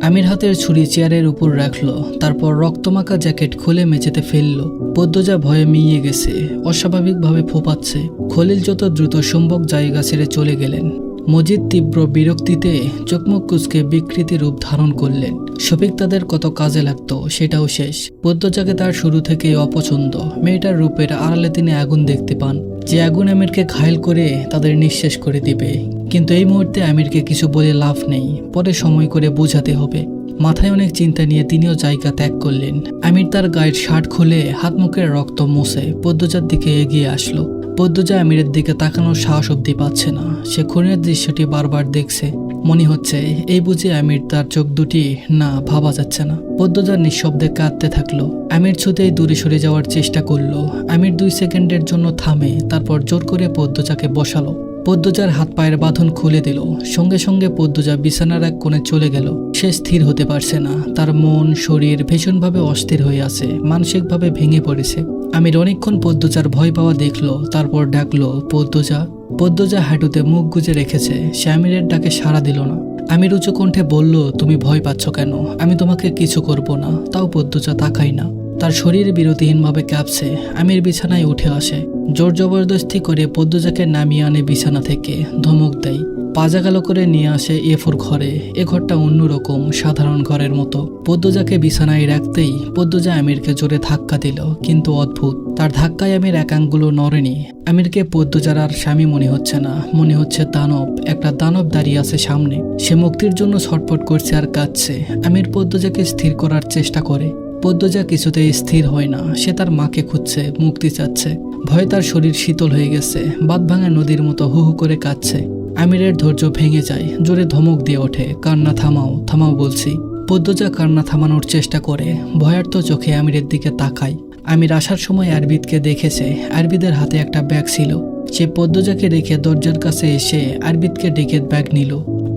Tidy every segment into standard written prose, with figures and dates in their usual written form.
আমির হাতের ছুরি চেয়ারের উপর রাখলো, তারপর রক্তমাখা জ্যাকেট খুলে মেঝেতে ফেললো। পদ্মজা ভয়ে মিইয়ে গেছে, অস্বাভাবিকভাবে ফোপাচ্ছে। খলিল যত দ্রুত সম্ভব জায়গা ছেড়ে চলে গেলেন। মজিদ তীব্র বিরক্তিতে চোখমুখ কুঁচকে বিকৃতি রূপ ধারণ করলেন। শফিক তাদের কত কাজে লাগতো সেটাও শেষ। পদ্মজাকে তার শুরু থেকেই অপছন্দ। মেয়েটার রূপের আড়ালে তিনি আগুন দেখতে পান, যে আগুন আমিরকে ঘায়েল করে তাদের নিঃশেষ করে দিবে। কিন্তু এই মুহূর্তে আমিরকে কিছু বলে লাভ নেই, পরে সময় করে বোঝাতে হবে। মাথায় অনেক চিন্তা নিয়ে তিনিও জায়গা ত্যাগ করলেন। আমির তার গায়ের শার্ট খুলে হাত মুখের রক্ত মুছে পদ্মজার দিকে এগিয়ে আসলো। পদ্মজা আমিরের দিকে তাকানোর সাহস অব্দি পাচ্ছে না। সে খুনের দৃশ্যটি বারবার দেখছে। মনে হচ্ছে এই বুঝে আমির তার চোখ দুটি না ভাবা যাচ্ছে না। পদ্মজা নিঃশব্দে কাঁদতে থাকলো। আমির ছুতেই দূরে সরে যাওয়ার চেষ্টা করলো। আমির 2 সেকেন্ডের জন্য থামে, তারপর জোর করে পদ্মজাকে বসালো। পদ্মজার হাত পায়ের বাঁধন খুলে দিল। সঙ্গে সঙ্গে পদ্মজা বিছানার এক কোণে চলে গেল। সে স্থির হতে পারছে না। তার মন শরীর ভীষণভাবে অস্থির হয়ে আছে, মানসিকভাবে ভেঙে পড়েছে। আমির অনেকক্ষণ পদ্মজার ভয় পাওয়া দেখলো, তারপর ডাকলো, পদ্মজা। পদ্মজা হাঁটুতে মুখ গুজে রেখেছে। সে আমিরের ডাকে সাড়া দিল না। আমির উঁচু কণ্ঠে বলল, তুমি ভয় পাচ্ছ কেন? আমি তোমাকে কিছু করব না। তাও পদ্মজা তাকাই না। তার শরীর বিরতিহীনভাবে কাঁপছে। আমির বিছানায় উঠে আসে। জোর জবরদস্তি করে পদ্মজাকে নামিয়ে আনে বিছানা থেকে, ধমক দেয়। পাজাগালো করে নিয়ে আসে এফোর ঘরে। এ ঘরটা অন্যরকম, সাধারণ ঘরের মতো। পদ্মজাকে বিছানায় রাখতেই পদ্মজা আমিরকে জোরে ধাক্কা দিল, কিন্তু অদ্ভুত, তার ধাক্কায় আমির একাঙ্গুলো নড়েনি। আমিরকে পদ্মজার আর স্বামী মনে হচ্ছে না, মনে হচ্ছে দানব। একটা দানব দাঁড়িয়ে আছে সামনে। সে মুক্তির জন্য ছটফট করছে আর কাঁদছে। আমির পদ্মজাকে স্থির করার চেষ্টা করে। পদ্মজা কিছুতেই স্থির হয় না। সে তার মাকে খুঁজছে, মুক্তি চাচ্ছে। ভয়ে তার শরীর শীতল হয়ে গেছে। বাঁধভাঙা নদীর মতো হু হু করে কাঁদছে। আমিরের ধৈর্য ভেঙে যায়। জোরে ধমক দিয়ে ওঠে, কান্না থামাও, থামাও বলছি। পদ্মজা কান্না থামানোর চেষ্টা করে। ভয়ার্ত চোখে আমিরের দিকে তাকায়। আমির আসার সময় আরবিদকে দেখেছে। আরবিদের হাতে একটা ব্যাগ ছিল। সে পদ্মজাকে রেখে দরজার কাছে এসে আরবিদকে ডেকে ব্যাগ নিল।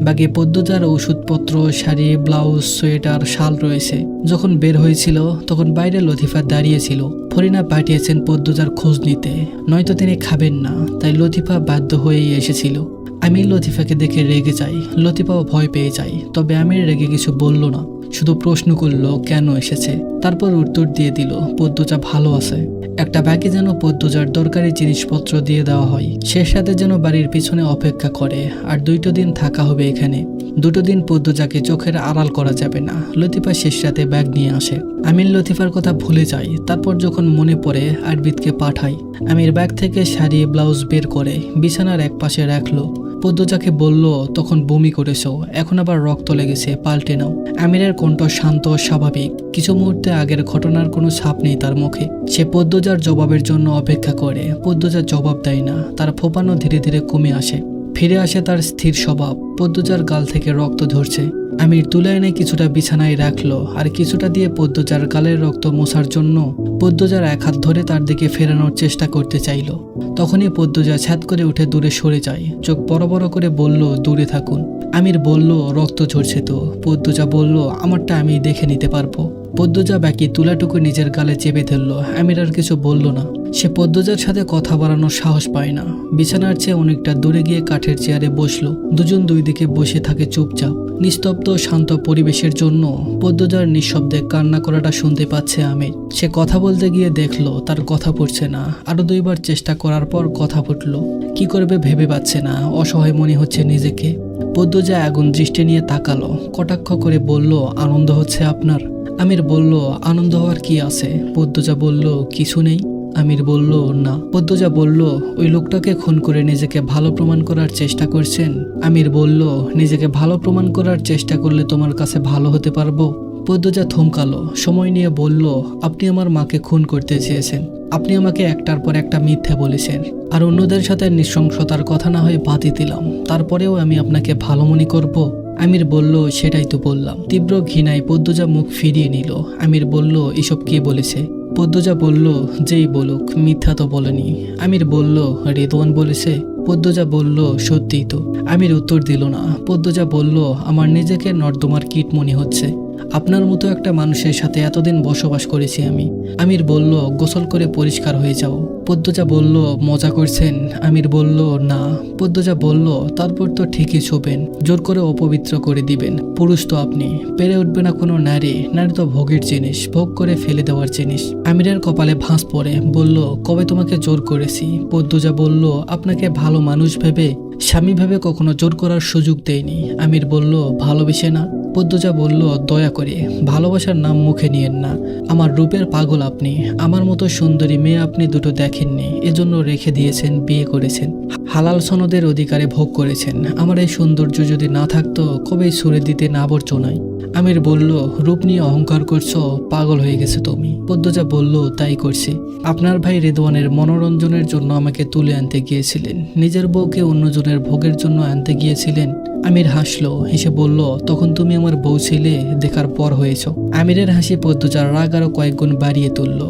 ব্যাগে পদ্মজার ওষুধপত্র, শাড়ি, ব্লাউজ, সোয়েটার, শাল রয়েছে। যখন বের হয়েছিল তখন বাইরে লতিফা দাঁড়িয়েছিল। ফরিনা পাঠিয়েছেন পদ্মজার খোঁজ নিতে, নয়তো তিনি খাবেন না। তাই লতিফা বাধ্য হয়েই এসেছিল। আমির লতিফাকে দেখে রেগে যায়। লতিফাও ভয় পেয়ে যায়। তবে আমির রেগে কিছু বলল না, শুধু প্রশ্ন করল কেন এসেছে। তারপর উত্তর দিয়ে দিল, পদ্মজা ভালো আছে। একটা ব্যাগে যেন পদ্মজার দরকারি জিনিসপত্র দিয়ে দেওয়া হয়। সে সাথে যেন বাড়ির পিছনে অপেক্ষা করে। আর 2টো দিন থাকা হবে এখানে। 2টো দিন পদ্মজাকে চোখের আড়াল করা যাবে না। লতিফা শেষ রাতে ব্যাগ নিয়ে আসে। আমির লতিফার কথা ভুলে যায়। তারপর যখন মনে পড়ে আরবিদকে পাঠায়। আমির ব্যাগ থেকে শাড়ি, ব্লাউজ বের করে বিছানার এক পাশে রাখলো। পদ্মজাকে বলল, তখন বমি করেছো, এখন আবার রক্ত লেগেছে, পাল্টে নাও। আমিরের কণ্ঠ শান্ত ও স্বাভাবিক। কিছু মুহূর্তে আগের ঘটনার কোনো ছাপ নেই তার মুখে। সে পদ্মজার জবাবের জন্য অপেক্ষা করে। পদ্মজার জবাব দেয় না। তার ফোপানো ধীরে ধীরে কমে আসে। ফিরে আসে তার স্থির স্বভাব। পদ্মজার গাল থেকে রক্ত ঝরছে। আমির তুলে এনে কিছুটা বিছানায় রাখলো, আর কিছুটা দিয়ে পদ্মজার গালের রক্ত মোছার জন্য পদ্মজার এক হাত ধরে তার দিকে ফেরানোর চেষ্টা করতে চাইল। তখনই পদ্মজা ছ্যাদ করে উঠে দূরে সরে যায়। চোখ বড় বড় করে বলল, দূরে থাকুন। আমির বলল, রক্ত ঝরছে তো। পদ্মজা বলল, আমারটা আমি দেখে নিতে পারবো। পদ্মজা বাকি তুলাটুকু নিজের গালে চেপে ধরল। আমির আর কিছু বলল না। সে পদ্মজার সাথে কথা বাড়ানোর সাহস পায় না। বিছানার চেয়ে অনেকটা দূরে গিয়ে কাঠের চেয়ারে বসলো। দুজন দুই দিকে বসে থাকে চুপচাপ। নিস্তব্ধ শান্ত পরিবেশের জন্য পদ্মজার নিঃশব্দে কান্না করাটা শুনতে পাচ্ছে আমির। সে কথা বলতে গিয়ে দেখলো তার কথা পড়ছে না। আরো 2বার চেষ্টা করার পর কথা ফুটলো। কি করবে ভেবে পাচ্ছে না। অসহায় মনে হচ্ছে নিজেকে। পদ্মজা আগুন দৃষ্টি নিয়ে তাকালো। কটাক্ষ করে বলল, আনন্দ হচ্ছে আপনার? আমির বলল, আনন্দ হওয়ার কি আছে? পদ্মজা বলল, কিছু নেই। আমির বলল, না। পদ্মজা বলল, ওই লোকটাকে খুন করে নিজেকে ভালো প্রমাণ করার চেষ্টা করছেন? আমির বলল, নিজেকে ভালো প্রমাণ করার চেষ্টা করলে তোমার কাছে ভালো হতে পারবো? পদ্মজা থমকালো, সময় নিয়ে বলল, আপনি আমার মাকে খুন করতে চেয়েছেন। আপনি আমাকে একটার পর একটা মিথ্যে বলেছেন। আর অন্যদের সাথে নৃশংসতার কথা না হয়ে বাদই দিলাম। তারপরেও আমি আপনাকে ভালো মনে করব? আমির বলল, সেটাই তো বললাম। তীব্র ঘৃণায় পদ্মজা মুখ ফিরিয়ে নিল। আমির বলল, এসব কে বলেছে? পদ্মজা বলল, যেই বলুক, মিথ্যা তো বলেনি। আমির বলল, রেদওয়ান বলেছে। পদ্মজা বলল, সত্যিই তো। আমির উত্তর দিল না। পদ্মজা বলল, আমার নিজেকে নর্দমার কীট মনে হচ্ছে। আপনার মতো একটা মানুষের সাথে এতদিন বসবাস করেছি আমি। আমির বলল, গোসল করে পরিষ্কার হয়ে যাও। পদ্মজা বলল, মজা করছেন? আমির বলল, না। পদ্মজা বলল, তারপর তো ঠিকই ছুবেন, জোর করে অপবিত্র করে দিবেন। পুরুষ তো আপনি, পেরে উঠবে না কোনো নারী। নারী তো ভোগের জিনিস, ভোগ করে ফেলে দেওয়ার জিনিস। আমিরের কপালে ভাঁজ পড়ে, বলল, কবে তোমাকে জোর করেছি? পদ্মজা বলল, আপনাকে ভালো মানুষ ভেবে, স্বামী ভেবে কখনো জোর করার সুযোগ দেয়নি। আমির বলল, ভালোবেসে না? পদ্মজা বলল, দয়া করে ভালোবাসার নাম মুখে নিয়েন না। আমার রূপের পাগল আপনি, আমার মতো সুন্দরী মেয়ে আপনি দুটো দেখেননি, এজন্য রেখে দিয়েছেন, বিয়ে করেছেন, হালাল সনদের অধিকারে ভোগ করেছেন। আমার এই সৌন্দর্য যদি না থাকতো কবেই ছুড়ে দিতে না আবর্জনায়। আমির বলল, রূপ নিয়ে অহংকার করছো, পাগল হয়ে গেছে তুমি। পদ্মজা বলল, তাই করছি। আপনার ভাই রেদওয়ানের মনোরঞ্জনের জন্য আমাকে তুলে আনতে গিয়েছিলেন, নিজের বউকে অন্যজনের ভোগের জন্য আনতে গিয়েছিলেন। আমির হাসলো, হেসে বলল, তখন তুমি আমার বউ ছিলে, দেখার পর হয়েছ। আমিরের হাসি পদ্মজার রাগ আরো কয়েক গুণ বাড়িয়ে তুলল।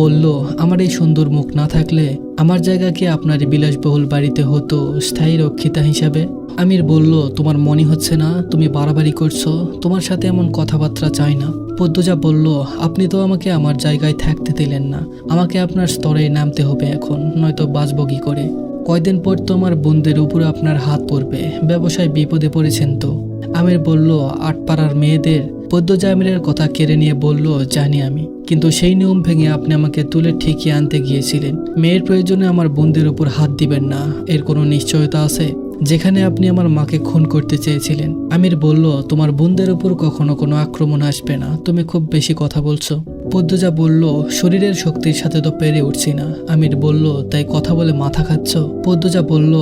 বলল, আমার এই সুন্দর মুখ না থাকলে আমার জায়গা কি আপনার বিলাসবহুল বাড়িতে হতো, স্থায়ী রক্ষিতা হিসাবে? আমির বলল, তোমার মনে হচ্ছে না তুমি বাড়াবাড়ি করছো? তোমার সাথে এমন কথাবার্তা চাই না। পদ্মজা বলল, আপনি তো আমাকে আমার জায়গায় থাকতে দিলেন না, আমাকে আপনার স্তরে নামতে হবে এখন, নয়তো বাঁচব কি করে? কয়দিন পর তো আমার বোনদের উপরে আপনার হাত পড়বে, ব্যবসায় বিপদে পড়েছেন তো। আমির বলল, আটপাড়ার মেয়েদের? পদ্মজা আমিরের কথা কেড়ে নিয়ে বলল, জানি আমি, কিন্তু সেই নিয়ম ভেঙে আপনি আমাকে তুলে ঠিকই আনতে গিয়েছিলেন। মেয়ের প্রয়োজনে আমার বোনদের উপর হাত দিবেন না, এর কোনো নিশ্চয়তা আছে? যেখানে আপনি আমার মাকে খুন করতে চেয়েছিলেন। আমির বলল, তোমার বোনদের উপর কখনো কোনো আক্রমণ আসবে না, তুমি খুব বেশি কথা বলছো। পদ্মজা বলল, শরীরের শক্তির সাথে তো পেরে উঠছি না। আমির বলল, তাই কথা বলে মাথা খাচ্ছ? পদ্মজা বলল,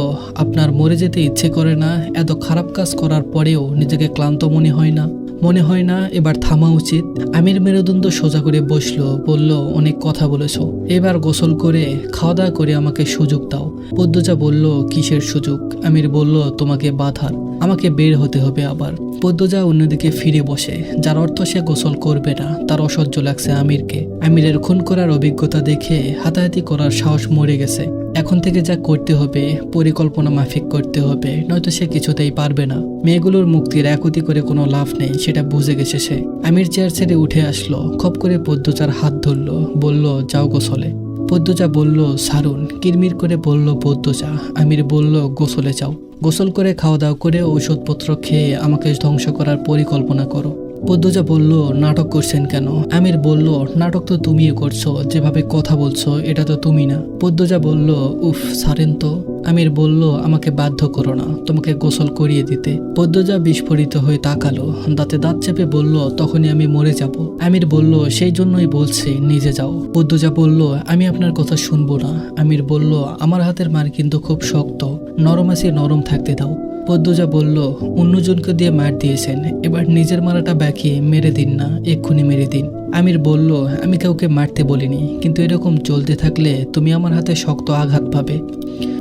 আপনার মরে যেতে ইচ্ছে করে না? এত খারাপ কাজ করার পরেও নিজেকে ক্লান্ত মনে হয় না? মনে হয় না এবার থামা উচিত? আমির মেরুদণ্ড সোজা করে বসলো, বলল, অনেক কথা বলেছো, এবার গোসল করে খাওয়া দাওয়া করে আমাকে সুযোগ দাও। পদ্মজা বলল, কিসের সুযোগ? আমির বলল, তোমাকে বাধার, আমাকে বের হতে হবে আবার। পদ্মজা অন্যদিকে ফিরে বসে, যার অর্থ সে গোসল করবে না। তার অসহ্য লাগছে আমিরকে। আমিরের খুন করার অভিজ্ঞতা দেখে হাতাহাতি করার সাহস মরে গেছে। এখন থেকে যা করতে হবে পরিকল্পনা মাফিক করতে হবে, নয়তো সে কিছুতেই পারবে না। মেয়েগুলোর মুক্তির একুতি করে কোনো লাভ নেই, সেটা বুঝে গেছে সে। আমির চেয়ার ছেড়ে উঠে আসলো, খপ করে পদ্মজার হাত ধরলো, বলল, যাও গোসলে। পদ্মজা বলল, সারুন। কিরমির করে বলল পদ্মজা। আমির বলল, গোসলে যাও, গোসল করে খাওয়া দাওয়া করে ঔষধপত্র খেয়ে আমাকে ধ্বংস করার পরিকল্পনা করো। পদ্মজা বলল, নাটক করছেন কেন? আমির বলল, নাটক তো তুমিই করছো, যেভাবে কথা বলছো এটা তো তুমি না। পদ্মজা বলল, উফ ছাড়েন তো। আমির বলল, আমাকে বাধ্য করো না তোমাকে গোসল করিয়ে দিতে। পদ্মজা বিস্ফোরিত হয়ে তাকালো, দাঁতে দাঁত চেপে বলল, তখনই আমি মরে যাব। আমির বলল, সেই জন্যই বলছি নিজে যাও। পদ্মজা বলল, আমি আপনার কথা শুনবো না। আমির বলল, আমার হাতের মার কিন্তু খুব শক্ত, নরম আছে, নরম থাকতে দাও। পদ্মজা বলল, অন্যজনকে দিয়ে মার দিয়েছেন, এবার নিজের মারাটা বাকি, মেরে দিন না, এক্ষুনি মেরে দিন। আমির বলল, আমি কাউকে মারতে বলিনি, কিন্তু এরকম চলতে থাকলে তুমি আমার হাতে শক্ত আঘাত পাবে।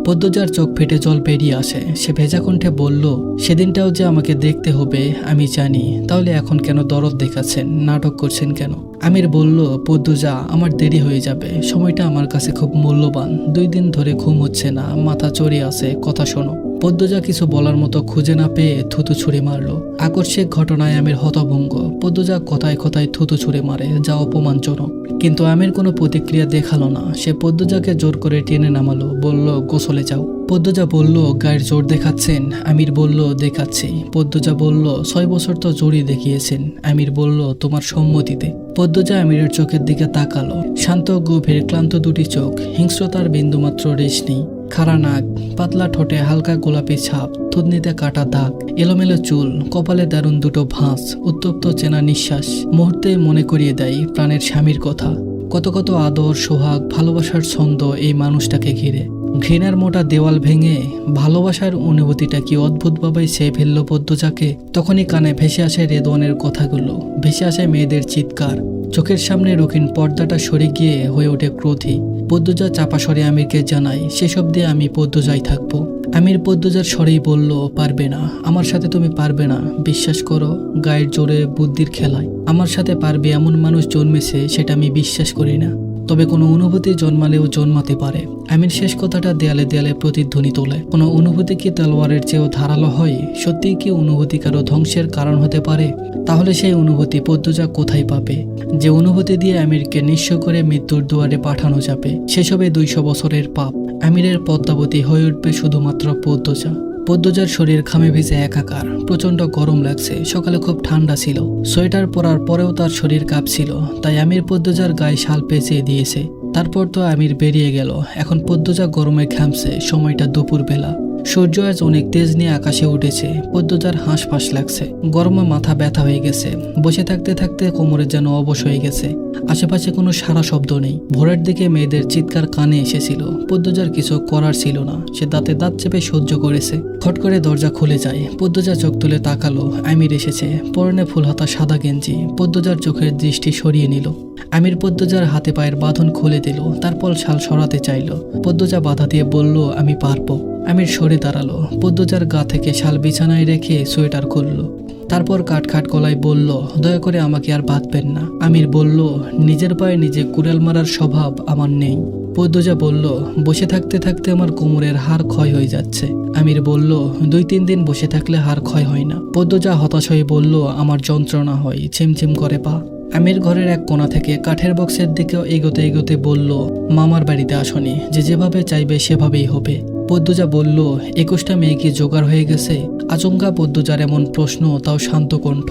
পদ্মজার চোখ ফেটে জল বেরিয়ে আসে। সে ভেজা কণ্ঠে বলল, সেদিনটাও যে আমাকে দেখতে হবে আমি জানি, তাহলে এখন কেন দরদ দেখাচ্ছেন, নাটক করছেন কেন? আমির বলল, পদ্মজা আমার দেরি হয়ে যাবে, সময়টা আমার কাছে খুব মূল্যবান। 2 দিন ধরে ঘুম হচ্ছে না, মাথা চড়ে আছে, কথা শোনো। পদ্মজা কিছু বলার মতো খুঁজে না পেয়ে থুতু ছুঁড়ে মারল। আকস্মিক ঘটনায় আমির হতভম্ব। পদ্মজা কথায় কথায় থুতু ছুঁড়ে মারে, যা অপমানজনক। কিন্তু আমির কোনো প্রতিক্রিয়া দেখালো না। সে পদ্মজাকে জোর করে টেনে নামালো, বলল, গোসলে যাও। পদ্মজা বলল, গায়ের জোর দেখাচ্ছেন? আমির বলল, দেখাচ্ছি। পদ্মজা বলল, 6 বছর তো জোরই দেখিয়েছেন। আমির বলল, তোমার সম্মতিতে। পদ্মজা আমিরের চোখের দিকে তাকালো। শান্ত, গভীর, ক্লান্ত দুটি চোখ, হিংস্রতার বিন্দুমাত্র রেশ নেই। খাড়া নাক, পাতলা ঠোঁটে হালকা গোলাপি ছাপ, থুতনিতে কাটা দাগ, এলোমেলো চুল, কপালে দারুণ দুটো ভাঁজ, উত্তপ্ত চেনা নিঃশ্বাস মুহূর্তে মনে করিয়ে দেয় প্রাণের স্বামীর কথা। কত কত আদর, সোহাগ, ভালোবাসার ছন্দ এই মানুষটাকে ঘিরে। ঘৃণার মোটা দেওয়াল ভেঙে ভালোবাসার অনুভূতিটা কি অদ্ভুতভাবে ছেয়ে ফেলল পদ্মজাকে। তখনই কানে ভেসে আসে রেদওয়ানের কথাগুলো, ভেসে আসে মেয়েদের চিৎকার। চোখের সামনে রুখিন পর্দাটা সরে গিয়ে হয়ে ওঠে ক্রোধী। পদ্মজা চাপা স্বরে আমিরকে জানায়, সেসব দিয়ে আমি পদ্মজাই থাকবো। আমির পদ্মজার স্বরেই বলল, পারবে না, আমার সাথে তুমি পারবে না। বিশ্বাস করো, গায়ের জোরে, বুদ্ধির খেলায় আমার সাথে পারবে এমন মানুষ জন্মেছে, সেটা আমি বিশ্বাস করি না। তবে কোনো অনুভূতি জন্মালেও জন্মাতে পারে। আমির শেষ কথাটা দেয়ালে দেয়ালে প্রতিধ্বনি তোলে। কোনো অনুভূতি কি তলোয়ারের চেয়েও ধারালো হয়? সত্যিই কি অনুভূতি কারো ধ্বংসের কারণ হতে পারে? তাহলে সেই অনুভূতি পদ্মজা কোথায় পাবে? যে অনুভূতি দিয়ে আমিরকে নিঃস্ব করে মৃত্যুর দুয়ারে পাঠানো যাবে, সেসবে 200 বছরের পাপ। আমিরের পদ্মাবতী হয়ে উঠবে শুধুমাত্র পদ্মজা। পদ্মজার শরীর ঘামে ভিজে একাকার, প্রচন্ড গরম লাগছে। সকালে খুব ঠান্ডা ছিল, সোয়েটার পরার পরেও তার শরীর কাঁপছিল। তাই আমির পদ্মজার গায়ে শাল পেঁচিয়ে দিয়েছে। তারপর তো আমির বেরিয়ে গেল। এখন পদ্মজা গরমে ঘামছে। সময়টা দুপুরবেলা। সূর্য আজ অনেক তেজ নিয়ে আকাশে উঠেছে। পদ্মজার হাঁসফাঁস লাগছে, গরমে মাথা ব্যথা হয়ে গেছে। বসে থাকতে থাকতে কোমরে যেন অবশ হয়ে গেছে। আশেপাশে কোনো সারা শব্দ নেই। ভোরের দিকে মেয়েদের চিৎকার কানে এসেছিল। পদ্মজার কিছু করার ছিল না, সে দাঁতে দাঁত চেপে সহ্য করেছে। খট করে দরজা খুলে যায়। পদ্মজা চোখ তুলে তাকালো। আমির এসেছে, পরনে ফুলহাতা সাদা গেঞ্জি। পদ্মজার চোখের দৃষ্টি সরিয়ে নিল। আমির পদ্মজার হাতে পায়ের বাঁধন খুলে দিল, তারপর শাল সরাতে চাইল। পদ্মজা বাধা দিয়ে বলল, আমি পারবো। আমির সরে দাঁড়ালো। পদ্মজার গা থেকে শাল বিছানায় রেখে সোয়েটার খুলল। তারপর কাটখাট গলায় বলল, দয়া করে আমাকে আর বাঁধবেন না। আমির বলল, নিজের পায়ে নিজে কুড়াল মারার স্বভাব আমার নেই। পদ্মজা বলল, বসে থাকতে থাকতে আমার কোমরের হাড় ক্ষয় হয়ে যাচ্ছে। আমির বলল, 2-3 দিন বসে থাকলে হাড় ক্ষয় হয় না। পদ্মজা হতাশ হয়ে বলল, আমার যন্ত্রণা হয়, ছিমছিম করে পা। আমির ঘরের এক কোণা থেকে কাঠের বক্সের দিকেও এগোতে এগোতে বলল, মামার বাড়িতে আসনি, যে যেভাবে চাইবে সেভাবেই হবে। পদ্মজা বলল, 21টা মেয়ে কি জোগাড় হয়ে গেছে? আচমকা পদ্মজার এমন প্রশ্ন, তাও শান্ত কণ্ঠ।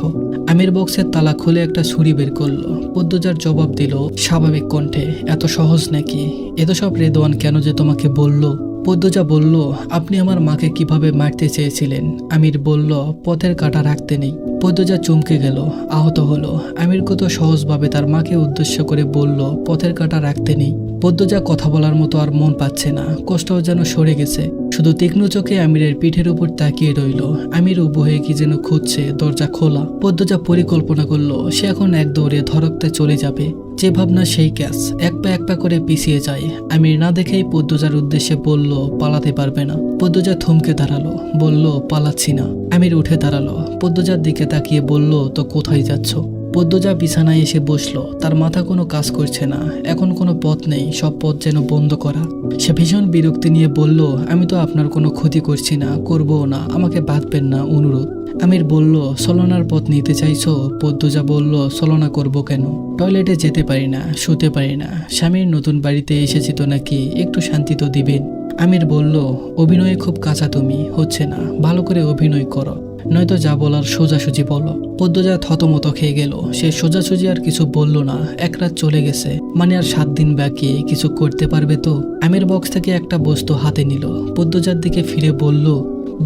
আমির বক্সের তালা খুলে একটা ছুরি বের করলো। পদ্মজার জবাব দিল স্বাভাবিক কণ্ঠে, এত সহজ নাকি? এত সব রেদওয়ান কেন যে তোমাকে বলল? পদ্মজা বলল, আপনি আমার মাকে কিভাবে মারতে চেয়েছিলেন? আমির বলল, পথের কাঁটা রাখতে নেই। পদ্মজা চমকে গেল, আহত হলো। আমির কত সহজভাবে তার মাকে উদ্দেশ্য করে বলল, পথের কাঁটা রাখতে নেই। পদ্মজা কথা বলার মতো আর মন পাচ্ছে না, কষ্টও যেন সরে গেছে। শুধু তীক্ষ্ণ চোখে আমিরের পিঠের উপর তাকিয়ে রইল। আমির উবু হয়ে কি যেন খুঁজছে, দরজা খোলা। পদ্মজা পরিকল্পনা করলো, সে এখন এক দৌড়ে ধরকতে চলে যাবে। যে ভাবনা সেই ক্যাচ, এক পা করে পিছিয়ে যায়। আমির না দেখেই পদ্মজার উদ্দেশ্যে বলল, পালাতে পারবে না। পদ্মজা থমকে দাঁড়ালো, বলল, পালাচ্ছি না। আমির উঠে দাঁড়ালো, পদ্মজার দিকে তাকিয়ে বলল, তো কোথায় যাচ্ছ? পদ্মজা বিছানায় এসে বসলো। তার মাথা কোনো কাজ করছে না। এখন কোনো পথ নেই, সব পথ যেন বন্ধ করা। সে ভীষণ বিরক্তি নিয়ে বলল, আমি তো আপনার কোনো ক্ষতি করছি না, করবো না, আমাকে বাঁধবেন না, অনুরোধ। আমির বলল, ছলনার পথ নিতে চাইছো? পদ্মজা বলল, ছলনা করব কেন? টয়লেটে যেতে পারি না, শুতে পারি না। স্বামীর নতুন বাড়িতে এসেছি তো নাকি, একটু শান্তি তো দিবেন। আমির বলল, অভিনয়ে খুব কাঁচা তুমি, হচ্ছে না, ভালো করে অভিনয় করো, নয়তো যা বলার সোজাসুজি বলো। পদ্মজা থতমত খেয়ে গেল। সে সোজাসুজি আর কিছু বলল না। এক রাত চলে গেছে, মানে আর 7 দিন বাকি। কিছু করতে পারবে তো? আমির বক্স থেকে একটা বস্তু হাতে নিল। পদ্মজার দিকে ফিরে বলল,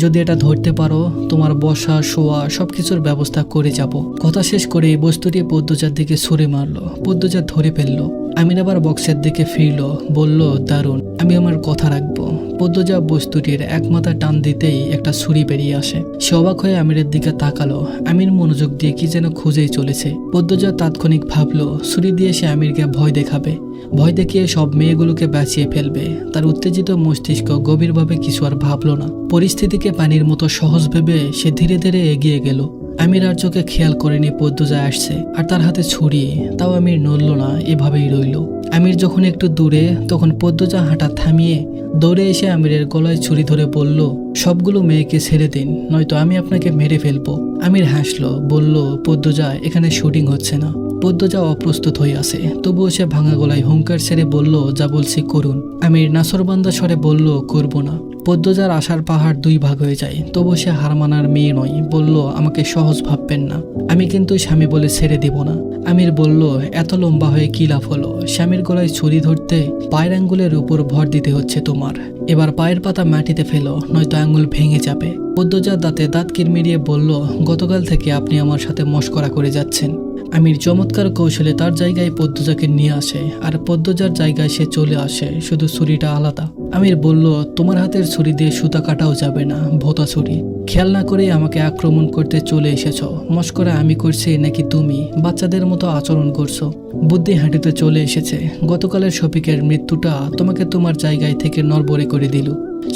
যদি এটা ধরতে পারো, তোমার বসা শোয়া সবকিছুর ব্যবস্থা করে যাব। কথা শেষ করে এই বস্তুটি পদ্মজার দিকে ছুঁড়ে মারলো। পদ্মজা ধরে ফেললো। আমির আবার বক্সের দিকে ফিরল, বলল, দারুণ, আমি আমার কথা রাখবো। পদ্মজা বস্তুটির এক মাথা টান দিতেই একটা ছুরি বেরিয়ে আসে। সে অবাক হয়ে আমিরের দিকে তাকালো। আমির মনোযোগ দিয়ে কি যেন খুঁজেই চলেছে। পদ্মজা তাৎক্ষণিক ভাবলো, ছুরি দিয়ে সে আমিরকে ভয় দেখাবে, ভয় দেখিয়ে সব মেয়েগুলোকে বাঁচিয়ে ফেলবে। তার উত্তেজিত মস্তিষ্ক গভীরভাবে কিছু আর ভাবলো না। পরিস্থিতিকে পানির মতো সহজ ভেবে সে ধীরে ধীরে এগিয়ে গেল। আমির আর চোখে খেয়াল করেনি পদ্মজা আসছে, আর তার হাতে ছুরি। তাও আমির নড়ল না, এভাবেই রইল। আমির যখন একটু দূরে, তখন পদ্মজা হাঁটা থামিয়ে দৌড়ে এসে আমিরের গলায় ছুরি ধরে বলল, সবগুলো মেয়েকে ছেড়ে দিন, নয়তো আমি আপনাকে মেরে ফেলবো। আমির হাসলো, বলল, পদ্মজা, এখানে শুটিং হচ্ছে না। পদ্মজা অপ্রস্তুত হয়ে আসে, তবুও সে ভাঙা গলায় হুঙ্কার ছেড়ে বলল, যা বলছি করুন। আমির নাসরবান্দা স্বরে বলল, করব না। পদ্মজার আশার পাহাড় 2 ভাগ হয়ে যায়। তবু সে হার মানার মেয়ে নয়। বলল, আমাকে সহজ ভাববেন না, আমি কিন্তু স্বামী বলে ছেড়ে দিব না। আমির বলল, এত লম্বা হয়ে কি লাভ হলো? স্বামীর গলায় ছুরি ধরতে পায়ের আঙ্গুলের উপর ভর দিতে হচ্ছে তোমার। এবার পায়ের পাতা মাটিতে ফেলো, নয়তো আঙ্গুল ভেঙে যাবে। পদ্মজার দাঁতে দাঁত কিরমিরিয়ে বলল, গতকাল থেকে আপনি আমার সাথে মশকরা করে যাচ্ছেন। আমির চমৎকার কৌশলে তার জায়গায় পদ্মজাকে নিয়ে আসে, আর পদ্মজার জায়গায় সে চলে আসে, শুধু ছুরিটা আলাদা। আমির বলল, তোমার হাতের ছুরি দিয়ে সুতা কাটাও যাবে না, ভোতা ছুরি। খেয়াল না করে আমাকে আক্রমণ করতে চলে এসেছ। মশকরা আমি করছি নাকি তুমি? বাচ্চাদের মতো আচরণ করছো। বুদ্ধি হাঁটিতে চলে এসেছে। গতকালের শফিকের মৃত্যুটা তোমাকে তোমার জায়গায় থেকে নড়বড়ে করে দিল।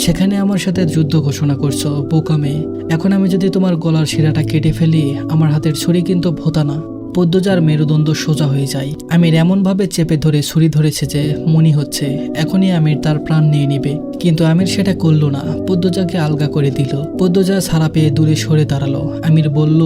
সেখানে আমার সাথে যুদ্ধ ঘোষণা করছো, বোকা মেয়ে। এখন আমি যদি তোমার গলার শিরাটা কেটে ফেলি, আমার হাতের ছুরি কিন্তু ভোতা না। পদ্মজার মেরুদণ্ড সোজা হয়ে যায়। আমির এমনভাবে চেপে ধরে ছুরি ধরেছে যে মনে হচ্ছে এখনই আমির তার প্রাণ নিয়ে নিবে, কিন্তু আমির সেটা করলো না, পদ্মজাকে আলগা করে দিল। পদ্মজা ছাড়া পেয়ে দূরে সরে দাঁড়ালো। আমির বলল,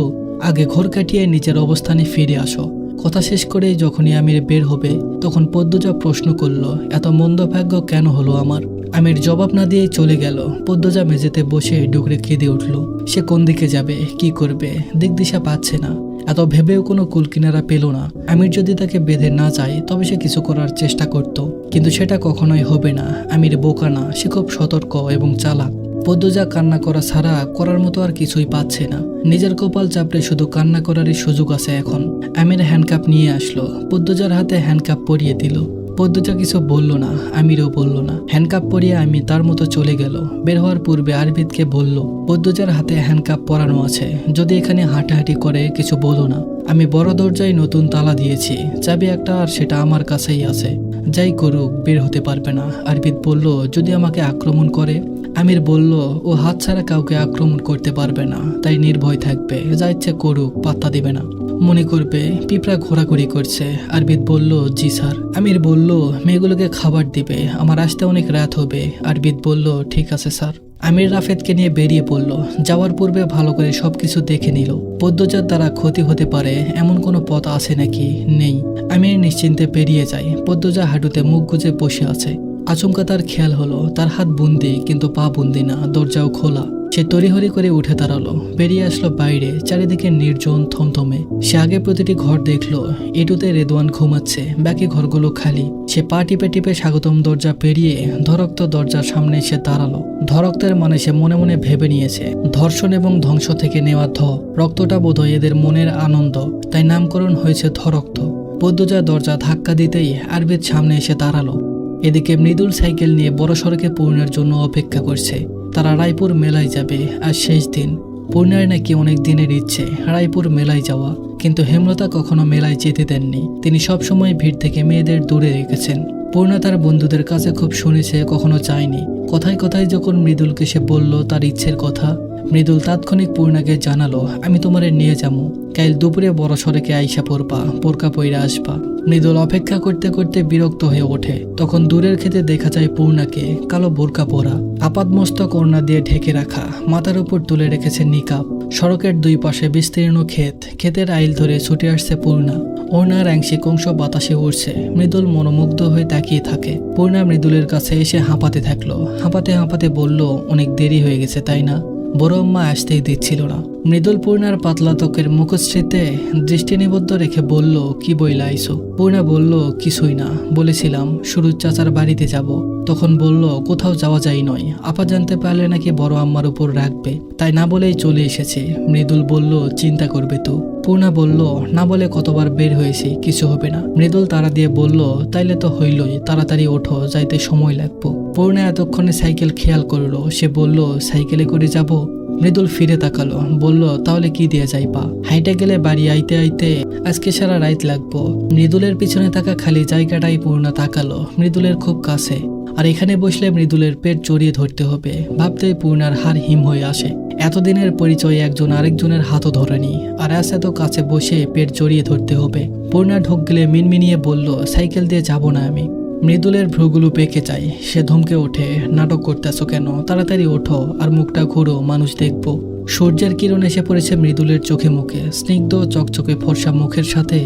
আগে ঘর কাটিয়ে নিজের অবস্থানে ফিরে আসো। কথা শেষ করেই যখনই আমির বের হবে তখন পদ্মজা প্রশ্ন করল, এত মন্দ ভাগ্য কেন হলো আমার? আমির জবাব না দিয়ে চলে গেল। পদ্মজা মেঝেতে বসে ডুকরে কেঁদে উঠল। সে কোন দিকে যাবে, কি করবে, দিক দিশা পাচ্ছে না। এত ভেবেও কোনো কুলকিনারা পেল না। আমির যদি তাকে বেঁধে না যায় তবে সে কিছু করার চেষ্টা করত, কিন্তু সেটা কখনোই হবে না। আমির বোকা না, সে খুব সতর্ক এবং চালাক। পদ্মজা কান্না করা ছাড়া করার মতো আর কিছুই পাচ্ছে না। নিজের কপাল চাপড়ে শুধু কান্না করারই সুযোগ আছে এখন। আমির হ্যান্ডকাপ নিয়ে আসলো, পদ্মজার হাতে হ্যান্ডকাপ পরিয়ে দিল। পদ্মজা কিছু বলল না, আমিরও বলল না। হ্যান্ডকাপ পরিয়ে আমি তার মতো চলে গেল। বের হওয়ার পূর্বে আরবিদকে বলল, পদ্মজার হাতে হ্যান্ডকাপ পরানো আছে, যদি এখানে হাঁটাহাঁটি করে কিছু বলো না। আমি বড় দরজায় নতুন তালা দিয়েছি, চাবি একটা আর সেটা আমার কাছেই আছে। যাই করুক বের হতে পারবে না। আরবিদ বলল, যদি আমাকে আক্রমণ করে? আমির বলল, ও হাত ছাড়া কাউকে আক্রমণ করতে পারবে না, তাই নির্ভয় থাকবে, যা ইচ্ছে করুক পাত্তা দিবে না। মনে করবে পিঁপড়া ঘোরাঘুরি করছে। আরবিদ বলল, জি স্যার। আমির বলল, মেয়েগুলোকে খাবার দিবে, আমার আসতে অনেক রাত হবে। আরবিদ বলল, ঠিক আছে স্যার। আমির রাফেদকে নিয়ে বেরিয়ে পড়ল। যাওয়ার পূর্বে ভালো করে সবকিছু দেখে নিল। পদ্মজার দ্বারা ক্ষতি হতে পারে এমন কোনো পথ আছে নাকি? নেই। আমির নিশ্চিন্তে পেরিয়ে যায়। পদ্মজা হাঁটুতে মুখ গুজে বসে আছে। আচমকা তার খেয়াল হলো তার হাত বন্দি, কিন্তু পা বন্দি না, দরজাও খোলা। সে তড়িহড়ি করে উঠে দাঁড়ালো, বেরিয়ে আসলো বাইরে। চারিদিকে নির্জন, থমথমে। সে আগে প্রতিটি ঘর দেখলো। এটুতে রেদওয়ান ঘুমাচ্ছে, বাকি ঘরগুলো খালি। সে পা টিপে টিপে স্বাগতম দরজা পেরিয়ে ধরক্ত দরজার সামনে এসে দাঁড়ালো। ধরক্তের মানে সে মনে মনে ভেবে নিয়েছে ধর্ষণ এবং ধ্বংস থেকে নেওয়া রক্তটা বোধহয় এদের মনের আনন্দ, তাই নামকরণ হয়েছে ধরক্ত। পদ্মজা দরজা ধাক্কা দিতেই আরবিদ সামনে এসে দাঁড়ালো। এদিকে মৃদুল সাইকেল নিয়ে বড় সড়কে পূর্ণের জন্য অপেক্ষা করছে। তারা রায়পুর মেলায় যাবে, আর শেষ দিন। পূর্ণার নাকি অনেক দিনের ইচ্ছে রায়পুর মেলায় যাওয়া, কিন্তু হেমলতা কখনো মেলায় যেতে দেননি। তিনি সবসময় ভিড় থেকে মেয়েদের দূরে রেখেছেন। পূর্ণা তার বন্ধুদের কাছে খুব শুনেছে, কখনো চায়নি। কথায় কথায় যখন মৃদুলকে সে বলল তার ইচ্ছের কথা, মৃদুল তাৎক্ষণিক পূর্ণাকে জানালো, আমি তোমারে নিয়ে যাবো, কাল দুপুরে বড় সড়কে আইসা পড়বা, বোরকা পইরা আসবা। মৃদুল অপেক্ষা করতে করতে বিরক্ত হয়ে ওঠে। তখন দূরের ক্ষেতে দেখা যায় পূর্ণাকে, কালো বোরকা পরা, আপাদমস্তক ওড়না দিয়ে ঢেকে রাখা, মাথার উপর তুলে রেখেছে নিকাব। সড়কের দুই পাশে বিস্তীর্ণ ক্ষেত, ক্ষেতের আইল ধরে ছুটে আসছে পূর্ণা। ওড়নার আংশিক অংশ বাতাসে উড়ছে। মৃদুল মনোমুগ্ধ হয়ে তাকিয়ে থাকে। পূর্ণা মৃদুলের কাছে এসে হাঁপাতে থাকলো। হাঁপাতে হাঁপাতে বলল, অনেক দেরি হয়ে গেছে তাই না? বড় আম্মা আসতেই দিচ্ছিল না। মৃদুল পূর্ণার পাতলা ত্বকের মুখশ্রীতে দৃষ্টি নিবদ্ধ রেখে বলল, কি বইলা আইসো? পূর্ণা বলল, কিছুই না, বলেছিলাম সুরুজ চাচার বাড়িতে যাব। তখন বলল, কোথাও যাওয়া যায় নয়, আপা জানতে পারলে নাকি বড় আম্মার উপর রাখবে, তাই না বলেই চলে এসেছে। মৃদুল বলল, চিন্তা করবে তো? পূর্ণা বলল, না বলে কতবার বের হয়েছি, কিছু হবে না। মৃদুল তাড়া দিয়ে বলল, তাইলে তো হইলই, তাড়াতাড়ি ওঠো, যাইতে সময় লাগবো। পূর্ণা এতক্ষণে সাইকেল খেয়াল করলো। সে বলল, সাইকেলে করে যাব? মৃদুল ফিরে তাকালো, বলল, তাহলে কি দিয়ে যাইবা? হাইটে গেলে বাড়ি আইতে আইতে আজকে সারা রাত লাগবো। মৃদুলের পিছনে থাকা খালি জায়গাটাই পূর্ণা তাকালো। মৃদুলের খুব কাছে, আর এখানে বসলে মৃদুলের পেট জড়িয়ে ধরতে হবে। ভাবতেই পূর্ণার হাড় হিম হয়ে আসে। এতদিনের পরিচয়ে একজন আরেকজনের হাতও ধরেনি, আর আজ এত কাছে বসে পেট জড়িয়ে ধরতে হবে। পূর্ণা ঢোক গেলে মিনমিনিয়ে বলল, সাইকেল দিয়ে যাব না আমি। মৃদুলের ভ্রুগুলো পেকে যায়। সে ধমকে ওঠে, নাটক করতেছো কেন? তাড়াতাড়ি ওঠো আর মুখটা ঘুরো, মানুষ দেখবো। সূর্যের কিরণ এসে পড়েছে মৃদুলের চোখে মুখে। স্নিগ্ধ চকচকে ফর্সা মুখের সাথে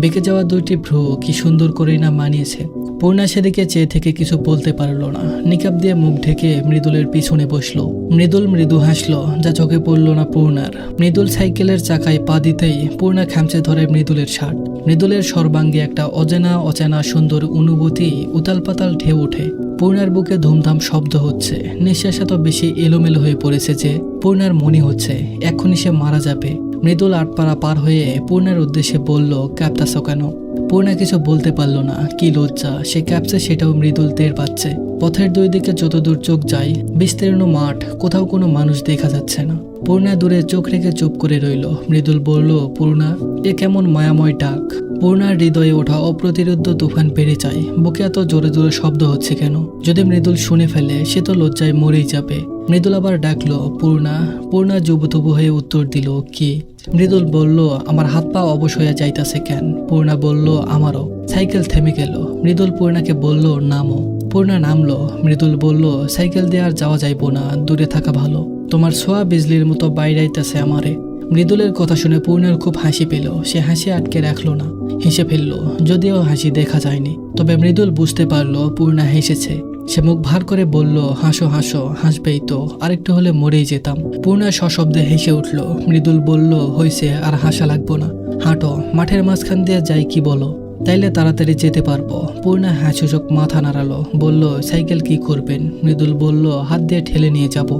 বেঁকে যাওয়া দুইটি ভ্রু কি সুন্দর করেই না মানিয়েছে। পূর্ণা সেদিকে চেয়ে থেকে কিছু বলতে পারল না। নিকাব দিয়ে মুখ ঢেকে মৃদুলের পিছনে বসলো। মৃদুল মৃদু হাসলো, যা চোখে পড়ল না পূর্ণার। মৃদুল সাইকেলের চাকায় পা দিতেই পূর্ণা খামচে ধরে মৃদুলের শার্ট। মৃদুলের সর্বাঙ্গে একটা অচেনা অচেনা সুন্দর অনুভূতি উতাল পাতাল ঢেউ ওঠে। পূর্ণার বুকে ধুমধাম শব্দ হচ্ছে। নিঃশ্বাস এত বেশি এলোমেলো হয়ে পড়েছে যে পূর্ণার মনে হচ্ছে এক্ষুনি সে মারা যাবে। মৃদুল আটপাড়া পার হয়ে পূর্ণার উদ্দেশ্যে বলল, কাঁপতাছো কেন? পূর্ণা কিছু বলতে পারল না। কি লজ্জা, সে কাঁপছে সেটাও মৃদুল টের পাচ্ছে। পথের দুই দিকে যতদূর চোখ যায় বিস্তীর্ণ মাঠ, কোথাও কোনো মানুষ দেখা যাচ্ছে না। পূর্ণা দূরে চোখ রেখে চুপ করে রইল। মৃদুল বলল, পূর্ণা, এ কেমন মায়াময় ডাক? পূর্ণার হৃদয়ে ওঠা অপ্রতিরোধ্য তুফান বেড়ে যায়। বুকে এত জোরে জোরে শব্দ হচ্ছে কেন? যদি মৃদুল শুনে ফেলে সে তো লজ্জায় মরেই যাবে। মৃদুল আবার ডাকলো, পূর্ণা। পূর্ণা জুবুতুবু হয়ে উত্তর দিল, কি? মৃদুল বলল, আমার হাত পা অবশ হয়ে যাইতাছে কেন? পূর্ণা বলল, আমারও। সাইকেল থেমে গেল। মৃদুল পূর্ণাকে বলল, নামো। পূর্ণা নামলো। মৃদুল বলল, সাইকেল দিয়ে আর যাওয়া যাইব না, দূরে থাকা ভালো। তোমার ছোঁয়া বিজলির মতো বাইরাইতেছে আমারে। মৃদুলের কথা শুনে পূর্ণার খুব হাসি পেল। সে হাসি আটকে রাখলো না, হেসে ফেলল। যদিও হাসি দেখা যায়নি, তবে মৃদুল বুঝতে পারলো পূর্ণা হেসেছে। সে মুখ ভার করে বলল, হাসো হাসো, হাসবেই তো, আরেকটু হলে মরেই যেতাম। পূর্ণা সশব্দে হেসে উঠল। মৃদুল বলল, হইছে, আর হাসা লাগবো না, হাঁটো, মাঠের মাঝখান দিয়ে যাই, কি বলো? তাইলে তাড়াতাড়ি যেতে পারবো। পূর্ণা হাসিচোখ মাথা নাড়ালো, বলল, সাইকেল কি করবেন? মৃদুল বলল, হাত দিয়ে ঠেলে নিয়ে যাব।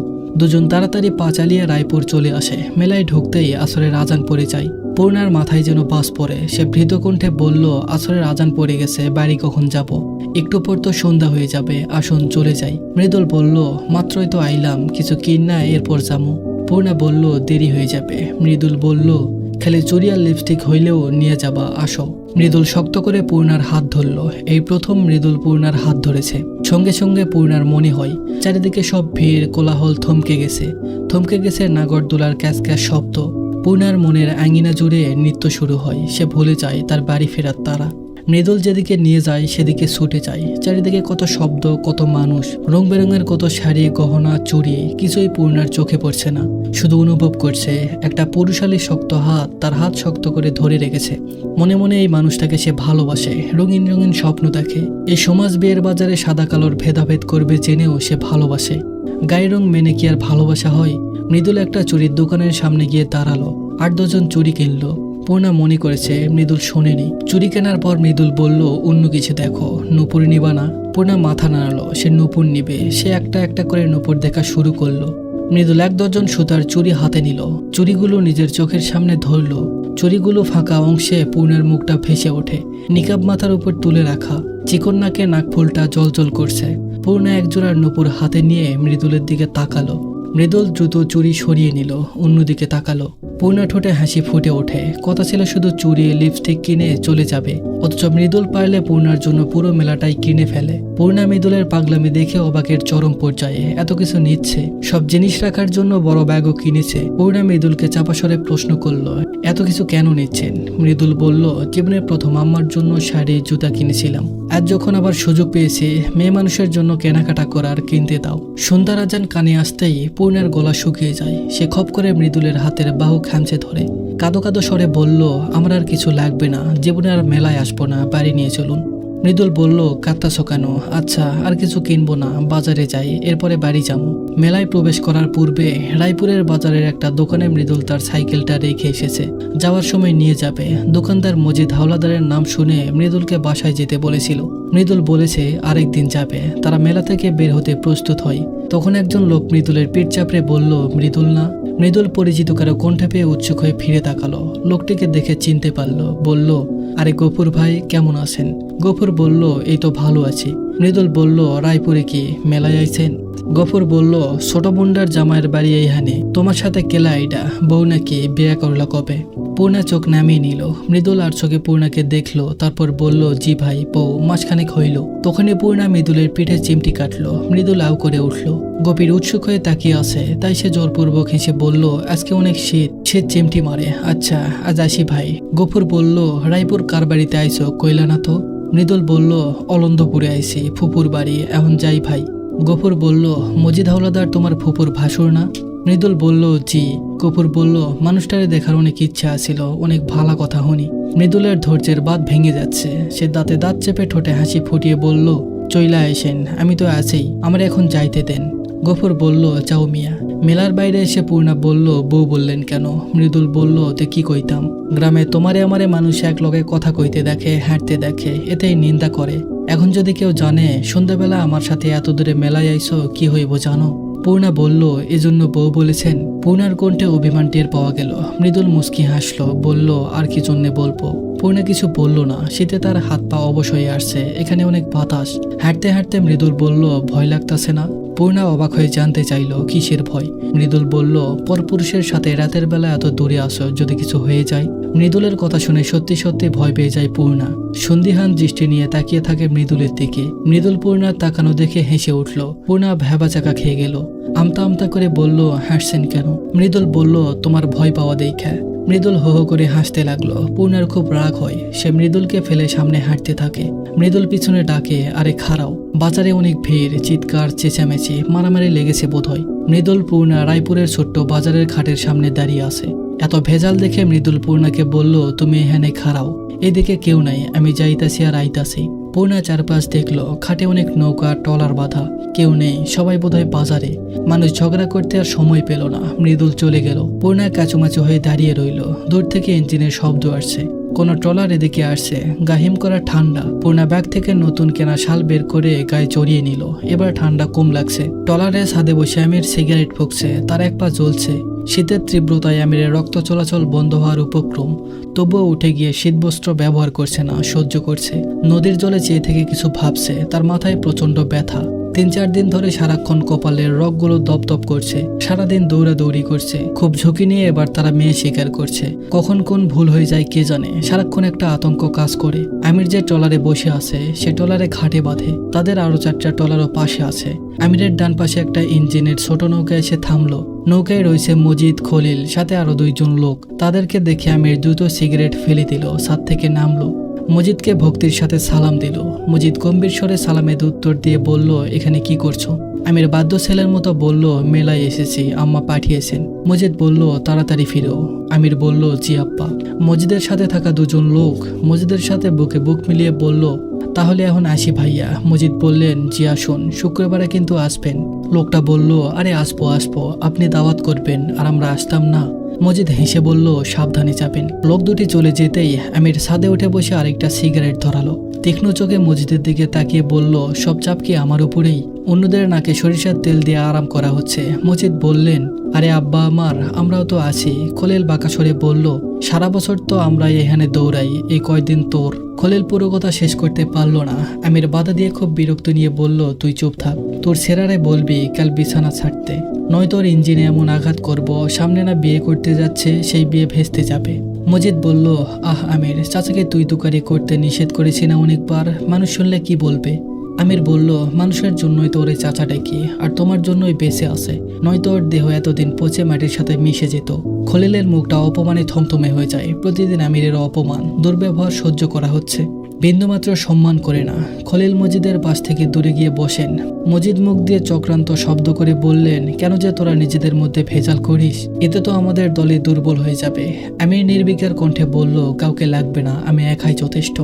দুজন তাড়াতাড়ি পা চালিয়ে রায়পুর চলে আসে। মেলায় ঢুকতেই আসরের আজান পড়ে যায়। পূর্ণার মাথায় যেন বাস পড়ে। সে ভীত কণ্ঠে বলল, আসরের আজান পড়ে গেছে, বাড়ি কখন যাব? একটু পর তো সন্ধ্যা হয়ে যাবে, আসুন চলে যাই। মৃদুল বলল, মাত্রই তো আইলাম, কিছু কিন না, এরপর যাবো। পূর্ণা বলল, দেরি হয়ে যাবে। মৃদুল বলল, খালি চুড়ি আর লিপস্টিক হইলেও নিয়ে যাবা, আসো। মৃদুল শক্ত করে পূর্ণার হাত ধরল। এই প্রথম মৃদুল পূর্ণার হাত ধরেছে। সঙ্গে সঙ্গে পূর্ণার মনে হয় চারিদিকে সব ভিড় কোলাহল থমকে গেছে। থমকে গেছে নাগরদোলার ক্যাস ক্যাস শব্দ। পূর্ণার মনের আঙিনা জুড়ে নৃত্য শুরু হয়। সে ভুলে যায় তার বাড়ি ফেরার তারা। মৃদুল যেদিকে নিয়ে যায় সেদিকে ছুটে যায়। চারিদিকে কত শব্দ, কত মানুষ, রং বেরঙের কত শাড়ি, গহনা, চুড়ি, কিছুই পূর্ণার চোখে পড়ছে না। শুধু অনুভব করছে একটা পুরুষালী শক্ত হাত তার হাত শক্ত করে ধরে রেখেছে। মনে মনে এই মানুষটাকে সে ভালোবাসে, রঙিন রঙিন স্বপ্ন দেখে। এই সমাজ বিয়ের বাজারে সাদা কালোর ভেদাভেদ করবে জেনেও সে ভালোবাসে। গায়ের রং মেনে কি আর ভালোবাসা হয়? মৃদুল একটা চুরির দোকানের সামনে গিয়ে দাঁড়ালো। 8-10 জন চুরি কিনলো। পূর্ণা মনে করেছে মৃদুল শোনেনি। চুরি কেনার পর মৃদুল বলল, অন্য কিছু দেখো, নূপুর নিবা না? পূর্ণা মাথা নাড়ালো, সে নূপুর নিবে। সে একটা একটা করে নূপুর দেখা শুরু করলো। মৃদুল 1-10 জন সুতার চুড়ি হাতে নিল। চুড়িগুলো নিজের চোখের সামনে ধরলো। চুড়িগুলো ফাঁকা অংশে পূর্ণার মুখটা ভেসে ওঠে। নিকাব মাথার উপর তুলে রাখা, চিকন নাকে নাকফুলটা জলজল করছে। পূর্ণা একজোড়ার নূপুর হাতে নিয়ে মৃদুলের দিকে তাকালো। মৃদুল দ্রুত চুড়ি সরিয়ে নিল, অন্যদিকে তাকালো। পূর্ণা ঠোঁটে হাসি ফুটে ওঠে। কথা ছিল শুধু চুড়ি লিপস্টিক কিনে চলে যাবে, অথচ মৃদুল পারলে পূর্ণার জন্য পুরো মেলাটাই কিনে ফেলে। পূর্ণা মৃদুলের পাগলামি দেখে অবাকের চরম পর্যায়ে। এত কিছু নিচ্ছে, সব জিনিস রাখার জন্য বড় ব্যাগও কিনেছে। পূর্ণা মৃদুলকে চাপাসরে প্রশ্ন করলো, এত কিছু কেন নিচ্ছেন? মৃদুল বলল, জীবনের প্রথম আম্মার জন্য শাড়ি জুতা কিনেছিলাম। আজ যখন আবার সুযোগ পেয়েছি মেয়ে মানুষের জন্য কেনাকাটা করার, কিনতে দাও। সন্ধ্যার আজান কানে আসতেই পূর্ণার গলা শুকিয়ে যায়। সে খপ করে মৃদুলের হাতের বাহু খামচে ধরে কাঁদো কাঁদো স্বরে বলল, আমার আর কিছু লাগবে না, জীবনে আর মেলায় আসবো না, বাড়ি নিয়ে চলুন। মৃদুল বলল, কাঁদতাছো কেন? আচ্ছা, আর কিছু কিনবো না, বাজারে যাই, এরপরে বাড়ি যাবো। মেলায় প্রবেশ করার পূর্বে রায়পুরের বাজারের একটা দোকানে মৃদুল তার সাইকেলটা রেখে এসেছে। যাওয়ার সময় নিয়ে যাবে। দোকানদার মজিদ হাওলাদারের নাম শুনে মৃদুলকে বাসায় যেতে বলেছিল। মৃদুল বলেছে আরেকদিন যাবে। তারা মেলা থেকে বের হতে প্রস্তুত হয়। তখন একজন লোক মৃদুলের পিঠ চাপড়ে বলল, মৃদুল না? মৃদুল পরিচিত কারো কণ্ঠে পেয়ে উৎসুক হয়ে ফিরে তাকালো। লোকটিকে দেখে চিনতে পারলো। বলল, আরে গফুর ভাই, কেমন আছেন? গফুর বলল, এই তো ভালো আছি। মৃদুল বলল, রায়পুরে কি মেলায় আইছেন? গফুর বলল, ছোট বোনটার জামাইয়ের বাড়ি এইখানে। তোমার সাথে কেলা আইডা, বউ নাকি বিয়ে করলা কবে? পূর্ণা চোখ নামিয়ে নিল। মৃদুল আর চোখে পূর্ণাকে দেখলো, তারপর বলল, জি ভাই, বউ মাসখানেক হইল। তখনই পূর্ণা মৃদুলের পিঠে চিমটি কাটলো। মৃদুল আউ করে উঠলো। গোপীর উৎসুক হয়ে তাকিয়ে আছে, তাই সে জোরপূর্বক হেসে বলল, আজকে অনেক শীত, শীত চিমটি মারে। আচ্ছা, আজ আসি ভাই। গফুর বলল, রায়পুর কার বাড়িতে আইছো, কইলা না তো? মৃদুল বলল, অলন্দপুরে আইছি, ফুপুর বাড়ি, এখন যাই ভাই। গফুর বলল, মজিদ হাওলাদার তোমার ফুপুর ভাসুর না? মৃদুল বলল, জি। গফুর বলল, মানুষটারে দেখার অনেক ইচ্ছা ছিল, অনেক ভালো কথা শুনি। মৃদুলের ধৈর্যের বাঁধ ভেঙে যাচ্ছে। সে দাঁতে দাঁত চেপে ঠোঁটে হাসি ফুটিয়ে বলল, চইলা আইসেন, আমি তো আছেই, আমার এখন যাইতে দেন। গফুর বলল, যাও মিয়া। মেলার বাইরে এসে পূর্ণা বলল, বউ বললেন কেন? মৃদুল বলল, তে কি কইতাম? গ্রামে তোমারে আমারে মানুষ এক লগে কথা কইতে দেখে, হাঁটতে দেখে, এতেই নিন্দা করে। এখন যদি কেউ জানে সন্ধ্যাবেলা আমার সাথে এত দূরে মেলায় আইসো, কি হইব জানো? পূর্ণা বলল, এজন্য বউ বলেছেন? পূর্ণার কণ্ঠে অভিমান টের পাওয়া গেল। মৃদুল মুস্কি হাসলো, বলল, আর কি জন্যে বলবো? পূর্ণা কিছু বলল না। শীতে তার হাত পা অবশ হয়ে আসছে, এখানে অনেক বাতাস। হাঁটতে হাঁটতে মৃদুল বলল, ভয় লাগতাছে না? পূর্ণা অবাক হয়ে জানতে চাইল কিসের ভয়। মৃদুল বলল, পরপুরুষের সাথে রাতের বেলা এত দূরে আসো, যদি কিছু হয়ে যায়। মৃদুলের কথা শুনে সত্যি সত্যি ভয় পেয়ে যায় পূর্ণা। সন্দিহান দৃষ্টি নিয়ে তাকিয়ে থাকে মৃদুলের দিকে। মৃদুল পূর্ণার তাকানো দেখে হেসে উঠল। পূর্ণা ভ্যাবাচাকা খেয়ে গেল। আমতা আমতা করে বলল, হাসছেন কেন? মৃদুল বলল, তোমার ভয় পাওয়া দেখা। মৃদুল হো হো করে হাসতে লাগলো। পূর্ণার খুব রাগ হয়। সে মৃদুলকে ফেলে সামনে হাঁটতে থাকে। মৃদুল পিছনে ডাকে, আরে খাড়াও। বাজারে অনেক ভিড়, চিৎকার চেঁচামেচি, মারামারি লেগেছে বোধহয়। মৃদুল পূর্ণা রায়পুরের ছোট্ট বাজারের ঘাটের সামনে দাঁড়িয়ে আছে। এত ভেজাল দেখে মৃদুল পূর্ণাকে বলল, তুমি এখানে খাড়াও, এদিকে কেউ নাই, আমি যাইতাছি আর আইতাছি। পূর্ণা চারপাশ দেখলো, খাটে অনেক নৌকা টলার বাঁধা, কেউ নেই, সবাই বোধহয় বাজারে। মানুষ ঝগড়া করতে আর সময় পেল না। মৃদুল চলে গেল। পূর্ণা কাচুমাচু হয়ে দাঁড়িয়ে রইল। দূর থেকে ইঞ্জিনের শব্দ আসছে, কোনো ট্রলার এদিকে আসছে। গাহিম করা ঠান্ডা। পূর্ণা ব্যাগ থেকে নতুন কেনা শাল বের করে গায়ে জড়িয়ে নিল। এবার ঠান্ডা কম লাগছে। ট্রলারের ছাদে বসে আমির সিগারেট ফুঁকছে, তার এক পা জ্বলছে। শীতের তীব্রতায় আমিরের রক্ত চলাচল বন্ধ হওয়ার উপক্রম। তবুও উঠে গিয়ে শীতবস্ত্র ব্যবহার করছে না, সহ্য করছে। নদীর জলে চেয়ে থেকে কিছু ভাবছে। তার মাথায় প্রচন্ড ব্যথা। 3-4 দিন ধরে সারাক্ষণ কপালের রগগুলো দপদপ করছে। সারাদিন দৌড়াদৌড়ি করছে। খুব ঝুঁকি নিয়ে এবার তারা মেয়ে শিকার করছে। কখন কোন ভুল হয়ে যায় কে জানে। সারাক্ষণ একটা আতঙ্ক কাজ করে। আমির যে ট্রলারে বসে আছে, সে ট্রলারে ঘাটে বাঁধে। তাদের আরো 4টা ট্রলারও পাশে আছে। আমিরের ডান পাশে একটা ইঞ্জিনের ছোট নৌকা এসে থামলো। নৌকায় রয়েছে মজিদ, খলিল, সাথে আরো 2 জন লোক। তাদেরকে দেখে আমির দ্রুত সিগারেট ফেলে দিল, ছাদ থেকে নামলো। মজিদকে ভক্তির সাথে সালাম দিল। মজিদ গম্ভীর স্বরে সালামের উত্তর দিয়ে বলল, এখানে কি করছো? আমির বাধ্য ছেলের মতো বলল, মেলায় এসেছি, আম্মা পাঠিয়েছেন। মজিদ বলল, তাড়াতাড়ি ফিরো। আমির বলল, জি আব্বা। মজিদের সাথে থাকা 2 জন লোক মজিদের সাথে বুকে বুক মিলিয়ে বলল, তাহলে এখন আসি ভাইয়া। মজিদ বললেন, জি আসুন, শুক্রবারে কিন্তু আসবেন। লোকটা বলল, আরে আসবো, আপনি দাওয়াত করবেন আর আমরা আসতাম না? মজিদ হেসে বলল, সাবধানে যাবেন। লোক দুটি চলে যেতেই আমির ছাদে উঠে বসে আরেকটা সিগারেট ধরালো। তীক্ষ্ণ চোখে মজিদের দিকে তাকিয়ে বলল, সব চাপ কি আমার উপরেই? অন্যদের নাকে সরিষার তেল দিয়ে আরাম করা হচ্ছে। মজিদ বললেন, আরে আব্বা আমার, আমরাও তো আছি। খলিল বাঁকা স্বরে বলল, সারা বছর তো আমরা এখানে দৌড়াই, এই কয়দিন তোর। খলিল পুরো কথা শেষ করতে পারল না। আমির বাধা দিয়ে খুব বিরক্ত নিয়ে বলল, তুই চুপ থাক। তোর সেরারে বলবি কাল বিছানা ছাড়তে, নয় তোর ইঞ্জিনে এমন আঘাত করব, সামনে না বিয়ে করতে যাচ্ছে, সেই বিয়ে ভেস্তে যাবে। মজিদ বলল, আহ আমির, চাচাকে তুই তুকারি করতে নিষেধ করেছি না অনেকবার, মানুষ শুনলে কি বলবে? আমির বলল, মানুষের জন্যই তো ওর এই চাচা ডেকে, আর তোমার জন্যই বেঁচে আছে, নয়তো ওর দেহ এতদিন পচে মাটির সাথে মিশে যেত। খলিলের মুখটা অপমানে থমথমে হয়ে যায়। প্রতিদিন আমিরের অপমান, দুর্ব্যবহার সহ্য করা হচ্ছে। বিন্দুমাত্র সম্মান করে না। খলিল মজিদের পাশ থেকে দূরে গিয়ে বসেন। মজিদ মুখ দিয়ে চক্রান্ত শব্দ করে বললেন, কেন যে তোরা নিজেদের মধ্যে ভেজাল করিস? এতে তো আমাদের দলে দুর্বল হয়ে যাবে। আমির নির্বিকার কণ্ঠে বলল, কাউকে লাগবে না, আমি একাই যথেষ্ট।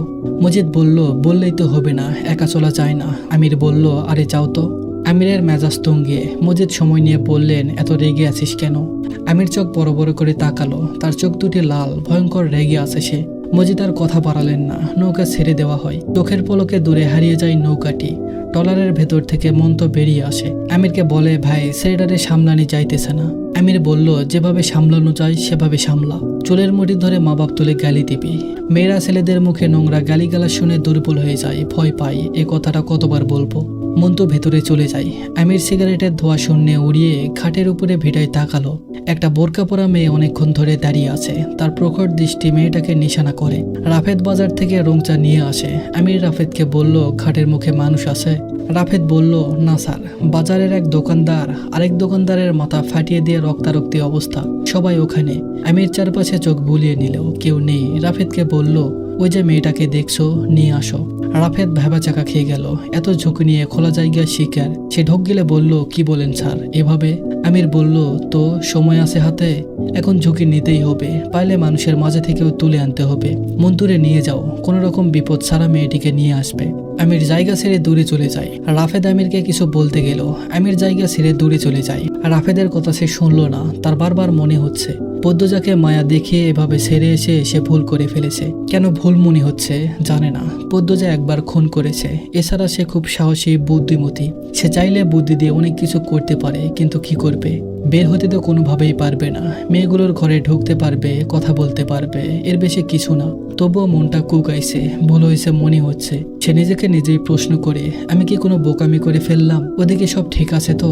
মজিদ বলল, বললেই তো হবে না, একা চলা যায় না। আমির বলল, আরে যাও তো। আমিরের মেজাজ তঙ্গে। মজিদ সময় নিয়ে বললেন, এত রেগে আছিস কেন? আমির চোখ বড় বড় করে তাকালো। তার চোখ দুটি লাল, ভয়ঙ্কর রেগে আছে সে। মজিদ আর কথা বাড়ালেন না। নৌকা ছেড়ে দেওয়া হয়। চোখের পলকে দূরে হারিয়ে যায় নৌকাটি। ট্রলারের ভেতর থেকে মন্ত বেরিয়ে আসে। আমিরকে বলে, ভাই সেটারে সামলানি যাইতেছে না। আমির বলল, যেভাবে সামলানো যায় সেভাবে সামলা। চুলের মুঠি ধরে মা বাপ তুলে গালি দিবি। মেয়েরা ছেলেদের মুখে নোংরা গালিগালা শুনে দুর্বল হয়ে যায়, ভয় পায়। এ কথাটা কতবার বলবো? মন্তু ভেতরে চলে যায়। আমির সিগারেটের ধোঁয়া শূন্যে উড়িয়ে খাটের উপরে ভিটায় তাকালো। একটা বোরকা পরা মেয়ে অনেকক্ষণ ধরে দাঁড়িয়ে আছে। তার প্রখর দৃষ্টি মেয়েটাকে নিশানা করে। রাফেদ বাজার থেকে রংচা নিয়ে আসে। আমির রাফেদকে বলল, খাটের মুখে মানুষ আছে? রাফেদ বলল, না স্যার, বাজারের এক দোকানদার আরেক দোকানদারের মাথা ফাটিয়ে দিয়ে রক্তারক্তি অবস্থা, সবাই ওখানে। আমির চারপাশে চোখ বুলিয়ে নিল, কেউ নেই। রাফেদকে বলল, ওই যে মেয়েটাকে দেখছো, নিয়ে আসো। রাফেদ ভ্যাবাচাকা খেয়ে গেল। এত ঝুঁকি নিয়ে খোলা জায়গায় শিকার। সে ঢোক গেলে বলল, কি বলেন স্যার, এভাবে? আমির বলল, তো সময় আছে হাতে, এখন ঝুঁকি নিতেই হবে। পাইলে মানুষের মাঝে থেকেও তুলে আনতে হবে। মন্তুরে নিয়ে যাও, কোনো রকম বিপদ ছাড়া মেয়েটিকে নিয়ে আসবে। আমির জায়গা ছেড়ে দূরে চলে যায়। রাফেদ আমিরকে কিছু বলতে গেল। আমির জায়গা ছেড়ে দূরে চলে যায়। রাফেদের কথা সে শুনল না। তার বারবার মনে হচ্ছে পদ্মজাকে মায়া দেখিয়ে এভাবে ছেড়ে এসে সে ভুল করে ফেলেছে। কেন ভুল মনে হচ্ছে জানে না। পদ্মজা একবার খুন করেছে, এছাড়া সে খুব সাহসী, বুদ্ধিমতী। সে চাইলে বুদ্ধি দিয়ে অনেক কিছু করতে পারে, কিন্তু কি করবে? বের হতে তো কোনোভাবেই পারবে না। মেয়েগুলোর ঘরে ঢুকতে পারবে, কথা বলতে পারবে, এর বেশি কিছু না। তবুও মনটা কুকাইছে, ভুল হয়েছে মনে হচ্ছে। সে নিজেকে নিজেই প্রশ্ন করে, আমি কি কোনো বোকামি করে ফেললাম? ওদিকে সব ঠিক আছে তো?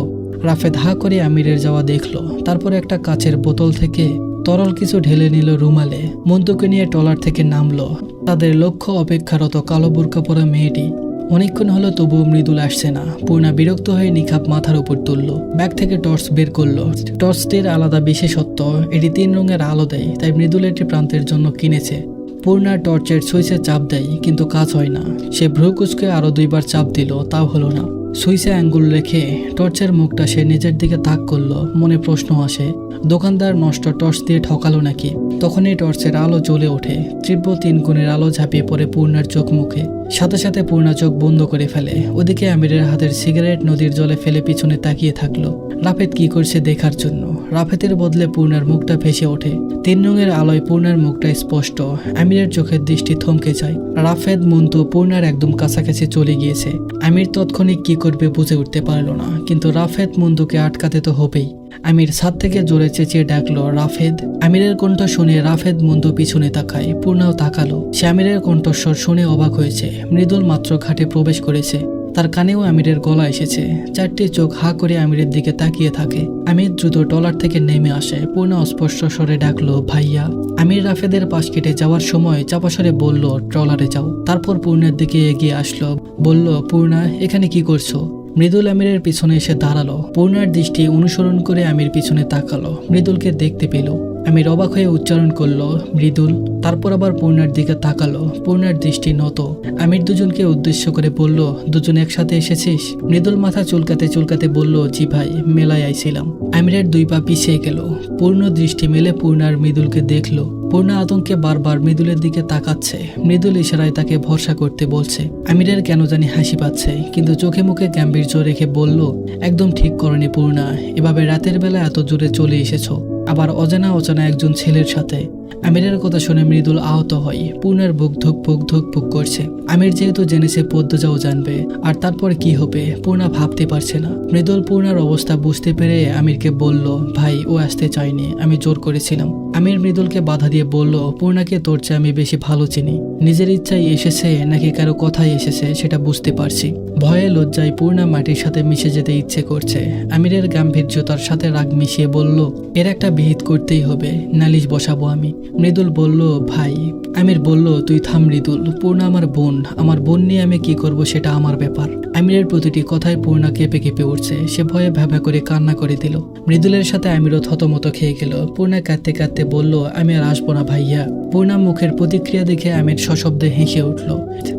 রাফেদ হা করে আমিরের যাওয়া দেখলো, তারপর একটা কাচের বোতল থেকে তরল কিছু ঢেলে নিল রুমালে। মন্তুকে নিয়ে ট্রলার থেকে নামলো। তাদের লক্ষ্য অপেক্ষারত কালো বোরকা পরা মেয়েটি। অনেকক্ষণ হলো তবুও মৃদুল আসছে না। পূর্ণা বিরক্ত হয়ে নিখাপ মাথার উপর তুলল, ব্যাগ থেকে টর্চ বের করলো। টর্চটির আলাদা বিশেষত্ব, এটি 3 রঙের আলো দেয়, তাই মৃদুল এটি প্রান্তের জন্য কিনেছে। পূর্ণা টর্চের সুইচে চাপ দেয়, কিন্তু কাজ হয় না। সে ভ্রু কুচকে আরো 2 বার চাপ দিল, তাও হলো না। সুইচে আঙ্গুল রেখে টর্চের মুখটা সে নিজের দিকে তাক করলো। মনে প্রশ্ন আসে, দোকানদার নষ্ট টর্চ দিয়ে ঠকালো নাকি? তখনই টর্চের আলো জ্বলে ওঠে। তীব্র 3 গুণের আলো ঝাঁপিয়ে পড়ে পূর্ণার চোখ মুখে। সাথে সাথে পূর্ণা চোখ বন্ধ করে ফেলে। ওদিকে আমিরের হাতের সিগারেট নদীর জলে ফেলে পিছনে তাকিয়ে থাকলো, রাফেদ কি করছে দেখার জন্য। রাফেদের বদলে পূর্ণার মুখটা ভেসে ওঠে। 3 রঙের আলোয় পূর্ণার মুখটা স্পষ্ট। আমিরের চোখের দৃষ্টি থমকে যায়। রাফেদ মন্তু পূর্ণার একদম কাছাকাছি চলে গিয়েছে। আমির তৎক্ষণিক কি করবে বুঝে উঠতে পারল না, কিন্তু রাফেদ মন্তুকে আটকাতে তো হবেই। আমির ছাদ থেকে জোরে চেঁচিয়ে ডাকলো, রাফেদ। আমিরের কণ্ঠ শুনে রাফেদ মন্তু পিছনে তাকায়। পূর্ণাও তাকালো। সে আমিরের কণ্ঠস্বর শুনে অবাক হয়েছে। মৃদুল মাত্র ঘাটে প্রবেশ করেছে। তার কানেও আমিরের গলা এসেছে। 4টি চোখ হা করে আমিরের দিকে তাকিয়ে থাকে। আমির দ্রুত ট্রলার থেকে নেমে আসে। পূর্ণা অস্পষ্ট স্বরে ডাকলো, ভাইয়া। আমির রাফেদের পাশ কেটে যাওয়ার সময় চাপা স্বরে বলল, ট্রলারে যাও। তারপর পূর্ণার দিকে এগিয়ে আসলো, বলল, পূর্ণা এখানে কি করছো? মৃদুল আমিরের পিছনে এসে দাঁড়ালো। পূর্ণার দৃষ্টি অনুসরণ করে আমির পিছনে তাকালো। মৃদুলকে দেখতে পেল। আমির অবাক হয়ে উচ্চারণ করলো, মৃদুল। তারপর আবার পূর্ণার দিকে তাকালো। পূর্ণার দৃষ্টি নত। আমির দুজনকে উদ্দেশ্য করে বলল, দুজন একসাথে এসেছিস? মৃদুল মাথা চুলকাতে চুলকাতে বলল, জি ভাই, মেলায় আইছিলাম। আমিরের 2 পা পিছিয়ে গেল। পূর্ণ দৃষ্টি মেলে পূর্ণার মৃদুলকে দেখলো। পূর্ণা আতঙ্কে বারবার মৃদুলের দিকে তাকাচ্ছে। মৃদুল ইশারায় তাকে ভরসা করতে বলছে। আমিরের কেন জানি হাসি পাচ্ছে, কিন্তু চোখে মুখে গাম্ভীর্য রেখে বলল, একদম ঠিক করনি পূর্ণা। এভাবে রাতের বেলা এত জোরে চলে এসেছো, আবার অজানা একজন ছেলের সাথে। আমিরের কথা শুনে মৃদুল আহত হয়। পূর্ণার বুক ধুক বুক ধুক বুক করছে। আমির যেহেতু জেনেছে পদ্মজাও জানবে, আর তারপর কি হবে পূর্ণা ভাবতে পারছে না। মৃদুল পূর্ণার অবস্থা বুঝতে পেরে আমিরকে বলল, ভাই ও আসতে চায়নি, আমি জোর করেছিলাম। আমির মৃদুলকে বাধা দিয়ে বলল, পূর্ণাকে তোর চেয়ে আমি বেশি ভালো চিনি। নিজের ইচ্ছায় এসেছে নাকি কারো কথাই এসেছে সেটা বুঝতে পারছি। ভয়ে লজ্জায় পূর্ণা মাটির সাথে মিশে যেতে ইচ্ছে করছে। আমিরের গাম্ভীর্যতার সাথে রাগ মিশিয়ে বলল, এর একটা বিহিত করতেই হবে, নালিশ বসাবো আমি। মৃদুল বলল, ভাই। আমির বলল, তুই থাম মৃদুল, পূর্ণা আমার বোন। আমার বোন নিয়ে আমি কি করব সেটা আমার ব্যাপার। আমিরের প্রতিটি কথায় পূর্ণা কেঁপে কেঁপে উঠছে। সে ভয়ে ভ্যাভা করে কান্না করে দিল। মৃদুলের সাথে আমিরও থতমত খেয়ে গেল। পূর্ণা কাঁদতে কাঁদতে বলল, আমি আর আসবো না ভাইয়া। পূর্ণা মুখের প্রতিক্রিয়া দেখে আমির সশব্দে হেসে উঠল।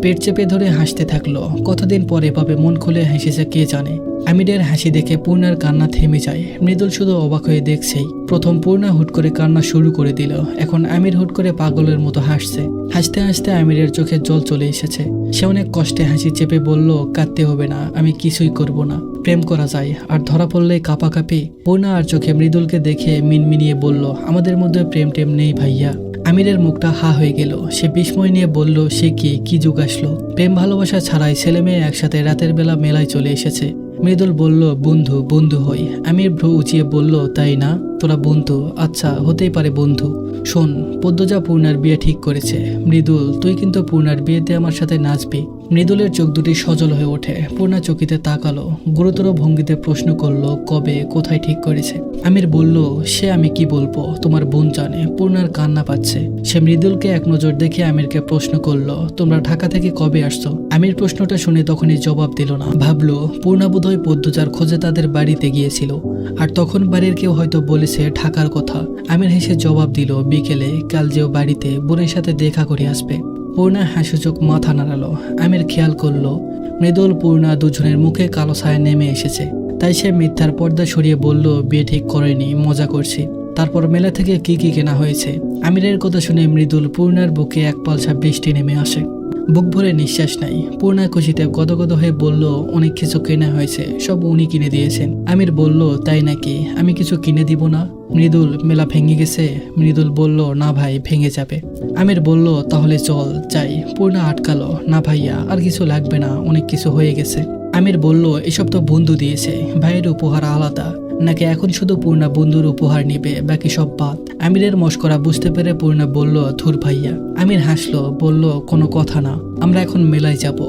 পেট চেপে ধরে হাসতে থাকলো। কতদিন পরে এভাবে মন খুলে হেসেছে কে জানে। আমিরের হাসি দেখে পূর্ণার কান্না থেমে যায়। মৃদুল শুধু অবাক হয়ে দেখছেই। প্রথম পূর্ণা হুট করে কান্না শুরু করে দিল, এখন আমির হুট করে পাগলের মতো হাসছে। হাসতে হাসতে আমিরের চোখে জল চলে এসেছে। সে অনেক কষ্টে হাসি চেপে বলল, কাঁদতে হবে না, আমি কিছুই করব না। প্রেম করা যায়, আর ধরা পড়লে কাঁপাকাঁপি। পূর্ণা আর চোখে মৃদুলকে দেখে মিনমিনিয়ে বলল, আমাদের মধ্যে প্রেম টেম নেই ভাইয়া। আমিরের মুখটা হা হয়ে গেল। সে বিস্ময় নিয়ে বলল, সে কি যুগ আসলো? প্রেম ভালোবাসা ছাড়াই ছেলে মেয়ে একসাথে রাতের বেলা মেলায় চলে এসেছে। মৃদুল বলল, বন্ধু হই। আমির ভ্রু উঁচিয়ে বলল, তাই না? তোরা বন্ধু? আচ্ছা, হতেই পারে বন্ধু। শোন, পদ্মজা পূর্ণার বিয়ে ঠিক করেছে। মৃদুল, তুই কিন্তু পূর্ণার বিয়েতে আমার সাথে নাচবি। মৃদুলের চোখ দুটি সজল হয়ে ওঠে। পূর্ণা চকিতে তাকালো। গুরুতর ভঙ্গিতে প্রশ্ন করলো, কবে, কোথায় ঠিক করেছে? আমির বলল, সে আমি কি বলবো, তোমার বোন জানে। পূর্ণার কান্না পাচ্ছে। সে মৃদুলকে এক নজর দেখে আমিরকে প্রশ্ন করলো, তোমরা ঢাকা থেকে কবে আসছো? আমির প্রশ্নটা শুনে তখনই জবাব দিল না। ভাবলো পূর্ণা বোধহয় পদ্মজার খোঁজে তাদের বাড়িতে গিয়েছিল, আর তখন বাড়ির কেউ হয়তো বলেছে ঢাকার কথা। আমির হেসে জবাব দিল, বিকেলে কাল যেও বাড়িতে, বোনের সাথে দেখা করে আসবে। পূর্ণা হাসিচোখ মাথা নাড়ালো। আমির খেয়াল করলো মৃদুল পূর্ণা দুজনের মুখে কালো ছায়া নেমে এসেছে। তাই সে মিথ্যার পর্দা সরিয়ে বলল, বিয়ে ঠিক করেনি, মজা করছি। তারপর মেলা থেকে কি কেনা হয়েছে? আমিরের কথা শুনে মৃদুল পূর্ণার বুকে এক পালসা বৃষ্টি নেমে আসে। বুক ভরে নিঃশ্বাস নাই। পূর্ণা খুশিতে গদগদ হয়ে বলল, অনেক কিছু কেনা হয়েছে, সব উনি কিনে দিয়েছেন। আমির বলল, তাই নাকি? আমি কিছু কিনে দিব না? মৃদুল, মেলা ভেঙে গেছে? মৃদুল বলল, না ভাই, ভেঙে যাবে। আমির বলল, তাহলে চল যাই। পূর্ণা আটকালো, না ভাইয়া, আর কিছু লাগবে না, অনেক কিছু হয়ে গেছে। আমির বলল, এসব তো বন্ধু দিয়েছে, ভাইয়ের উপহার আলাদা, নাকি এখন শুধু পূর্ণা বন্ধুর উপহার নিবে, বাকি সব বাদ? আমিরের মশকরা বুঝতে পেরে পূর্ণা বলল, ধুর ভাইয়া। আমির হাসলো, বলল, কোনো কথা না, আমরা এখন মেলায় যাব।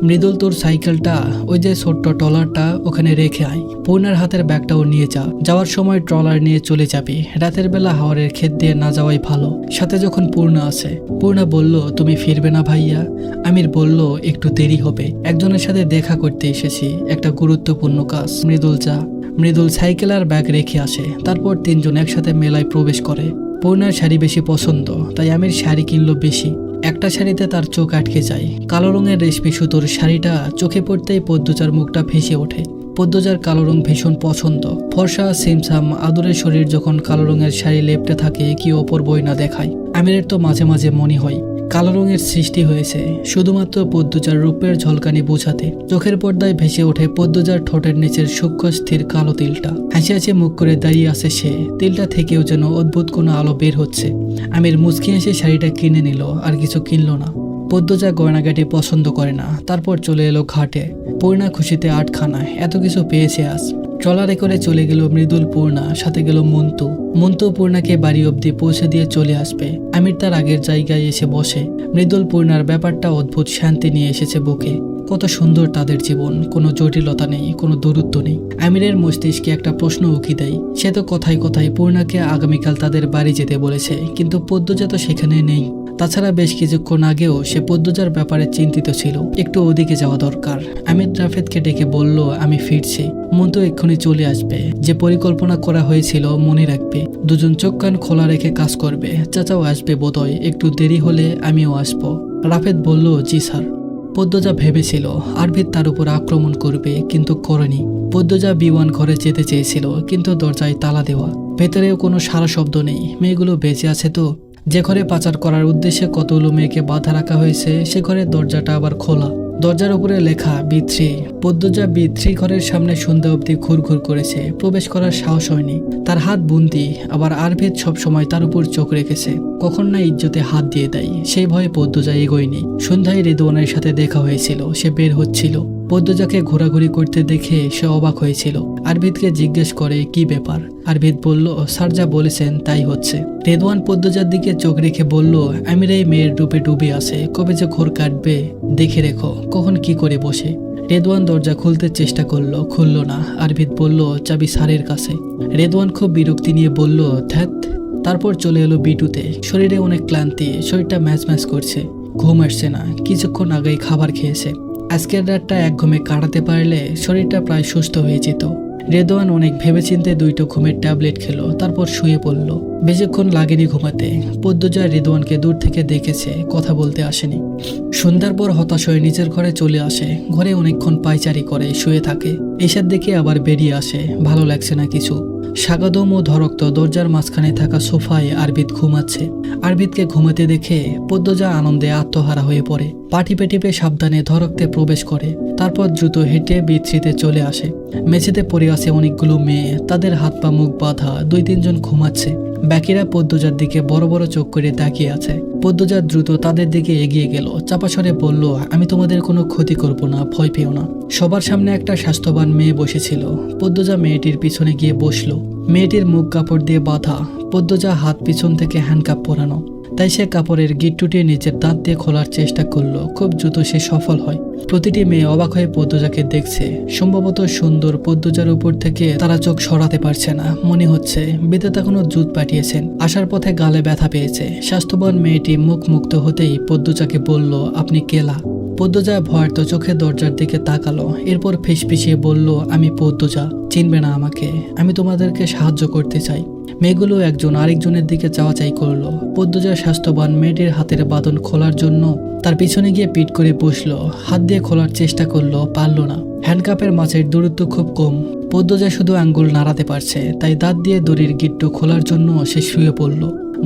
মৃদুল, তোর সাইকেলটা ওই যে ছোট্ট ট্রলারটা ওখানে রেখে আয়। পূর্ণার হাতের ব্যাগটাও নিয়ে যা, যাওয়ার সময় ট্রলার নিয়ে চলে যাবি। রাতের বেলা হাওরের ক্ষেত দিয়ে না যাওয়াই ভালো, সাথে যখন পূর্ণা আছে। পূর্ণা বলল, তুমি ফিরবে না ভাইয়া? আমির বলল, একটু দেরি হবে, একজনের সাথে দেখা করতে এসেছি, একটা গুরুত্বপূর্ণ কাজ। মৃদুল, যা। মৃদুল সাইকেল আর ব্যাগ রেখে আসে। তারপর তিনজন একসাথে মেলায় প্রবেশ করে। পূর্ণার শাড়ি বেশি পছন্দ, তাই আমির শাড়ি কিনলো বেশি। একটা শাড়িতে তার চোখ আটকে যায়, কালো রঙের রেশমি সুতোর শাড়িটা চোখে পড়তেই পদ্মজার মুখটা ভেসে ওঠে। পদ্মজার কালো রং ভীষণ পছন্দ। ফর্সা সিমসাম আদুরের শরীর যখন কালো রঙের শাড়ি লেপটে থাকে, কি অপূর্বই না দেখায়। আমিরের তো মাঝে মাঝে মনে হয় কালো রঙের সৃষ্টি হয়েছে শুধুমাত্র পদ্মজার রূপের ঝলকানি বোঝাতে। চোখের পর্দায় ভেসে ওঠে পদ্মজার ঠোঁটের নিচের সূক্ষ্ম স্থির কালো তিলটা। হাসি হাসি মুখ করে দাঁড়িয়ে আছে সে, তিলটা থেকেও যেন অদ্ভুত কোনো আলো বের হচ্ছে। আমির মুচকি হেসে শাড়িটা কিনে নিল, আর কিছু কিনল না। পদ্মজা গয়নাগাটি পছন্দ করে না। তারপর চলে এলো ঘাটে। পূর্ণা খুশিতে আটখানায়, এত কিছু পেয়েছে আজ। ট্রলারে করে চলে গেল মৃদুল, পূর্ণা, সাথে গেল মন্তু। মন্তু পূর্ণাকে বাড়ি অবধি পৌঁছে দিয়ে চলে আসবে। আমির তার আগের জায়গায় এসে বসে। মৃদুল পূর্ণার ব্যাপারটা অদ্ভুত শান্তি নিয়ে এসেছে বুকে। কত সুন্দর তাদের জীবন, কোনো জটিলতা নেই, কোনো দূরত্ব নেই। আমিরের মস্তিষ্কে একটা প্রশ্ন উকি দেয়। সে তো কথায় কথায় পূর্ণাকে আগামীকাল তাদের বাড়ি যেতে বলেছে, কিন্তু পদ্মজা তো সেখানে নেই। তাছাড়া বেশ কিছুক্ষণ আগেও সে পদ্মজার ব্যাপারে চিন্তিত ছিল, একটু ওদিকে যাওয়া দরকার। আমির রাফেদকে ডেকে বলল, আমি ফিরছি, মন্তু এক্ষুনি চলে আসবে। যে পরিকল্পনা করা হয়েছিল মনে রাখবে। দুজন চোখ কান খোলা রেখে কাজ করবে। চাচাও আসবে বোধহয়, একটু দেরি হলে আমিও আসবো। রাফেদ বলল, জি স্যার। পদ্মজা ভেবেছিল আরভিদ তার উপর আক্রমণ করবে, কিন্তু করেনি। পদ্মজা বিওয়ান ঘরে যেতে চেয়েছিল, কিন্তু দরজায় তালা দেওয়া, ভেতরেও কোনো সারা শব্দ নেই। মেয়েগুলো বেঁচে আছে তো? যে ঘরে পাচার করার উদ্দেশ্যে কতগুলো মেয়েকে বাধা রাখা হয়েছে, সে ঘরের দরজাটা আবার খোলা। দরজার উপরে লেখা B3। পদ্মজা B3 ঘরের সামনে সন্ধ্যা অবধি ঘুরঘুর করেছে, প্রবেশ করার সাহস হয়নি। তার হাত বন্দি, আবার আরভিদ সবসময় তার উপর চোখ রেখেছে, কখন না ইজ্জতে হাত দিয়ে দেয়, সেই ভয়ে পদ্মজা এগোয়নি। সন্ধ্যায় রেদওয়ানের সাথে দেখা হয়েছিল, সে বের হচ্ছিল। পদ্মজাকে ঘোরাঘুরি করতে দেখে সে অবাক হয়েছিল। আরভিদকে জিজ্ঞেস করে, কি ব্যাপার? আরভিদ বলল, স্যার যা বলেছেন তাই হচ্ছে। রেদওয়ান পদ্মজার দিকে চোখ রেখে বলল, আমির এই মেয়ের রূপে ডুবে আছে, কবে যে ঘোর কাটবে দেখে রেখো, কখন কি করে বসে। রেদওয়ান দরজা খুলতে চেষ্টা করলো, খুলল না। আরভিদ বলল, চাবি স্যারের কাছে। রেদওয়ান খুব বিরক্তি নিয়ে বলল, ধ্যাত। তারপর চলে এলো B2-তে। শরীরে অনেক ক্লান্তি, শরীরটা ম্যাচ ম্যাচ করছে, ঘুম আসছে না। কিছুক্ষণ আগেই খাবার খেয়েছে। আজকের রাতটা এক ঘুমে কাটাতে পারলে শরীরটা প্রায় সুস্থ হয়ে যেত। রেদওয়ান অনেক ভেবেচিন্তে 2টো ঘুমের ট্যাবলেট খেলো, তারপর শুয়ে পড়ল। বেশিক্ষণ লাগেনি ঘুমাতে। পদ্মজা রেদওয়ানকে দূর থেকে দেখেছে, কথা বলতে আসেনি। সন্ধ্যার পর হতাশ হয়ে নিজের ঘরে চলে আসে। ঘরে অনেকক্ষণ পায়চারি করে শুয়ে থাকে। এসব দেখে আবার বেরিয়ে আসে, ভালো লাগছে না কিছু। স্বাগতম ও ধরক্ত দরজার মাঝখানে থাকা সোফায় আরভিদ ঘুমাচ্ছে। আরভিদকে ঘুমাতে দেখে পদ্মজা আনন্দে আত্মহারা হয়ে পড়ে। পা টিপে টিপে সাবধানে ধরক্তে প্রবেশ করে। তারপর দ্রুত হেঁটে B3-তে চলে আসে। মেঝেতে পড়ে আছে অনেকগুলো মেয়ে, তাদের হাত পা মুখ বাঁধা, 2-3 জন ঘুমাচ্ছে। বাকিরা পদ্মজার দিকে বড় বড় চোখ করে তাকিয়ে আছে। পদ্মজা দ্রুত তাদের দিকে এগিয়ে গেল, চাপা স্বরে বলল, আমি তোমাদের কোনো ক্ষতি করব না, ভয় পেও না। সবার সামনে একটা স্বাস্থ্যবান মেয়ে বসেছিল। পদ্মজা মেয়েটির পিছনে গিয়ে বসলো। মেয়েটির মুখ কাপড় দিয়ে বাঁধা, পদ্মজা হাত পিছন থেকে হ্যান্ডকাপ পরানো। তাই সে কাপড়ের গিট্টুটি নিজের দাঁত দিয়ে খোলার চেষ্টা করলো। খুব দ্রুত সে সফল হয়। প্রতিটি মেয়ে অবাক হয়ে পদ্মজাকে দেখছে। সম্ভবত সুন্দর পদ্মজার উপর থেকে তারা চোখ সরাতে পারছে না। মনে হচ্ছে বিধাতা কোনো জুত পাঠিয়েছেন। আসার পথে গালে ব্যথা পেয়েছে। স্বাস্থ্যবান মেয়েটি মুখ মুক্ত হতেই পদ্মজাকে বলল, আপনি কেলা? পদ্মজা ভয়ার্ত চোখে দরজার দিকে তাকালো। এরপর ফিসফিসিয়ে বলল, আমি পদ্মজা, চিনবে না আমাকে? আমি তোমাদেরকে সাহায্য করতে চাই। মেয়েগুলো একজন আরেকজনের দিকে চাওয়াচাই করলো। পদ্মজা স্বাস্থ্যবান মেয়েটির হাতের বাঁধন খোলার জন্য তার পিছনে গিয়ে পিট করে বসলো। হাত দিয়ে খোলার চেষ্টা করলো, পারল না। হ্যান্ডকাপের মাঝের দূরত্ব খুব কম। পদ্মজা শুধু আঙ্গুল নাড়াতে পারছে, তাই দাঁত দিয়ে দড়ির গিট্টু খোলার জন্য সে শুয়ে পড়ল।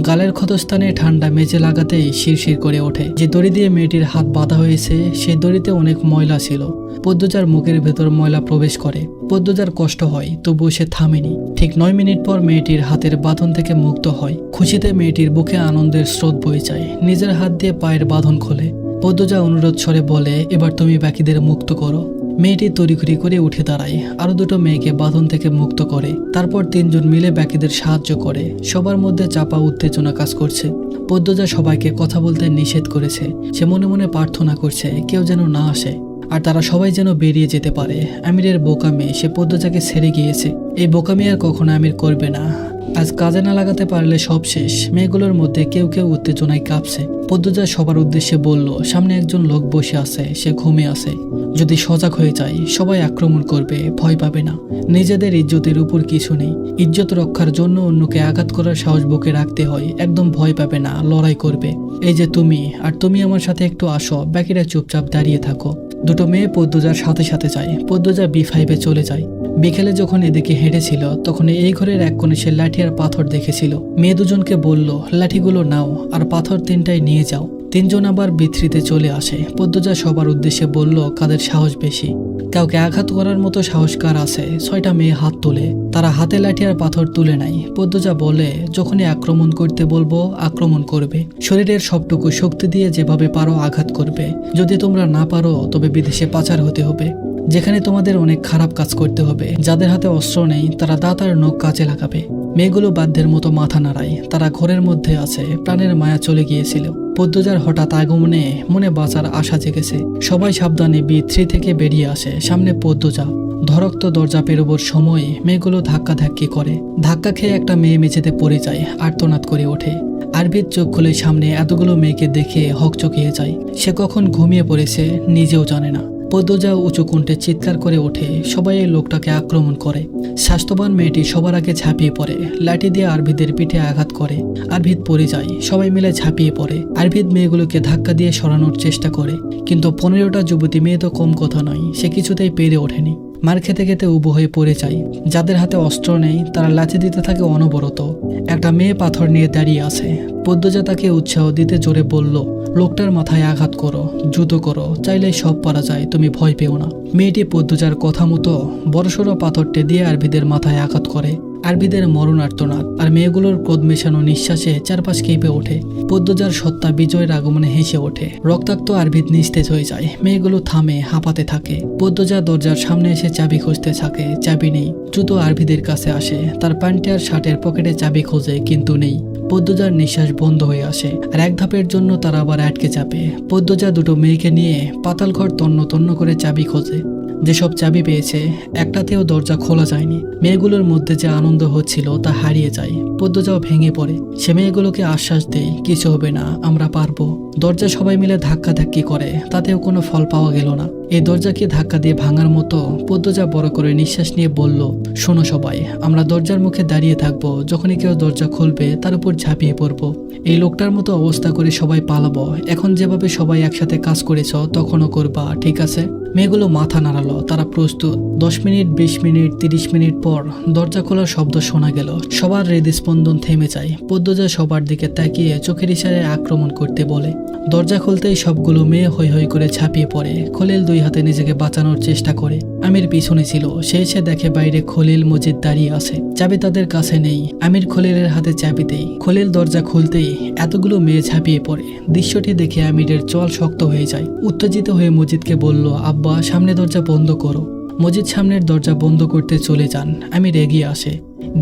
গালের ক্ষতস্থানে ঠান্ডা মেজে লাগাতেই শিরশির করে ওঠে। যে দড়ি দিয়ে মেয়েটির হাত বাঁধা হয়েছে, সেই দড়িতে অনেক ময়লা ছিল। পদ্মজার মুখের ভেতর ময়লা প্রবেশ করে। পদ্মজার কষ্ট হয়, তবুও সে থামেনি। ঠিক 9 মিনিট পর মেয়েটির হাতের বাঁধন থেকে মুক্ত হয়। খুশিতে মেয়েটির বুকে আনন্দের স্রোত বয়ে যায়। নিজের হাত দিয়ে পায়ের বাঁধন খোলে। পদ্মজা অনুরোধ স্বরে বলে, এবার তুমি বাকিদের মুক্ত করো। মেয়েটি তড়িঘড়ি করে উঠে দাঁড়ায়, আরো দুটো মেয়েকে বাঁধন থেকে মুক্ত করে। তারপর 3 জন মিলে বাকিদের সাহায্য করে। সবার মধ্যে চাপা উত্তেজনা কাজ করছে। পদ্মজা সবাইকে কথা বলতে নিষেধ করেছে। সে মনে মনে প্রার্থনা করছে কেউ যেন না আসে, আর তারা সবাই যেন বেরিয়ে যেতে পারে। আমিরের বোকা মেয়ে, সে পদ্মজাকে ছেড়ে গিয়েছে। এই বোকামি আর কখনো আমির করবে না। আজ কাজে না লাগাতে পারলে সব শেষ। মেয়েগুলোর মধ্যে কেউ কেউ উত্তেজনায় কাঁপছে। পদ্মজা সবার উদ্দেশ্যে বলল, সামনে একজন লোক বসে আছে, সে ঘুমিয়ে আছে। যদি সজাগ হয়ে যায় সবাই আক্রমণ করবে, ভয় পাবে না। নিজেদের ইজ্জতের উপর কিছু নেই। ইজ্জত রক্ষার জন্য অন্যকে আঘাত করার সাহস বুকে রাখতে হয়। একদম ভয় পাবে না, লড়াই করবে। এই যে তুমি, আর তুমি আমার সাথে একটু আসো, বাকিরা চুপচাপ দাঁড়িয়ে থাকো। দুটো মেয়ে পদ্মজার সাথে সাথে যায়। পদ্মজা B5-এ চলে যায়। বিকেলে যখন এদিকে হেঁটেছিল তখন এই ঘরের এক কোণে সে লাঠি আর পাথর দেখেছিল। মেয়ে দুজনকে বলল, লাঠিগুলো নাও আর পাথর 3টাই নিয়ে যাও। 3 জন আবার বিথ্রিতে চলে আসে। পদ্মজা সবার উদ্দেশ্যে বলল, কাদের সাহস বেশি? কাউকে আঘাত করার মতো সাহস কার আছে? 6টা মেয়ে হাত তোলে। তারা হাতে লাঠি আর পাথর তুলে নাই। পদ্মজা বলে, যখনই আক্রমণ করতে বলবো আক্রমণ করবে। শরীরের সবটুকু শক্তি দিয়ে যেভাবে পারো আঘাত করবে। যদি তোমরা না পারো তবে বিদেশে পাচার হতে হবে, যেখানে তোমাদের অনেক খারাপ কাজ করতে হবে। যাদের হাতে অস্ত্র নেই তারা দাঁত আর নখ কাজে লাগাবে। মেয়েগুলো বাধ্যের মতো মাথা নাড়ায়। তারা ঘরের মধ্যে আছে, প্রাণের মায়া চলে গিয়েছিল। পদ্মজার হঠাৎ আগমনে মনে বাঁচার আশা জেগেছে। সবাই সাবধানে B3 থেকে বেরিয়ে আসে। সামনে পদ্মজা। ধরক্ত দরজা পেরোবার সময় মেয়েগুলো ধাক্কাধাক্কি করে। ধাক্কা খেয়ে একটা মেয়ে মেঝেতে পড়ে যায়, আর্তনাদ করে ওঠে। আরভিদ চোখ খুলে সামনে এতগুলো মেয়েকে দেখে হকচকিয়ে যায়। সে কখন ঘুমিয়ে পড়েছে নিজেও জানে না। পদ্মজা উঁচু কণ্ঠে চিৎকার করে ওঠে। সবাই এই লোকটাকে আক্রমণ করে। স্বাস্থ্যবান মেয়েটি সবার আগে ঝাঁপিয়ে পড়ে। লাঠি দিয়ে আরভিদের পিঠে আঘাত করে। আরভিদ পড়ে যায়। সবাই মিলে ঝাঁপিয়ে পড়ে। আরভিদ মেয়েগুলোকে ধাক্কা দিয়ে সরানোর চেষ্টা করে, কিন্তু 15টা যুবতী মেয়ে তো কম কথা নয়। সে কিছুতেই পেরে ওঠেনি। মার খেতে খেতে উবু হয়ে পড়ে যায়। যাদের হাতে অস্ত্র নেই তারা লাঠি দিতে থাকে অনবরত। একটা মেয়ে পাথর নিয়ে দাঁড়িয়ে আছে। পদ্মজা তাকে উৎসাহ দিতে জোরে বলল, লোকটার মাথায় আঘাত করো, দ্রুত করো, চাইলে সব পারা যায়, তুমি ভয় পেও না। মেয়েটি পদ্মজার কথা মতো বড়সড় পাথরটি দিয়ে আরভিদের মাথায় আঘাত করে। আরভিদের মরণ আর্তনাদ আর মেয়েগুলোর ক্রোধ মেশানো নিঃশ্বাসে চারপাশ কেঁপে ওঠে। পদ্মজার সত্তা বিজয়ের আগমনে হেসে ওঠে। রক্তাক্ত আরভিদ নিস্তেজ হয়ে যায়। মেয়েগুলো থামে, হাঁপাতে থাকে। পদ্মজা দরজার সামনে এসে চাবি খুঁজতে থাকে, চাবি নেই। দ্রুত আরভিদের কাছে আসে। তার প্যান্ট আর শার্টের পকেটে চাবি খোঁজে, কিন্তু নেই। পদ্মজার নিঃশ্বাস বন্ধ হয়ে আসে, আর এক ধাপের জন্য তারা আবার আটকে চাপে। পদ্মজা দুটো মেয়েকে নিয়ে পাতাল ঘর তন্ন তন্ন করে চাবি খোঁজে। যেসব চাবি পেয়েছে একটাতেও দরজা খোলা যায়নি। মেয়েগুলোর মধ্যে যে আনন্দ হচ্ছিল তা হারিয়ে যায়। পদ্মজাও ভেঙে পড়ে। সে মেয়েগুলোকে আশ্বাস দেয়, কিছু হবে না, আমরা পারবো। দরজা সবাই মিলে ধাক্কাধাক্কি করে, তাতেও কোনো ফল পাওয়া গেল না। এই দরজাকে ধাক্কা দিয়ে ভাঙার মতো পদ্মজা বড় করে নিঃশ্বাস নিয়ে বলল, শোনো সবাই, আমরা দরজার মুখে দাঁড়িয়ে থাকবো। যখনই কেউ দরজা খুলবে তার উপর ঝাঁপিয়ে পড়বো। এই লোকটার মতো অবস্থা করে সবাই পালাবো। এখন যেভাবে সবাই একসাথে কাজ করেছ তখনও করবা, ঠিক আছে? মেয়েগুলো মাথা নাড়ালো। তারা প্রস্তুত। 10 মিনিট, 20 মিনিট, 30 মিনিট পর দরজা খোলার শব্দ শোনা গেল। সবার হৃদস্পন্দন থেমে যায়। পদ্মজা সবার দিকে তাকিয়ে চোখের ইশারায় আক্রমণ করতে বলে। দরজা খুলতেই সবগুলো মেয়ে হৈ হৈ করে ঝাঁপিয়ে পড়ে। খলিল 2 হাতে নিজেকে বাঁচানোর চেষ্টা করে। আমির পিছনে ছিল। সে এসে দেখে বাইরে খলিল, মজিদ দাঁড়িয়ে আছে। চাবি তাদের কাছে নেই। আমির খলিলের হাতে চাবি দেয়। খলিল দরজা খুলতেই এতগুলো মেয়ে ঝাঁপিয়ে পড়ে। দৃশ্যটি দেখে আমিরের চোয়াল শক্ত হয়ে যায়। উত্তেজিত হয়ে মজিদকে বলল, আব্বা, সামনে দরজা বন্ধ করো। মজিদ সামনের দরজা বন্ধ করতে চলে যান। আমির এগিয়ে আসে।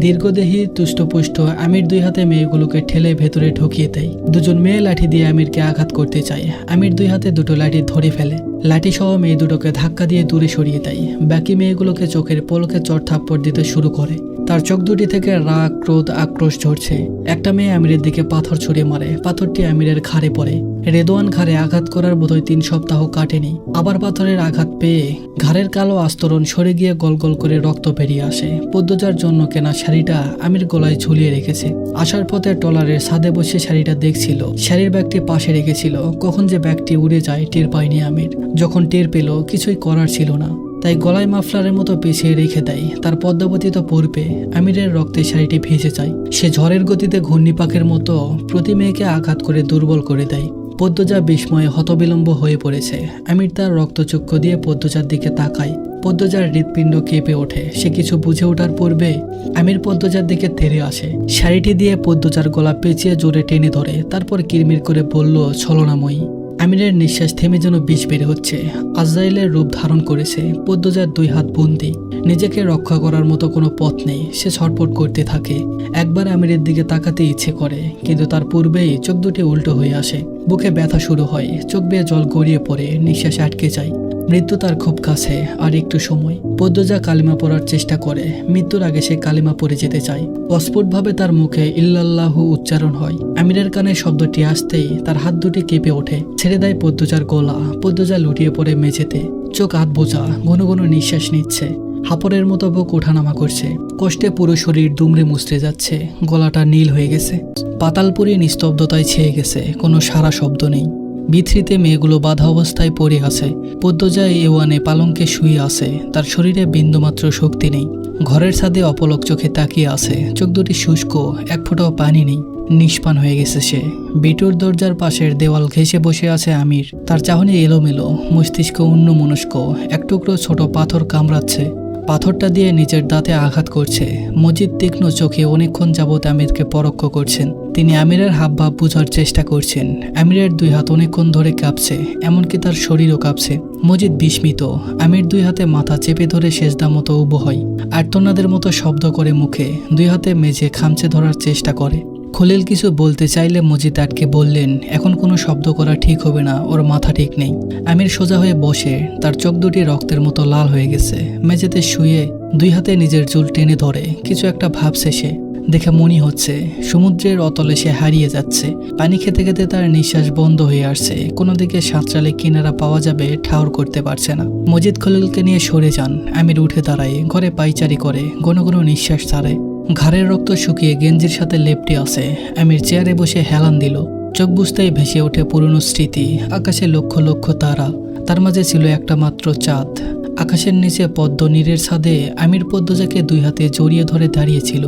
দীর্ঘদেহী তুষ্টপুষ্ট আমির 2 হাতে মেয়েগুলোকে ঠেলে ভেতরে ঢুকিয়ে দেয়। 2 জন মেয়ে লাঠি দিয়ে আমিরকে আঘাত করতে চায়। আমির 2 হাতে 2টো লাঠি ধরে ফেলে। লাঠি সহ মেয়ে দুটোকে ধাক্কা দিয়ে দূরে সরিয়ে দেয়। বাকি মেয়েগুলোকে চোখের পলকে চড় থাপ্পড় দিতে শুরু করে। তার চোখ দুটি থেকে রাগ, ক্রোধ, আক্রোশ ঝরছে। একটা মেয়ে আমিরের দিকে পাথর ছুঁড়ে মারে। পাথরটি আমিরের ঘাড়ে পড়ে। রেদওয়ান ঘাড়ে আঘাত করার বোধহয় 3 সপ্তাহ কাটেনি। আবার পাথরের আঘাত পেয়ে ঘাড়ের কালো আস্তরণ সরে গিয়ে গল গল করে রক্ত বেরিয়ে আসে। পদ্মজার জন্য কেনা শাড়িটা আমির গলায় ঝুলিয়ে রেখেছে। আসার পথে ট্রলারের ছাদে বসে শাড়িটা দেখছিল। শাড়ির ব্যাগটি পাশে রেখেছিল। কখন যে ব্যাগটি উড়ে যায় টের পায়নি আমির। যখন টের পেল কিছুই করার ছিল না, তাই গলায় মাফলারের মতো পেঁচিয়ে রেখে দেয়। তার পদ্মাবতী তো পড়বে। আমিরের রক্তে শাড়িটি ভেসে যায়। সে ঝড়ের গতিতে ঘূর্ণিপাকের মতো প্রতি মেয়েকে আঘাত করে দুর্বল করে দেয়। পদ্মজা বিস্ময়ে হতবিলম্ব হয়ে পড়েছে। আমির তার রক্তচক্ষু দিয়ে পদ্মজার দিকে তাকায়। পদ্মজার হৃৎপিণ্ড কেঁপে ওঠে। সে কিছু বুঝে ওঠার পূর্বে আমির পদ্মজার দিকে তেড়ে আসে। শাড়িটি দিয়ে পদ্মজার গলা পেঁচিয়ে জোরে টেনে ধরে, তারপর কিরমির করে বলল, ছলনাময়ী। আমিরের নিঃশ্বাস থেমে যেন বিষ বের হচ্ছে। আজরাইলের রূপ ধারণ করেছে। পদ্মজার 2 হাত বন্দি। নিজেকে রক্ষা করার মতো কোনো পথ নেই। সে ছটফট করতে থাকে। একবার আমিরের দিকে তাকাতে ইচ্ছে করে, কিন্তু তার পূর্বেই চোখ দুটি উল্টো হয়ে আসে। বুকে ব্যথা শুরু হয়, চোখ বেয়ে জল গড়িয়ে পড়ে, নিঃশ্বাস আটকে যায়। মৃত্যু তার খুব কাছে, আর একটু সময়। পদ্মজা কালিমা পড়ার চেষ্টা করে। মৃত্যুর আগে সে কালিমা পড়ে যেতে চায়। অস্ফুটভাবে তার মুখে ইল্লাল্লাহু উচ্চারণ হয়। আমিরের কানে শব্দটি আসতেই তার হাত দুটি কেঁপে ওঠে। ছেড়ে দেয় পদ্মজার গলা। পদ্মজা লুটিয়ে পড়ে মেঝেতে, চোখ আধ বোঝা, ঘন ঘন নিঃশ্বাস নিচ্ছে। হাপড়ের মতো বুক ওঠানামা করছে। কষ্টে পুরো শরীর দুমড়ে মুচড়ে যাচ্ছে। গলাটা নীল হয়ে গেছে। পাতালপুরি নিস্তব্ধতায় ছেয়ে গেছে। কোনো সারা শব্দ নেই। বিথ্রিতে মেয়েগুলো বাধা অবস্থায় পড়ে আছে। পদ্মজা এওয়ানে পালঙ্কে শুয়ে আছে। তার শরীরে বিন্দুমাত্র শক্তি নেই। ঘরের ছাদে অপলক চোখে তাকিয়ে আছে। চোখ দুটি শুষ্ক, এক ফোঁটাও পানি নেই। নিষ্পান হয়ে গেছে সে। বিটুর দরজার পাশের দেওয়াল ঘেঁষে বসে আছে আমির। তার চাহনি এলোমেলো, মস্তিষ্ক অন্যমনস্ক। এক টুকরো ছোট পাথর কামড়াচ্ছে। পাথরটা দিয়ে নিজের দাঁতে আঘাত করছে। মজিদ তীক্ষ্ণ চোখে অনেকক্ষণ যাবৎ আমিরকে পরোক্ষ করছেন। তিনি আমিরের হাবভাব বোঝার চেষ্টা করছেন। আমিরের 2 হাত অনেকক্ষণ ধরে কাঁপছে, এমনকি তার শরীরও কাঁপছে। মজিদ বিস্মিত। আমির 2 হাতে মাথা চেপে ধরে সেজদা মতো উবু হয়। আর্তনাদের মতো শব্দ করে মুখে 2 হাতে মেঝে খামচে ধরার চেষ্টা করে। খলিল কিছু বলতে চাইলে মজিদ আটকে বললেন, এখন কোনো শব্দ করা ঠিক হবে না, ওর মাথা ঠিক নেই। আমির সোজা হয়ে বসে, তার চোখ দুটি রক্তের মতো লাল হয়ে গেছে। মেঝেতে শুয়ে 2 হাতে নিজের চুল টেনে ধরে কিছু একটা ভাবছে সে। দেখে মনে হচ্ছে সমুদ্রের অতলে সে হারিয়ে যাচ্ছে। পানি খেতে খেতে তার নিঃশ্বাস বন্ধ হয়ে আসছে। কোনো দিকে সাঁতরালে কিনারা পাওয়া যাবে ঠাউর করতে পারছে না। মজিদ খলিলকে নিয়ে সরে যান। আমির উঠে দাঁড়ায়, ঘরে পাইচারি করে, ঘন ঘন নিঃশ্বাস ছাড়ে। ঘাড়ের রক্ত শুকিয়ে গেঞ্জির সাথে লেপটে আছে। আমির চেয়ারে বসে হেলান দিল। চোখ বুঝতেই ভেসে ওঠে পুরনো স্মৃতি। আকাশে লক্ষ লক্ষ তারা, তার মাঝে ছিল একটা মাত্র চাঁদ। আকাশের নিচে পদ্ম নীরের ছাদে আমির পদ্মজাকে 2 হাতে জড়িয়ে ধরে দাঁড়িয়েছিল।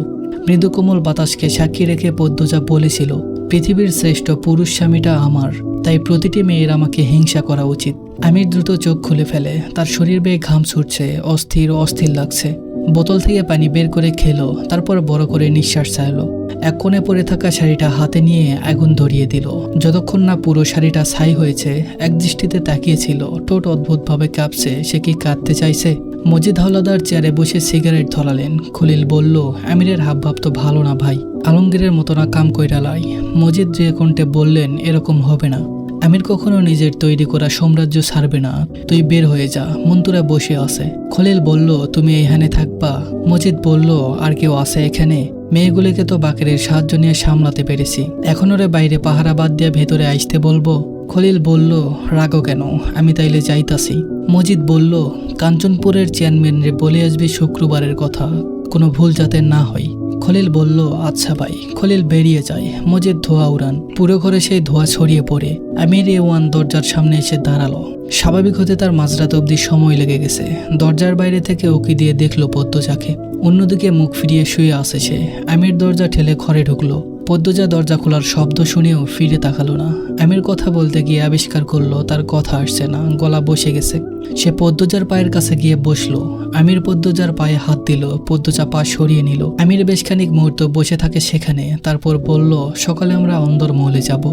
মৃদু কোমল বাতাসকে সাক্ষী রেখে পদ্মজা বলেছিল, পৃথিবীর শ্রেষ্ঠ পুরুষ স্বামীটা আমার, তাই প্রতিটি মেয়ের আমাকে হিংসা করা উচিত। আমির দ্রুত চোখ খুলে ফেলে। তার শরীর বেয়ে ঘাম ছুটছে, অস্থির অস্থির লাগছে। বোতল থেকে পানি বের করে খেলো, তারপর বড় করে নিঃশ্বাস ছাড়লো। এক কোণে পড়ে থাকা শাড়িটা হাতে নিয়ে আগুন ধরিয়ে দিল। যতক্ষণ না পুরো শাড়িটা ছাই হয়েছে, এক দৃষ্টিতে তাকিয়েছিল। ঠোঁট অদ্ভুতভাবে কাঁপছে। সে কি কাঁদতে চাইছে? মজিদ হাওলাদার চেয়ারে বসে সিগারেট ধরালেন। খলিল বলল, আমিরের হাবভাব তো ভালো না ভাই, আলমগীরের মতো না কাম কইরা লাই। মজিদ যে কণ্ঠে বললেন, এরকম হবে না। আমির কখনো নিজের তৈরি করা সাম্রাজ্য ছাড়বে না। তুই বের হয়ে যা, মন্তুরা বসে আছে। খলিল বলল, তুমি এইখানে থাকবা? মজিদ বলল, আর কেউ আছে এখানে? মেয়েগুলিকে তো বাকেরের সাহায্য নিয়ে সামলাতে পেরেছি, এখন ওরে বাইরে পাহারা বাদ দিয়ে ভেতরে আসতে বলবো? খলিল বলল, রাগো কেন, আমি তাইলে যাইতাছি। মজিদ বলল, কাঞ্চনপুরের চেয়ারম্যানরে বলে আসবি শুক্রবারের কথা, কোনো ভুল যাতে না হয়। খলিল বলল, আচ্ছা ভাই। খলিল বেরিয়ে যায়। মজিদ ধোয়া উড়ান। পুরো ঘরে সেই ধোয়া ছড়িয়ে পড়ে। আমির এওয়ান দরজার সামনে এসে দাঁড়ালো। স্বাভাবিক হতে তার মাঝরাত অবধি সময় লেগে গেছে। দরজার বাইরে থেকে উকি দিয়ে দেখলো পদ্মজাকে। অন্যদিকে মুখ ফিরিয়ে শুয়ে আছে সে। আমির দরজা ঠেলে ঘরে ঢুকলো। পদ্মজা দরজা খোলার শব্দ শুনেও ফিরে তাকালো না। আমির কথা বলতে গিয়ে আবিষ্কার করলো তার কথা আসছে না, গলা বসে গেছে। সে পদ্মজার পায়ের কাছে গিয়ে বসলো। আমির পদ্মজার পায়ে হাত দিল। পদ্মজা পা সরিয়ে নিল। আমির বেশ খানিক মুহূর্ত বসে থাকে সেখানে। তারপর বলল, সকালে আমরা অন্দরমহলে যাব।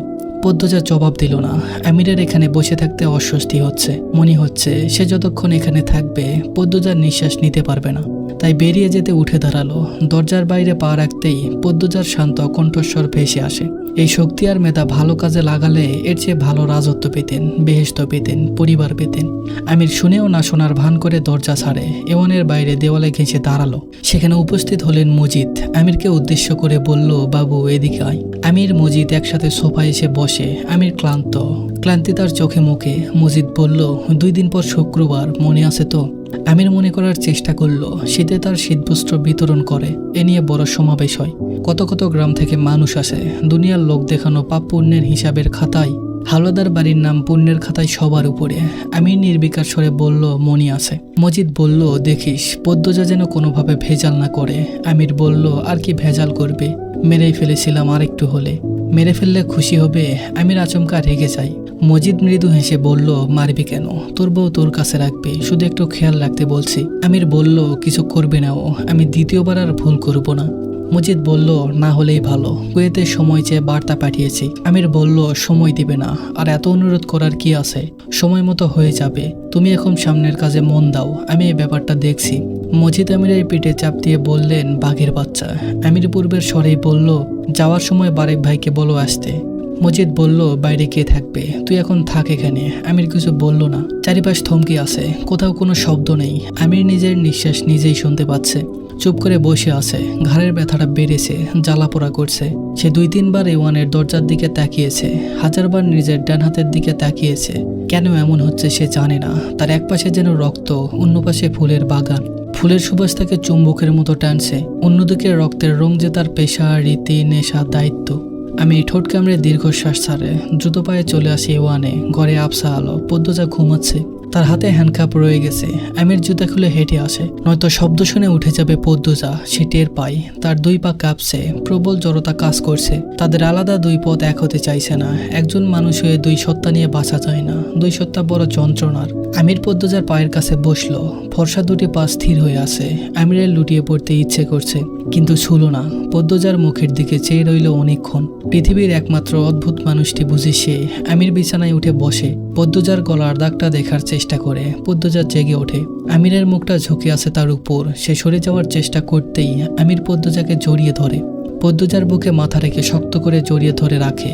পদ্মজা জবাব দিল না। আমিরের এখানে বসে থাকতে অস্বস্তি হচ্ছে। মনে হচ্ছে সে যতক্ষণ এখানে থাকবে পদ্মজার নিঃশ্বাস নিতে পারবে না। তাই বেরিয়ে যেতে উঠে দাঁড়ালো। দরজার বাইরে পা রাখতেই পদ্মজার শান্ত কণ্ঠস্বর ভেসে আসে, এই শক্তি আর মেধা ভালো কাজে লাগালে এর চেয়ে ভালো রাজত্ব পেতেন, বেহেশত পেতেন, পরিবার পেতেন। আমির শুনেও না শোনার ভান করে দরজা ছাড়ে। এওয়ানের বাইরে দেওয়ালে ঘেঁষে দাঁড়ালো। সেখানে উপস্থিত হলেন মজিদ। আমিরকে উদ্দেশ্য করে বলল, বাবু এদিকে আয়। আমির মজিদ একসাথে সোফায় এসে বসে। আমির ক্লান্তি তার চোখে মুখে। মজিদ বলল, 2 দিন পর শুক্রবার, মনে আছে তো? আমির মনে করার চেষ্টা করলো। শীতে তার শীতবস্ত্র বিতরণ করে। এ নিয়ে বড় সমাবেশ হয়। কত কত গ্রাম থেকে মানুষ আসে। দুনিয়ার লোক দেখানো পাপ পুণ্যের হিসাবের খাতায় হাওলাদার বাড়ির নাম পুণ্যের খাতায় সবার উপরে। আমির নির্বিকার স্বরে বলল, মনি আছে। মজিদ বলল, দেখিস পদ্মজা যেন কোনোভাবে ভেজাল না করে। আমির বলল, আর কি ভেজাল করবে, মেরেই ফেলেছিলাম আর একটু হলে। মেরে ফেললে খুশি হবে। আমির আচমকা রেগে যায়। মজিদ মৃদু হেসে বলল, মারবি কেন? তোর বউ তোর কাছে রাখবে, শুধু একটু খেয়াল রাখতে বলছি। আমির বলল, কিছু করবে না ও, আমি দ্বিতীয়বার আর ভুল করব না। মজিদ বলল, না হলেই ভালো, কুয়েতে সময় চেয়ে বার্তা পাঠিয়েছি। আমির বলল, সময় দিবে না, আর এত অনুরোধ করার কি আছে, সময় মতো হয়ে যাবে। তুমি এখন সামনের কাজে মন দাও, আমি এই ব্যাপারটা দেখছি। মজিদ আমিরের পিঠে চাপ দিয়ে বললেন, বাঘের বাচ্চা। আমির পূর্বের স্বরেই বলল, যাওয়ার সময় বারেক ভাইকে বলো আসতে। মজিদ বলল, বাইরে কে থাকবে, তুই এখন থাক এখানে। আমির কিছু বলল না। চারিপাশ থমকে আছে, কোথাও কোনো শব্দ নেই। আমির নিজের নিঃশ্বাস নিজেই শুনতে পাচ্ছে। চুপ করে বসে আছে। ঘাড়ের ব্যথাটা বেড়েছে, জ্বালাপোড়া করছে। সে 2-3 বার এওয়ানের দরজার দিকে তাকিয়েছে, 1000বার নিজের ডান হাতের দিকে তাকিয়েছে। কেন এমন হচ্ছে সে জানে না। তার এক পাশে যেন রক্ত, অন্য পাশে ফুলের বাগান। ফুলের সুবাস তাকে চুম্বকের মতো টানছে। অন্যদিকে রক্তের রং যে তার পেশা, রীতি, নেশা, দায়িত্ব। আমি ঠোঁট কামড়ে দীর্ঘশ্বাস ছাড়ে দ্রুত পায়ে চলে আসি এওয়ানে। ঘরে আবসা আলো, পদ্মজা ঘুমাচ্ছে। তার হাতে হ্যান্ডকাপ রয়ে গেছে। আমির জুতা খুলে হেঁটে আসে, নয়তো শব্দ শুনে উঠে যাবে পদ্মজা। সে টের পায় তার 2 পা কাঁপছে, প্রবল জড়তা কাজ করছে। তাদের আলাদা 2 পথ এক হতে চাইছে না। একজন মানুষ হয়ে 2 সত্তা নিয়ে বাঁচা যায় না। 2 সত্তা বড় যন্ত্রণার। আমির পদ্মজার পায়ের কাছে বসলো। ফর্সা 2টি পা স্থির হয়ে আছে। আমিরের লুটিয়ে পড়তে ইচ্ছে করছে, কিন্তু ছুল না। পদ্মজার মুখের দিকে চেয়ে রইল অনেকক্ষণ। পৃথিবীর একমাত্র অদ্ভুত মানুষটি বুঝি সে। আমির বিছানায় উঠে বসে, পদ্মজার গলার দাগটা দেখার চেষ্টা করে। পদ্মজা জেগে ওঠে। আমিরের মুখটা ঝুঁকে আছে তার উপর। সে সরে যাওয়ার চেষ্টা করতেই আমির পদ্মজাকে জড়িয়ে ধরে। পদ্মজার বুকে মাথা রেখে শক্ত করে জড়িয়ে ধরে রাখে।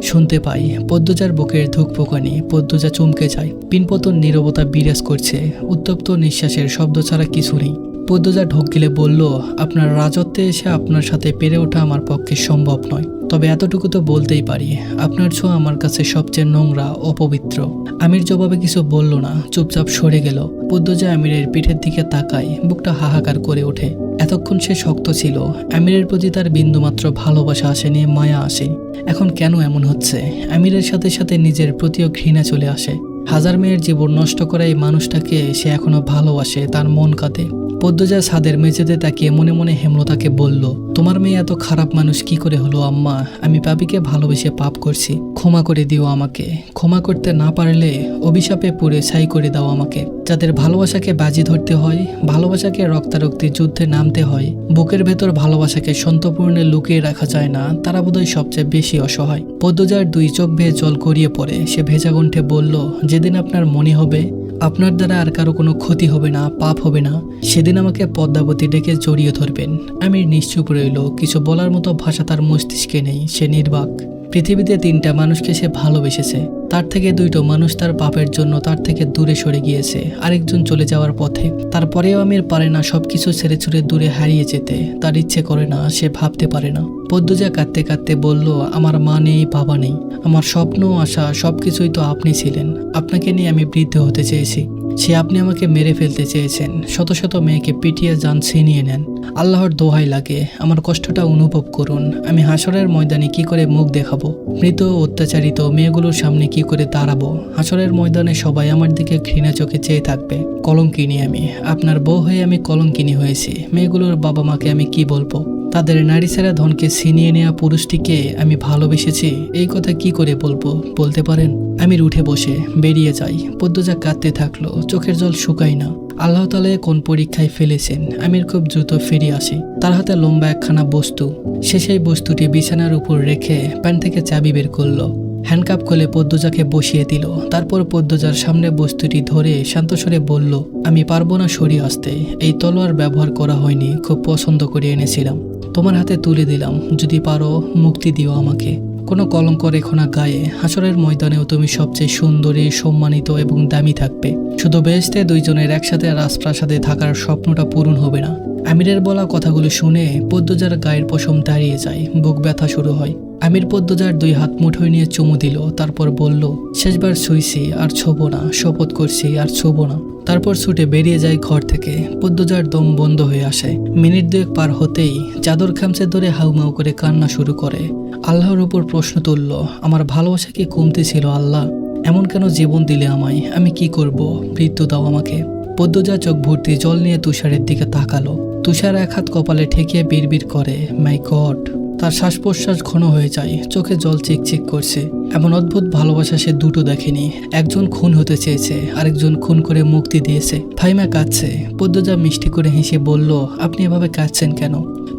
শুনতে পাই পদ্মজার বুকের ধুকপুকানি। পদ্মজা চমকে যায়। পিনপতন নীরবতা বিরাজ করছে। উত্তপ্ত নিঃশ্বাসের শব্দ ছাড়া কিছু নেই। পদ্মজা ঢোক গিলে বলল, আপনার রাজত্বে এসে আপনার সাথে পেরে ওঠা আমার পক্ষে সম্ভব নয়, তবে এতটুকু তো বলতেই পারি, আপনার ছোঁয়া আমার কাছে সবচেয়ে নোংরা, অপবিত্র। আমির জবাবে কিছু বলল না, চুপচাপ সরে গেল। পদ্মজা আমিরের পিঠের দিকে তাকায়, বুকটা হাহাকার করে ওঠে। এতক্ষণ সে শক্ত ছিল। আমিরের প্রতি তার বিন্দুমাত্র ভালোবাসা আসেনি, মায়া আসে। এখন কেন এমন হচ্ছে? আমিরের সাথে সাথে নিজের প্রতিও ঘৃণা চলে আসে। 1000 মেয়ের জীবন নষ্ট করা এই মানুষটাকে সে এখনো ভালোবাসে। তার মন কাঁদে। পদ্মজা ছাদের মেঝেতে তাকিয়ে মনে মনে হেমলতাকে বলল, তোমার মেয়ে এত খারাপ মানুষ কি করে হলো আম্মা? আমি পাপিকে ভালোবেসে পাপ করছি, ক্ষমা করে দিও আমাকে। ক্ষমা করতে না পারলে অভিশাপে পুড়ে ছাই করে দাও আমাকে। যাদের ভালোবাসাকে বাজি ধরতে হয়, ভালোবাসাকে রক্তারক্তি যুদ্ধে নামতে হয়, বুকের ভেতর ভালোবাসাকে সন্তপূর্ণে লুকিয়ে রাখা যায় না, তারা বোধহয় সবচেয়ে বেশি অসহায়। পদ্মজার 2 চোখ বেয়ে জল গড়িয়ে পড়ে। সে ভেজা কণ্ঠে বলল, যেদিন আপনার মনে হবে আপনার দ্বারা আর কারো কোনো ক্ষতি হবে না, পাপ হবে না, সেদিন আমাকে পদ্মাবতী ডেকে জড়িয়ে ধরবেন। আমি নিশ্চুপ রইল। কিছু বলার মতো ভাষা তার মস্তিষ্কে নেই। সে নির্বাক। পৃথিবীতে 3টা মানুষকে সে ভালোবেসেছে। তার থেকে 2টো মানুষ তার পাপের জন্য তার থেকে দূরে সরে গিয়েছে, আরেকজন চলে যাওয়ার পথে। তারপরেও আমির পারে না সবকিছু ছেড়ে ছুড়ে দূরে হারিয়ে যেতে। তার ইচ্ছে করে না, সে ভাবতে পারে না। পদ্মজা কাঁদতে কাঁদতে বলল, আমার মা নেই, বাবা নেই, আমার স্বপ্ন, আশা সবকিছুই তো আপনি ছিলেন। আপনাকে নিয়ে আমি বৃদ্ধ হতে চেয়েছি। সে আপনি আমাকে মেরে ফেলতে চেয়েছেন। শত শত মেয়েকে পিটিয়ে যান ছিনিয়ে নেন। আল্লাহর দোহাই লাগে, আমার কষ্টটা অনুভব করুন। আমি হাসরের ময়দানে কি করে মুখ দেখাবো? মৃত অত্যাচারিত মেয়েগুলোর সামনে কি করে দাঁড়াবো? হাসরের ময়দানে সবাই আমার দিকে ঘৃণা চোখে চেয়ে থাকবে। কলঙ্কিনী আমি, আপনার বউ হয়ে আমি কলঙ্কিনী হয়েছি। মেয়েগুলোর বাবা মাকে আমি কি বলবো? তাদের নারী ছেঁড়া ধনকে ছিনিয়ে নেওয়া পুরুষটিকে আমি ভালোবেসেছি, এই কথা কি করে বলবো? বলতে পারেন? আমির উঠে বসে বেরিয়ে যাই। পদ্মজা কাঁদতে থাকলো, চোখের জল শুকায় না। আল্লাহ তাআলা কোন পরীক্ষায় ফেলেছেন। আমির খুব দ্রুত ফিরে আসে। তার হাতে লম্বা একখানা বস্তু। সে সেই বস্তুটি বিছানার উপর রেখে প্যান্ট থেকে চাবি বের করলো। হ্যান্ডকাপ খুলে পদ্মজাকে বসিয়ে দিল। তারপর পদ্মজার সামনে বস্তুটি ধরে শান্তস্বরে বলল, আমি পারবো না সরিয়ে আসতে। এই তলোয়ার ব্যবহার করা হয়নি, খুব পছন্দ করে এনেছিলাম। তোমার হাতে তুলে দিলাম, যদি পারো মুক্তি দিও আমাকে। কোনো কলঙ্ক রেখো না গায়ে। হাসরের ময়দানেও তুমি সবচেয়ে সুন্দরী, সম্মানিত এবং দামি থাকবে। শুধু বেহেশতে 2 জনের একসাথে রাজপ্রাসাদে থাকার স্বপ্নটা পূরণ হবে না। আমিরের বলা কথাগুলো শুনে পদ্মজার গায়ের পশম দাঁড়িয়ে যায়, বুক ব্যথা শুরু হয়। আমির পদ্মজার 2 হাত মুঠোয় নিয়ে চুমু দিল। তারপর বলল, শেষবার শুইছি, আর ছোবো না, শপথ করছি আর ছোবো না। তারপর ছুটে বেরিয়ে যায় ঘর থেকে। পদ্মজার দম বন্ধ হয়ে আসে। মিনিট 2 পার হতেই চাদর খামচে ধরে হাউমাউ করে কান্না শুরু করে। আল্লাহর উপর প্রশ্ন তুলল, আমার ভালোবাসা কি কমতে ছিল আল্লাহ? এমন কেন জীবন দিলে আমায়? আমি কি করব? মৃত্যু দাও আমাকে। পদ্মজা চোখ ভর্তি জল নিয়ে তুষারের দিকে তাকালো। তুষার 1 হাত কপালে ঠেকিয়ে বিড়বিড় করে, মাই গড। তার শ্বাস প্রশ্বাস ঘন হয়ে যায়, চোখে জল চিকচিক করছে। এমন অদ্ভুত ভালোবাসা সে দুটো দেখেনি। একজন খুন হতে চেয়েছে, আরেকজন খুন করে মুক্তি দিয়েছে। ফাহিমা কাঁদছে। পদ্মজা মিষ্টি করে হেসে বলল, আপনি এভাবে কাঁদছেন কেন?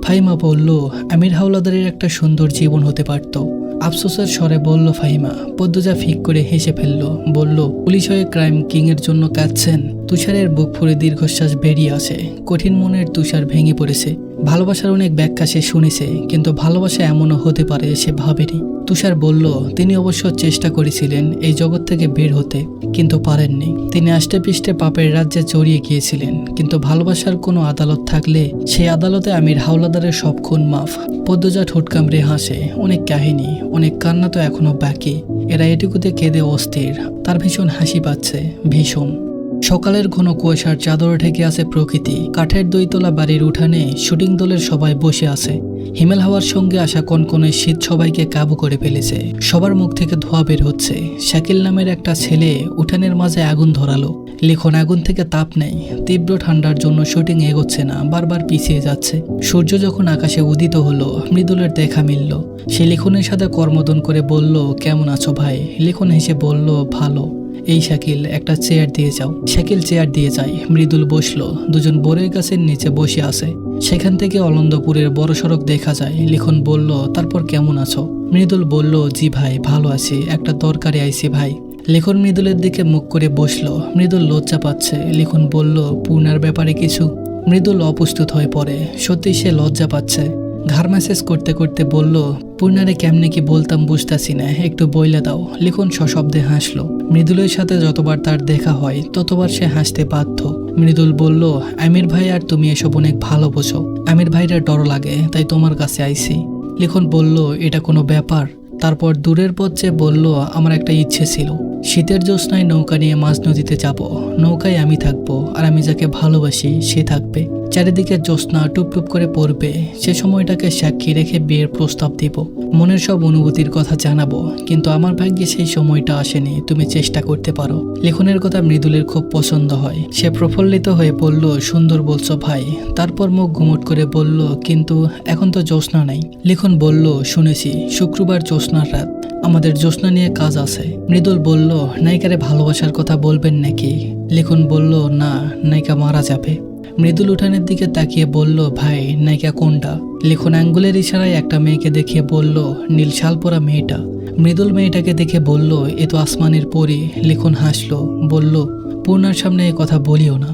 ফাহিমা বলল, আমির হাওলাদারের একটা সুন্দর জীবন হতে পারত। আফসোসের স্বরে বলল ফাহিমা। পদ্মজা ফিক করে হেসে ফেলল, বলল, পুলিশ হয়ে ক্রাইম কিং এর জন্য কাঁদছেন? তুষারের বুক ফুঁড়ে দীর্ঘশ্বাস বেরিয়ে আসে। কঠিন মনের তুষার ভেঙে পড়েছে। ভালোবাসার অনেক ব্যাখ্যা সে শুনেছে, কিন্তু ভালোবাসা এমনও হতে পারে সে ভাবেনি। তুষার বলল, তিনি অবশ্য চেষ্টা করেছিলেন এই জগৎ থেকে বের হতে, কিন্তু পারেননি। তিনি আষ্টে পৃষ্ঠে পাপের রাজ্যে জড়িয়ে গিয়েছিলেন, কিন্তু ভালোবাসার কোনো আদালত থাকলে সেই আদালতে আমির হাওলাদারের সব খুন মাফ। পদ্মজা ঠোঁট কামড়ে হাসে। অনেক কাহিনী, অনেক কান্না তো এখনো বাকি। এরা এটুকুতে কেঁদে অস্থির। তার ভীষণ হাসি পাচ্ছে, ভীষণ। সকালের ঘন কুয়াশার চাদরে ঢেকে আছে প্রকৃতি। কাঠের দইতলা বাড়ির উঠানে শুটিং দলের সবাই বসে আছে। হিমেল হাওয়ার সঙ্গে আসা কনকনে শীত সবাইকে কাবু করে ফেলেছে। সবার মুখ থেকে ধোঁয়া বের হচ্ছে। শাকিল নামের একটা ছেলে উঠানের মাঝে আগুন ধরালো। লিখন আগুন থেকে তাপ নেই। তীব্র ঠান্ডার জন্য শুটিং এগোচ্ছে না, বারবার পিছিয়ে যাচ্ছে। সূর্য যখন আকাশে উদিত হলো, মৃদুলের দেখা মিলল। সে লিখনের সাথে কর্মদন করে বলল, কেমন আছো ভাই? লিখন হেসে বলল, ভালো। এই শাকিল, একটা চেয়ার দিয়ে যাও। শাকিল চেয়ার দিয়ে যায়। মৃদুল বসলো। দুজন বরের গাছের নিচে বসে আছে। সেখান থেকে অলন্দপুরের বড় সড়ক দেখা যায়। লিখন বলল, তারপর কেমন আছো? মৃদুল বলল, জি ভাই, ভালো আছি, একটা দরকারে আইছি ভাই। লিখন মৃদুলের দিকে মুখ করে বসলো। মৃদুল লজ্জা পাচ্ছে। লিখন বলল, পূর্ণার ব্যাপারে কিছু? মৃদুল অপ্রস্তুত হয়ে পড়ে। সত্যি সে লজ্জা পাচ্ছে। ঘাড় ম্যাসেজ করতে করতে বলল, পূর্ণারে কেমনে কি বলতাম বুঝতাছি না, একটু বইলা দাও। লিখন সশব্দে হাসলো। মৃদুলের সাথে যতবার তার দেখা হয় ততবার সে হাসতে বাধ্য। মৃদুল বলল, আমির ভাই আর তুমি এসব অনেক ভালো বোঝো। আমির ভাইরা ডর লাগে, তাই তোমার কাছে আইছি। লিখন বলল, এটা কোনো ব্যাপার? তারপর দূরের পথ চেয়ে বলল, আমার একটা ইচ্ছে ছিল। শীতের জ্যোৎস্নায় নৌকা নিয়ে মাঝ নদীতে যাব। নৌকায় আমি থাকবো, আর আমি যাকে ভালোবাসি সে থাকবে। চারিদিকে জ্যোৎস্না টুপ টুপ করে পড়বে। সে সময়টাকে সাক্ষী রেখে বিয়ের প্রস্তাব দিব। মনের সব অনুভূতির কথা জানাবো। কিন্তু আমার ভাগ্যে সেই সময়টা আসেনি। তুমি চেষ্টা করতে পারো। লিখনের কথা মৃদুলের খুব পছন্দ হয়। সে প্রফুল্লিত হয়ে বলল, সুন্দর বলছো ভাই। তারপর মুখ ঘুমট করে বলল, কিন্তু এখন তো জ্যোৎস্না নাই। লিখন বলল, শুনেছি শুক্রবার জ্যোৎস্নার রাত, আমাদের জ্যোৎস্না নিয়ে কাজ আছে। মৃদুল বলল, নায়িকারে ভালোবাসার কথা বলবেন নাকি? লিখন বলল, না, নায়িকা মারা যাবে। মৃদুল উঠানের দিকে তাকিয়ে বলল, ভাই, নায়িকা কোনটা? লিখন আঙ্গুলের ইশারায় একটা মেয়েকে দেখিয়ে বলল, নীল শাল পরা মেয়েটা। মৃদুল মেয়েটাকে দেখে বলল, এ তো আসমানের পরী। লিখন হাসলো, বলল, পূর্ণার সামনে এ কথা বলিও না।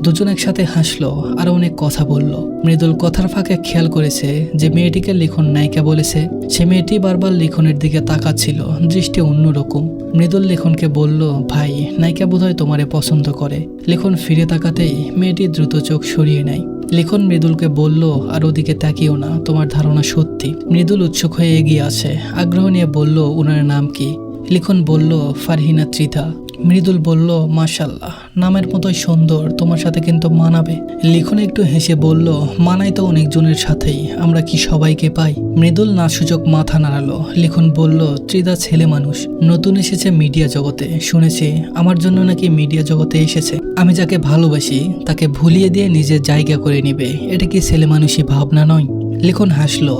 দুজন একসাথে হাসলো আর অনেক কথা বলল। মৃদুল কথার ফাঁকে খেয়াল করেছে যে মেয়েটিকে লিখন নায়িকা বলেছে। সে মেয়েটি বারবার লিখনের দিকে তাকাচ্ছিল, দৃষ্টি অন্যরকম। মৃদুল লিখনকে বলল, ভাই, নায়িকা বোধহয় তোমারে পছন্দ করে। লিখন ফিরে তাকাতেই মেয়েটি দ্রুত চোখ সরিয়ে নেয়। লিখন মৃদুলকে বলল, আর ওদিকে তাকিও না, তোমার ধারণা সত্যি। মৃদুল উৎসুক হয়ে এগিয়ে আসে। আগ্রহ নিয়ে বলল, ওনার নাম কি? লিখন বলল, ফারহিনা ত্রিধা। মৃদুল বলল, মাশাল্লাহ, নামের মতোই সুন্দর, তোমার সাথে কিন্তু মানাবে। লিখন একটু হেসে বলল, মানাই তো অনেকজনের সাথেই, আমরা কি সবাইকে পাই? মৃদুল না সুযোগ মাথা নাড়ালো। লিখন বলল, ত্রিধা ছেলে মানুষ, নতুন এসেছে মিডিয়া জগতে। শুনেছি আমার জন্য নাকি মিডিয়া জগতে এসেছে। আমি যাকে ভালোবাসি তাকে ভুলিয়ে দিয়ে নিজের জায়গা করে নিবে। এটা কি ছেলে মানুষই ভাবনা নয়? লিখন হাসলো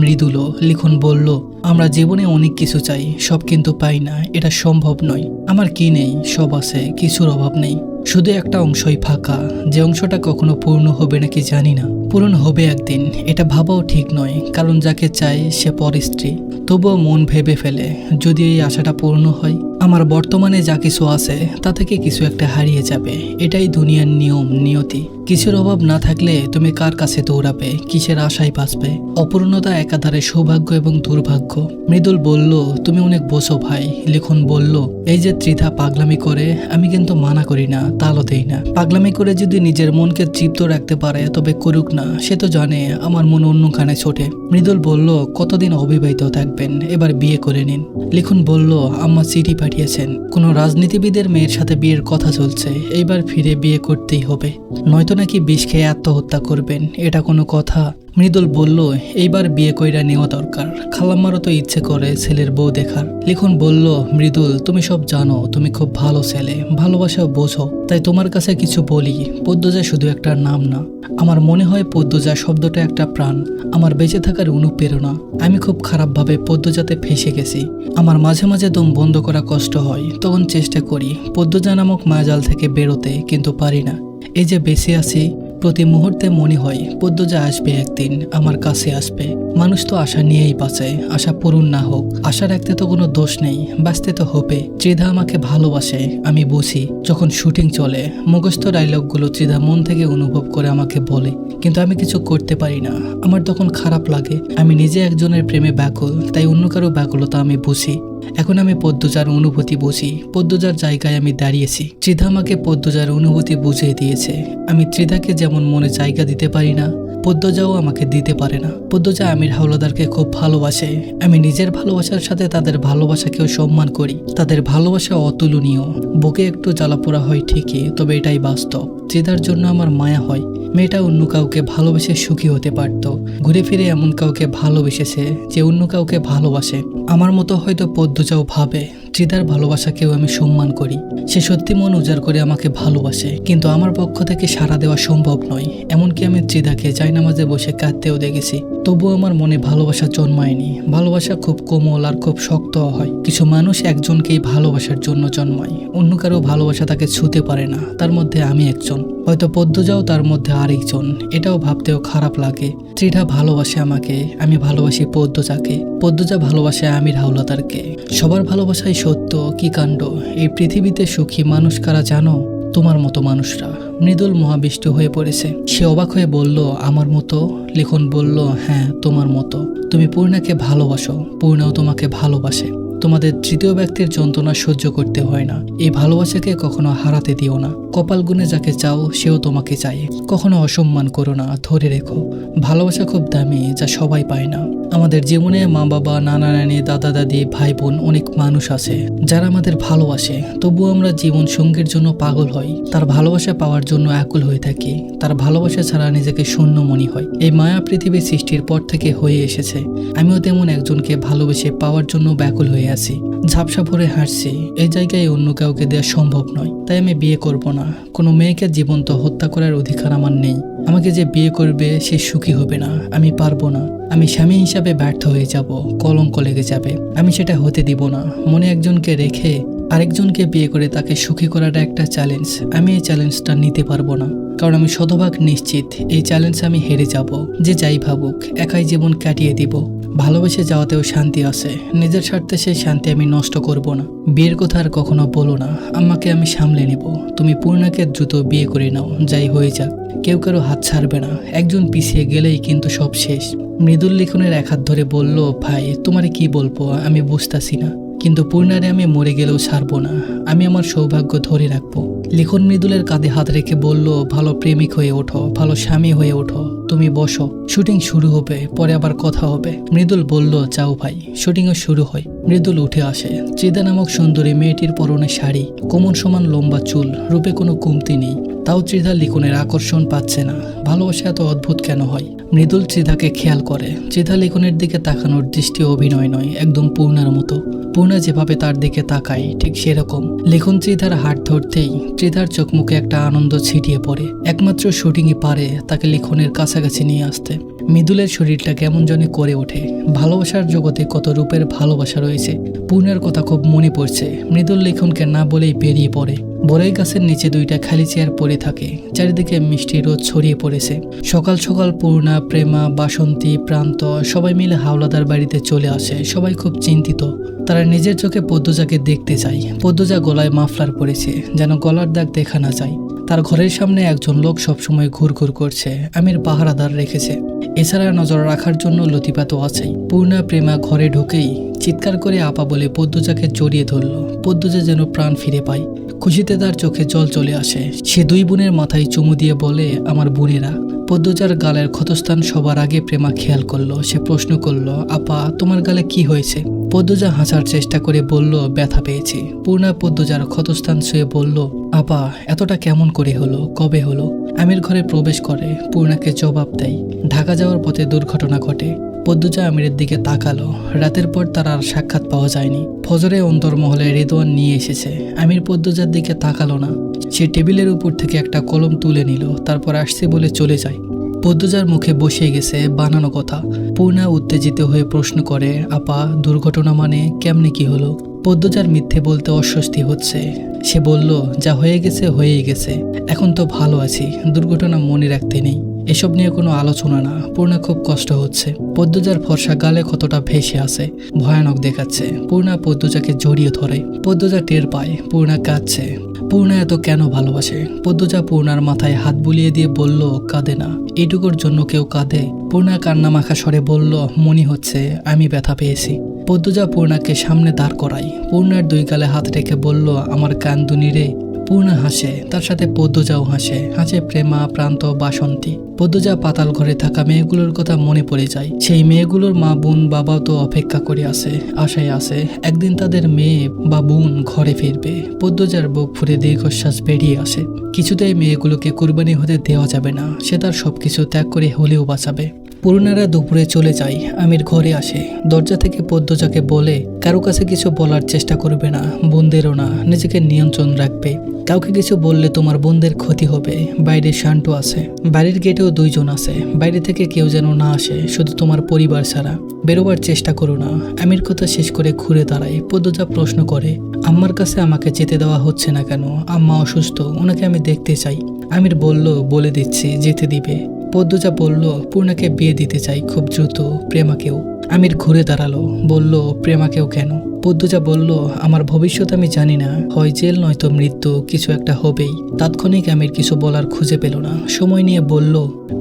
মৃদুলও। লিখন বলল, আমরা জীবনে অনেক কিছু চাই, সব কিন্তু পাই না, এটা সম্ভব নয়। আমার কি নেই? সব আছে, কিছুর অভাব নেই। শুধু একটা অংশই ফাঁকা, যে অংশটা কখনো পূর্ণ হবে নাকি জানি না। পূরণ হবে একদিন, এটা ভাবাও ঠিক নয়, কারণ যাকে চাই সে পরস্ত্রী। তবুও মন ভেবে ফেলে, যদি এই আশাটা পূর্ণ হয়, আমার বর্তমানে যা কিছু আছে তা থেকে কিছু একটা হারিয়ে যাবে। এটাই দুনিয়ার নিয়ম, নিয়তি। কিছুর অভাব না থাকলে তুমি কার কাছে দৌড়াবে, কিসের আশায় বাঁচবে? অপূর্ণতা একাধারে সৌভাগ্য এবং দুর্ভাগ্য। মৃদুল বলল, তুমি অনেক বোঝো ভাই। লিখন বলল, এই যে ত্রিধা পাগলামি করে, আমি কিন্তু মানা করি না, তালও দেই না। পাগলামি করে যদি নিজের মনকে তৃপ্ত রাখতে পারে তবে করুক না, সে তো জানে আমার মন অন্যখানে ছোটে। মৃদুল বলল, কতদিন অবিবাহিত থাকবেন? এবার বিয়ে করে নিন। লিখন বলল, আম্মা চিঠি পাঠিয়েছেন, কোনো রাজনীতিবিদের মেয়ের সাথে বিয়ের কথা চলছে, এইবার ফিরে বিয়ে করতেই হবে, নয়তো নাকি বিষ খেয়ে আত্মহত্যা করবেন। এটা কোনো কথা? মৃদুল বলল, এইবার বিয়ে কইরা নেওয়া দরকার, খালাম্মারও তো ইচ্ছে করে ছেলের বউ দেখার। লিখন বলল, মৃদুল তুমি সব জানো, তুমি খুব ভালো ছেলে, ভালোবাসা বোঝো, তাই তোমার কাছে কিছু বলি। পদ্মজা শুধু একটা নাম না, আমার মনে হয় পদ্মজা শব্দটা একটা প্রাণ, আমার বেঁচে থাকার অনুপ্রেরণা। আমি খুব খারাপভাবে পদ্মজাতে ফেসে গেছি। আমার মাঝে মাঝে দম বন্ধ করা কষ্ট হয়, তখন চেষ্টা করি পদ্মজা নামক মায়াজাল থেকে বেরোতে, কিন্তু পারি না। এই যে বেঁচে আছি, প্রতি মুহূর্তে মনে হয় পদ্মজা আসবে একদিন, আমার কাছে আসবে। মানুষ তো আশা নিয়েই বাঁচে, আশা পূরণ না হোক, আশা রাখতে তো কোনো দোষ নেই, বাঁচতে তো হবে। ত্রিধা আমাকে ভালোবাসে, আমি বুঝি। যখন শুটিং চলে, মুখস্থ ডায়লগগুলো ত্রিধা মন থেকে অনুভব করে আমাকে বলে, কিন্তু আমি কিছু করতে পারি না। আমার তখন খারাপ লাগে, আমি নিজে একজনের প্রেমে ব্যাকুল, তাই অন্য কারো ব্যাকুলতা আমি বুঝি। এখন আমি পদ্মজার অনুভূতি বুঝি, পদ্মজার জায়গায় আমি দাঁড়িয়েছি। ত্রিধা আমাকে পদ্মজার অনুভূতি বুঝিয়ে দিয়েছে। আমি ত্রিধাকে যেমন মনে জায়গা দিতে পারি না, পদ্মজাও আমাকে দিতে পারে না। পদ্মজা আমির হাওলাদারকে খুব ভালোবাসে, আমি নিজের ভালোবাসার সাথে তাদের ভালোবাসাকেও সম্মান করি। তাদের ভালোবাসা অতুলনীয়। বুকে একটু জ্বালাপোড়া হয় ঠিকই, তবে এটাই বাস্তব। ত্রিধার জন্য আমার মায়া হয়। মেয়েটা অন্য কাউকে ভালোবেসে সুখী হতে পারত, ঘুরে ফিরে এমন কাউকে ভালোবেসেছে যে অন্য কাউকে ভালোবাসে। আমার মতো হয়তো পদ্মজাও ভাবে, ত্রিধার ভালোবাসাকেও আমি সম্মান করি। সে সত্যি মন উজাড় করে আমাকে ভালোবাসে, কিন্তু আমার পক্ষ থেকে সাড়া দেওয়া সম্ভব নয়। এমনকি আমি ত্রিধাকে জায়নামাজে বসে কাঁদতেও দেখেছি, তবুও আমার মনে ভালোবাসা জন্মায়নি। ভালোবাসা খুব কোমল আর খুব শক্ত হয়। কিছু মানুষ একজনকেই ভালোবাসার জন্য জন্মায়, অন্য কারো ভালোবাসা তাকে ছুঁতে পারে না। তার মধ্যে আমি একজন, হয়তো পদ্মজাও তার মধ্যে আরেকজন। এটাও ভাবতেও খারাপ লাগে। ত্রিধা ভালোবাসে আমাকে, আমি ভালোবাসি পদ্মজাকে, পদ্মজা ভালোবাসে আমির হাওলাদারকে। সবার ভালোবাসাই সত্য। কি কাণ্ড! এই পৃথিবীতে সুখী মানুষ কারা জানো? তোমার মতো মানুষরা। মৃদুল মহাবিষ্ট হয়ে পড়েছে। সে অবাক হয়ে বলল, আমার মতো? লিখন বলল, হ্যাঁ তোমার মতো। তুমি পূর্ণাকে ভালোবাসো, পূর্ণাও তোমাকে ভালোবাসে। তোমাদের তৃতীয় ব্যক্তির যন্ত্রণা সহ্য করতে হয় না। এই ভালোবাসাকে কখনো হারাতে দিও না। কপাল গুনে যাকে চাও সেও তোমাকে চায়। কখনো অসম্মান করো না, ধরে রেখো। ভালোবাসা খুব দামি, যা সবাই পায় না। আমাদের জীবনে মা বাবা, নানা নানি, দাদা দাদি, ভাই বোন, অনেক মানুষ আছে যারা আমাদের ভালোবাসে, তবুও আমরা জীবন সঙ্গীর জন্য পাগল হই। তার ভালোবাসা পাওয়ার জন্য আকুল হয়ে থাকি। তার ভালোবাসা ছাড়া নিজেকে শূন্য মনে হয়। এই মায়া পৃথিবী সৃষ্টির পর থেকে হয়ে এসেছে। আমিও তেমন একজনকে ভালোবেসে পাওয়ার জন্য ব্যাকুল হয়ে আছি। ঝাপসা ভরে হাঁটছি। এই জায়গায় অন্য কাউকে দেওয়া সম্ভব নয়, তাই আমি বিয়ে করব না। কোনো মেয়েকে জীবন্ত হত্যা করার অধিকার আমার নেই। আমাকে যে বিয়ে করবে সে সুখী হবে না, আমি পারবো না। আমি স্বামী হিসাবে ব্যর্থ হয়ে যাব, কলঙ্ক লেগে যাবে। আমি সেটা হতে দিব না। মনে একজনকে রেখে আরেকজনকে বিয়ে করে তাকে সুখী করাটা একটা চ্যালেঞ্জ। আমি এই চ্যালেঞ্জটা নিতে পারবো না, কারণ আমি শতভাগ নিশ্চিত এই চ্যালেঞ্জ আমি হেরে যাব। যে যাই ভাবুক, একাই জীবন কাটিয়ে দিব। ভালোবেসে যাওয়াতেও শান্তি আছে, নিজের স্বার্থে সেই শান্তি আমি নষ্ট করব না। বিয়ের কথা আর কখনো বলো না, আম্মাকে আমি সামলে নেব। তুমি পূর্ণাকে দ্রুত বিয়ে করে নাও, যাই হয়ে যাক। কেউ কারো হাত ছাড়বে না। একজন পিছিয়ে গেলেই কিন্তু সব শেষ। মৃদুল লিখনের এক হাত ধরে বলল, ভাই তোমারে কি বলবো আমি বুঝতাছি না, কিন্তু পূর্ণারে আমি মরে গেলেও ছাড়বো না। আমি আমার সৌভাগ্য ধরে রাখবো। লিখন মৃদুলের কাঁধে হাত রেখে বলল, ভালো প্রেমিক হয়ে ওঠো, ভালো স্বামী হয়ে ওঠো। তুমি বসো, শুটিং শুরু হবে, পরে আবার কথা হবে। মৃদুল বলল, যাও ভাই। শুটিংও শুরু হয়। মৃদুল উঠে আসে। ত্রিধা নামক সুন্দরী মেয়েটির পরনে শাড়ি, কোমর সমান লম্বা চুল, রূপে কোনো কমতি নেই। তাও ত্রিধা লিখনের আকর্ষণ পাচ্ছে না। ভালোবাসা এত অদ্ভুত কেন হয়? মৃদুল ত্রিধাকে খেয়াল করে। ত্রিধা লিখনের দিকে তাকানোর দৃষ্টি অভিনয় নয়, একদম পূর্ণার মতো। পূর্ণা যেভাবে তার দিকে তাকায় ঠিক সেরকম। লিখন ত্রিধার হাত ধরতেই ত্রিধার চোখ মুখে একটা আনন্দ ছিটিয়ে পড়ে। একমাত্র শুটিংই পারে তাকে লিখনের কাছাকাছি নিয়ে আসতে। মৃদুলের শরীরটা কেমন জানি করে ওঠে। ভালোবাসার জগতে কত রূপের ভালোবাসা রয়েছে। পূর্ণার কথা খুব মনে পড়ছে। মৃদুল লিখনকে না বলেই বেরিয়ে পড়ে। বড়ই গাছের নিচে দুইটা খালি চেয়ার পড়ে থাকে। চারিদিকে মিষ্টি রোদ ছড়িয়ে পড়েছে। সকাল সকাল পূর্ণা, প্রেমা, বাসন্তী, প্রান্ত সবাই মিলে হাওলাদার বাড়িতে চলে আসে। সবাই খুব চিন্তিত। তারা নিজের চোখে পদ্মজাকে দেখতে চায়। পদ্মজা গলায় মাফলার পরেছে, যেন গলার দাগ দেখা না যায়। তার ঘরের সামনে একজন লোক সবসময় ঘুরঘুর করছে। আমির পাহারাদার রেখেছে। এছাড়া নজর রাখার জন্য লতিপাত আছেই। পূর্ণা, প্রেমা ঘরে ঢুকেই চিৎকার করে আপা বলে পদ্মজাকে জড়িয়ে ধরল। পদ্মজা যেন প্রাণ ফিরে পায়। খুশিতে তার চোখে জল চলে আসে। সে দুই বোনের মাথায় চুমু দিয়ে বলে, আমার বোনেরা। পদ্মজার গালের ক্ষতস্থান সবার আগে প্রেমা খেয়াল করলো। সে প্রশ্ন করলো, আপা তোমার গালে কি হয়েছে? পদ্মজা হাসার চেষ্টা করে বলল, ব্যথা পেয়েছি। পূর্ণা পদ্মজার ক্ষতস্থান ছুঁয়ে বলল, আপা এতটা কেমন করে হলো, কবে হলো? আমির ঘরে প্রবেশ করে পূর্ণাকে জবাব দেয়, ঢাকা যাওয়ার পথে দুর্ঘটনা ঘটে। পদ্মজা আমিরের দিকে তাকালো। রাতের পর তার আর সাক্ষাৎ পাওয়া যায়নি। ফজরে অন্তর্মহলে রেদওয়ান নিয়ে এসেছে। আমির পদ্মজার দিকে তাকালো না। সে টেবিলের উপর থেকে একটা কলম তুলে নিল, তারপর আসছে বলে চলে যায়। পদ্মজার মুখে বসে গেছে বানানো কথা। পূর্ণা উত্তেজিত হয়ে প্রশ্ন করে, আপা দুর্ঘটনা মানে কেমনে কি হলো? পদ্মজার মিথ্যে বলতে অস্বস্তি হচ্ছে। সে বলল, যা হয়ে গেছে হয়েই গেছে, এখন তো ভালো আছি, দুর্ঘটনা মনে রাখতে নেই, এসব নিয়ে কোনো আলোচনা না। পূর্ণা খুব কষ্ট হচ্ছে। পদ্মজার ফর্সা গালে কতটা ভেসে আছে, ভয়ানক দেখাচ্ছে। পূর্ণা পদ্মজাকে জড়িয়ে ধরে। পদ্মজা টের পায় পূর্ণা কাঁদছে। পূর্ণা এত কেন ভালোবাসে? পদ্মজা পূর্ণার মাথায় হাত বুলিয়ে দিয়ে বলল, কাঁদে না, এইটুকুর জন্য কেউ কাঁদে? পূর্ণা কান্না মাখা স্বরে বলল, মনে হচ্ছে আমি ব্যথা পেয়েছি। পদ্মজা পূর্ণাকে সামনে দাঁড় করায়। পূর্ণার দুই গালে হাত রেখে বলল, আমার কান্দুনি রে। পূর্ণা হাসে, তার সাথে পদ্মজাও হাসে। হাসে প্রেমা, প্রান্ত, বাসন্তী। পদ্মজা পাতাল ঘরে থাকা মেয়েগুলোর কথা মনে পড়ে যায়। সেই মেয়েগুলোর মা বোন বাবাও তো অপেক্ষা করে আছে, আশায় আছে একদিন তাদের মেয়ে বা বোন ঘরে ফিরবে। পদ্মজার বুক ফুরে দীর্ঘশ্বাস বেরিয়ে আসে। কিছুতেই মেয়েগুলোকে কুরবানি হতে দেওয়া যাবে না। সে তার সবকিছু ত্যাগ করে হলেও বাঁচাবে। পূর্ণারা দুপুরে চলে যায়। আমির ঘরে আসে। দরজা থেকে পদ্মজাকে বলে, কারো কাছে কিছু বলার চেষ্টা করবে না, বোনদেরও না, নিজেকে নিয়ন্ত্রণ রাখবে। কাউকে কিছু বললে তোমার বোনদের ক্ষতি হবে। বাইরে শান্টু আছে, বাড়ির গেটেও দুইজন আছে। বাইরে থেকে কেউ যেন না আসে, শুধু তোমার পরিবার ছাড়া। বেরোবার চেষ্টা করো না। আমির কথা শেষ করে ঘুরে দাঁড়ায়। পদ্মজা প্রশ্ন করে, আম্মার কাছে আমাকে যেতে দেওয়া হচ্ছে না কেন? আম্মা অসুস্থ, ওনাকে আমি দেখতে চাই। আমির বলল, বলে দিচ্ছি, যেতে দিবে। পদ্মজা বলল, পূর্ণাকে বিয়ে দিতে চাই খুব দ্রুত, প্রেমাকেও। আমির ঘুরে দাঁড়ালো, বলল, প্রেমাকেও কেন? পদ্মজা বলল, আমার ভবিষ্যৎ আমি জানি না, হয় জেল নয়তো মৃত্যু, কিছু একটা হবেই। তাৎক্ষণিক আমির কিছু বলার খুঁজে পেল না। সময় নিয়ে বলল,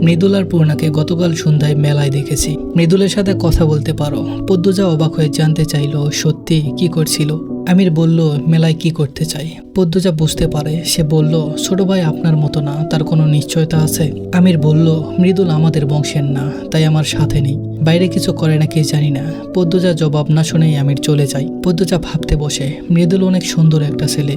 মৃদুল আর পূর্ণাকে গতকাল সন্ধ্যায় মেলায় দেখেছি। মৃদুলের সাথে কথা বলতে পারো? পদ্মজা অবাক হয়ে জানতে চাইল, সত্যি কি করছিল? আমির বলল, মেলায় কি করতে চাই? পদ্মজা বুঝতে পারে। সে বলল, ছোট ভাই আপনার মতো না, তার কোনো নিশ্চয়তা আছে? আমির বলল, মৃদুল আমাদের বংশের না, তাই আমার সাথে নেই। বাইরে কিছু করে নাকি জানি না। পদ্মজা জবাব না শুনেই আমির চলে যায়। পদ্মজা ভাবতে বসে, মৃদুল অনেক সুন্দর একটা ছেলে।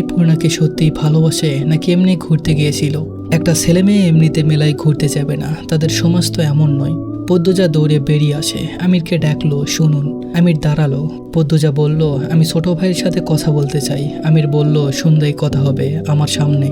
পূর্ণাকে সত্যিই ভালোবাসে নাকি এমনি ঘুরতে গিয়েছিল? একটা ছেলে মেয়ে এমনিতে মেলায় ঘুরতে যাবে না, তাদের সমাজ তো এমন নয়। পদ্মজা দৌড়ে বেরিয়ে আসে। আমিরকে ডাকলো, শুনুন। আমির দাঁড়ালো। পদ্মজা বলল, আমি ছোট ভাইয়ের সাথে কথা বলতে চাই। আমির বলল, সন্ধ্যায় কথা হবে আমার সামনে।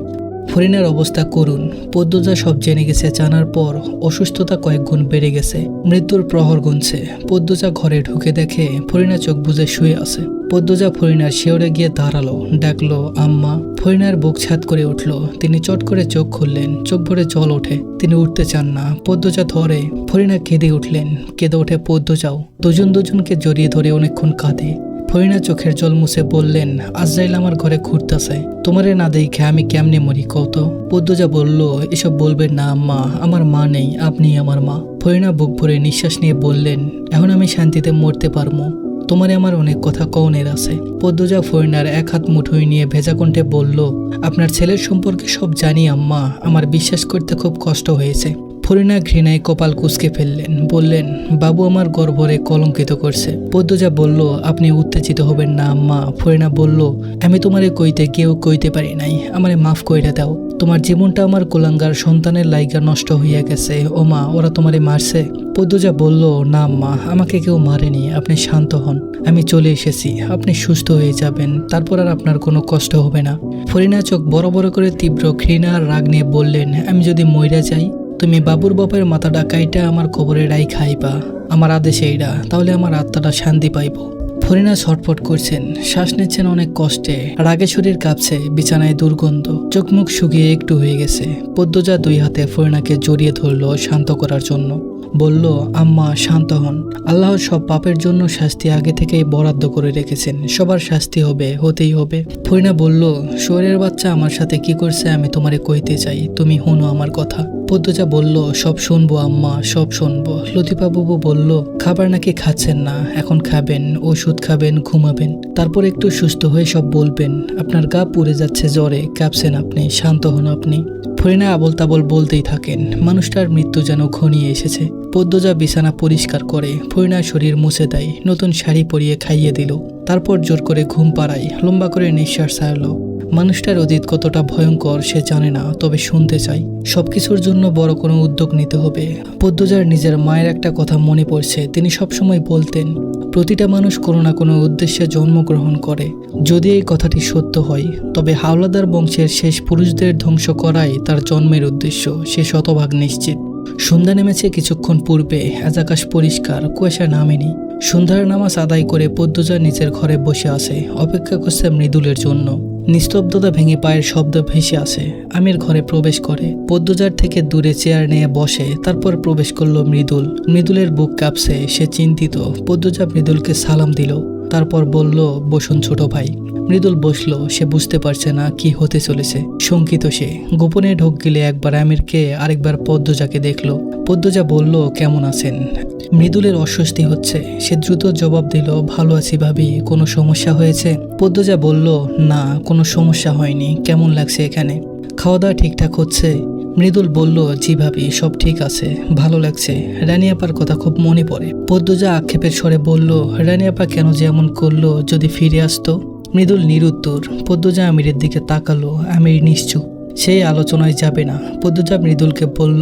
ফরিনার অবস্থা করুণ। পদ্মজা সব জেনে গেছে। জানার পর অসুস্থতা কয়েক গুণ বেড়ে গেছে। মৃত্যুর প্রহর গুনছে। পদ্মজা ঘরে ঢুকে দেখে ফরিনা চোখ বুজে শুয়ে আছে। পদ্মজা ফরিনার শিওরে গিয়ে দাঁড়ালো, ডাকলো, আম্মা। ফরিনার বুক ছাদ করে উঠল। তিনি চট করে চোখ খুললেন। চোখ ভরে জল ওঠে। তিনি উঠতে চান না। পদ্মজা ধরে। ফরিনা কেঁদে উঠলেন। কেঁদে ওঠে পদ্মজাও। দুজনকে জড়িয়ে ধরে অনেকক্ষণ কাঁদে। ফরিনা চোখের জল মুছে বললেন, আজরাইল আমার ঘরে ঘুরতেছে, তোমারে না দেখে আমি কেমনে মরি কত? পদ্মজা বলল, এসব বলবেন না আম্মা, আমার মা নেই, আপনি আমার মা। ফরিনা বুক ভরে নিঃশ্বাস নিয়ে বললেন, এখন আমি শান্তিতে মরতে পারবো, তোমারে আমার অনেক কথা কওনের আছে। পদ্মজা ফরিনার এক হাত মুঠোয় নিয়ে ভেজা কণ্ঠে বলল, আপনার ছেলের সম্পর্কে সব জানি আম্মা, আমার বিশ্বাস করতে খুব কষ্ট হয়েছে। ফরিনা ঘৃণায় কপাল কুঁচকে ফেললেন। বললেন, বাবু আমার গর্ভরে কলঙ্কিত করছে। পদ্মজা বলল, আপনি উত্তেজিত হবেন না আম্মা। ফরিনা বলল, আমি তোমারে কইতে কেউ কইতে পারি নাই, আমারে মাফ কইরা দাও। তোমার জীবনটা আমার কোলাঙ্গার সন্তানের লাইগা নষ্ট হইয়া গেছে। ও মা, ওরা তোমারে মারছে? পদ্মজা বলল, না আম্মা, আমাকে কেউ মারেনি, আপনি শান্ত হন, আমি চলে এসেছি, আপনি সুস্থ হয়ে যাবেন, তারপর আর আপনার কোনো কষ্ট হবে না। ফরিনা চোখ বড় বড় করে তীব্র ঘৃণা আর রাগ নিয়ে বললেন, আমি যদি মইরা যাই? তুমি বাবুর বাপের মাথাটা কাইটা আমার কবরে রাই খাইবা, আমার আদেশে এইটা, তাহলে আমার আত্মাটা শান্তি পাইব। ফরিনা ছটফট করছেন, শ্বাস নিচ্ছেন অনেক কষ্টে, রাগে শরীর কাঁপছে, বিছানায় দুর্গন্ধ, চোখ মুখ শুকিয়ে একটু হয়ে গেছে। পদ্মজা দুই হাতে ফরিনাকে জড়িয়ে ধরল শান্ত করার জন্য। বলল, আম্মা শান্ত হন, আল্লাহ সব পাপের জন্য শাস্তি আগে থেকেই বরাদ্দ করে রেখেছেন, সবার শাস্তি হবে, হতেই হবে। ফরিনা বলল, শোরের বাচ্চা আমার সাথে কি করছে আমি তোমারে কইতে চাই, তুমি হুনো আমার কথা। পদ্মজা বলল, সব শুনবো আম্মা, সব শুনবো। লতিফা বাবু বলল, খাবার নাকি খাচ্ছেন না, এখন খাবেন, ওষুধ খাবেন, ঘুমাবেন, তারপর একটু সুস্থ হয়ে সব বলবেন। আপনার গা পুড়ে যাচ্ছে জ্বরে, কাঁপছেন আপনি, শান্ত হন আপনি। ফরিনা আবল তাবল বলতেই থাকেন। মানুষটার মৃত্যু যেন ঘনিয়ে এসেছে। পদ্মজা বিছানা পরিষ্কার করে ফরিনার শরীর মুছে দেয়, নতুন শাড়ি পরিয়ে খাইয়ে দিল, তারপর জোর করে ঘুম পাড়ায়, লম্বা করে নিঃশ্বাস ছাড়ল। মানুষটার অতীত কতটা ভয়ঙ্কর সে জানে না, তবে শুনতে চাই। সবকিছুর জন্য বড় কোনো উদ্যোগ নিতে হবে। পদ্মজার নিজের মায়ের একটা কথা মনে পড়ছে। তিনি সবসময় বলতেন, প্রতিটা মানুষ কোনো না কোনো উদ্দেশ্যে জন্মগ্রহণ করে। যদি এই কথাটি সত্য হয়, তবে হাওলাদার বংশের শেষ পুরুষদের ধ্বংস করাই তার জন্মের উদ্দেশ্য, সে শতভাগ নিশ্চিত। সন্ধ্যা নেমেছে কিছুক্ষণ পূর্বে, আজ আকাশ পরিষ্কার, কুয়াশা নামেনি। সন্ধ্যার নামাজ আদায় করে পদ্মজা নিজের ঘরে বসে আছে, অপেক্ষা করছে মৃদুলের জন্য। নিস্তব্ধতা ভেঙে পায়ের শব্দ ভেসে আসে। আমির ঘরে প্রবেশ করে, পদ্মজার থেকে দূরে চেয়ার নিয়ে বসে, তারপর প্রবেশ করলো মৃদুল। মৃদুলের বুক কাঁপছে, সে চিন্তিত। পদ্মজা মৃদুলকে সালাম দিল, তারপর বলল, বসুন ছোট ভাই। মৃদুল বসলো। সে বুঝতে পারছে না কি হতে চলেছে, শঙ্কিত সে। গোপনে ঢোক গেলে একবার আমিরকে, আরেকবার পদ্মজাকে দেখলো। পদ্মজা বলল, কেমন আছেন? মৃদুলের অস্বস্তি হচ্ছে। সে দ্রুত জবাব দিল, ভালো আছি ভাবি, কোনো সমস্যা হয়েছে? পদ্মজা বলল, না কোনো সমস্যা হয়নি। কেমন লাগছে এখানে? খাওয়া দাওয়া ঠিকঠাক হচ্ছে? মৃদুল বলল, জি ভাবি, সব ঠিক আছে, ভালো লাগছে। রানী আপার কথা খুব মনে পড়ে। পদ্মজা আক্ষেপের স্বরে বলল, রানী আপা কেন যে এমন করলো, যদি ফিরে আসতো? মৃদুল নিরুত্তর। পদ্মজা আমিরের দিকে তাকালো। আমির নিশ্চুপ, সেই আলোচনায় যাবে না। পদ্মজা মৃদুলকে বলল,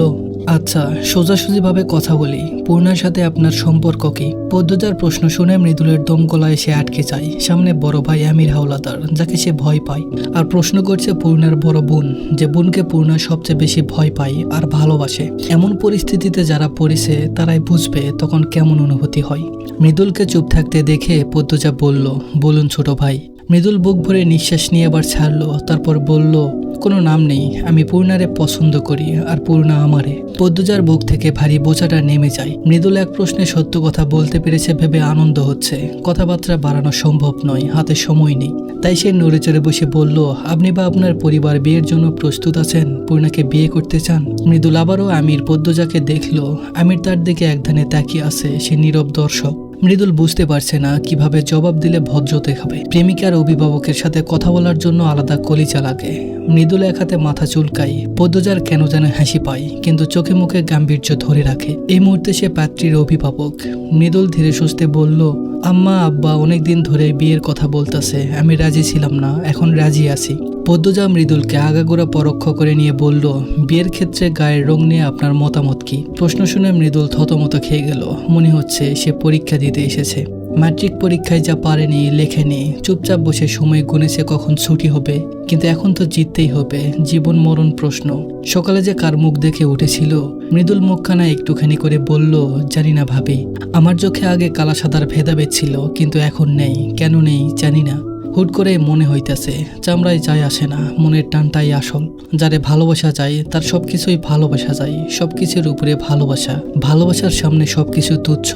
আচ্ছা সোজাসুজিভাবে কথা বলি, পূর্ণার সাথে আপনার সম্পর্ক কি? পদ্মজার প্রশ্ন শুনে মৃদুলের দম গলায় সে আটকে যায়। সামনে বড় ভাই আমির হাওলাদার, যাকে সে ভয় পায়, আর প্রশ্ন করছে পূর্ণার বড় বোন, যে বোনকে পূর্ণা সবচেয়ে বেশি ভয় পায় আর ভালোবাসে। এমন পরিস্থিতিতে যারা পড়েছে তারাই বুঝবে তখন কেমন অনুভূতি হয়। মৃদুলকে চুপ থাকতে দেখে পদ্মজা বলল, বলুন ছোট ভাই। মৃদুল বুক ভরে নিঃশ্বাস নিয়ে আবার ছাড়লো, তারপর বলল, কোনো নাম নেই, আমি পূর্ণারে পছন্দ করি আর পূর্ণা আমারে। পদ্মজার বুক থেকে ভারী বোঝাটা নেমে যায়। মৃদুল এক প্রশ্নে সত্য কথা বলতে পেরেছে ভেবে আনন্দ হচ্ছে। কথাবার্তা বাড়ানো সম্ভব নয়, হাতে সময় নেই। তাই সে নড়ে চড়ে বসে বলল, আপনি বা আপনার পরিবার বিয়ের জন্য প্রস্তুত আছেন? পূর্ণাকে বিয়ে করতে চান? মৃদুল আবারও আমির পদ্মজাকে দেখল। আমির তার দিকে একধানে তাকিয়ে আছে, সে নীরব দর্শক। মৃদুল বুঝতে পারছে না কিভাবে জবাব দিলে ভদ্র দেখাবে। প্রেমিকার অভিভাবকের সাথে কথা বলার জন্য আলাদা কলিজা লাগে। মৃদুল এক হাতে মাথা চুলকায়। পদ্মজার কেন যেন হাসি পায়, কিন্তু চোখে মুখে গাম্ভীর্য ধরে রাখে। এই মুহূর্তে সে পাত্রীর অভিভাবক। মৃদুল ধীরে সুস্থে বলল, আম্মা আব্বা অনেকদিন ধরে বিয়ের কথা বলতেছে, আমি রাজি ছিলাম না, এখন রাজি আছি। পদ্মজা মৃদুলকে আগাগোড়া পরোক্ষ করে নিয়ে বলল, বিয়ের ক্ষেত্রে গায়ের রং নিয়ে আপনার মতামত কি? প্রশ্ন শুনে মৃদুল থতমত খেয়ে গেল। মনে হচ্ছে সে পরীক্ষা দিতে এসেছে। ম্যাট্রিক পরীক্ষায় যা পারেনি, লেখেনি, চুপচাপ বসে সময় গুনেছে কখন ছুটি হবে, কিন্তু এখন তো জিততেই হবে। জীবন মরণ প্রশ্ন। সকালে যে কার মুখ দেখে উঠেছিল। মৃদুল মুখখানা একটুখানি করে বলল, জানি না ভাবি, আমার চোখে আগে কালা সাদার ভেদাভেদ ছিল, কিন্তু এখন নেই। কেন নেই জানি না, হুট করে মনে হইতেছে। চামড়ায় যায় আসে না, মনের টানটাই আসল। যারে ভালোবাসা যায় তার সবকিছুই ভালোবাসা যায়, সবকিছুর উপরে ভালোবাসা। ভালোবাসার সামনে সবকিছু তুচ্ছ।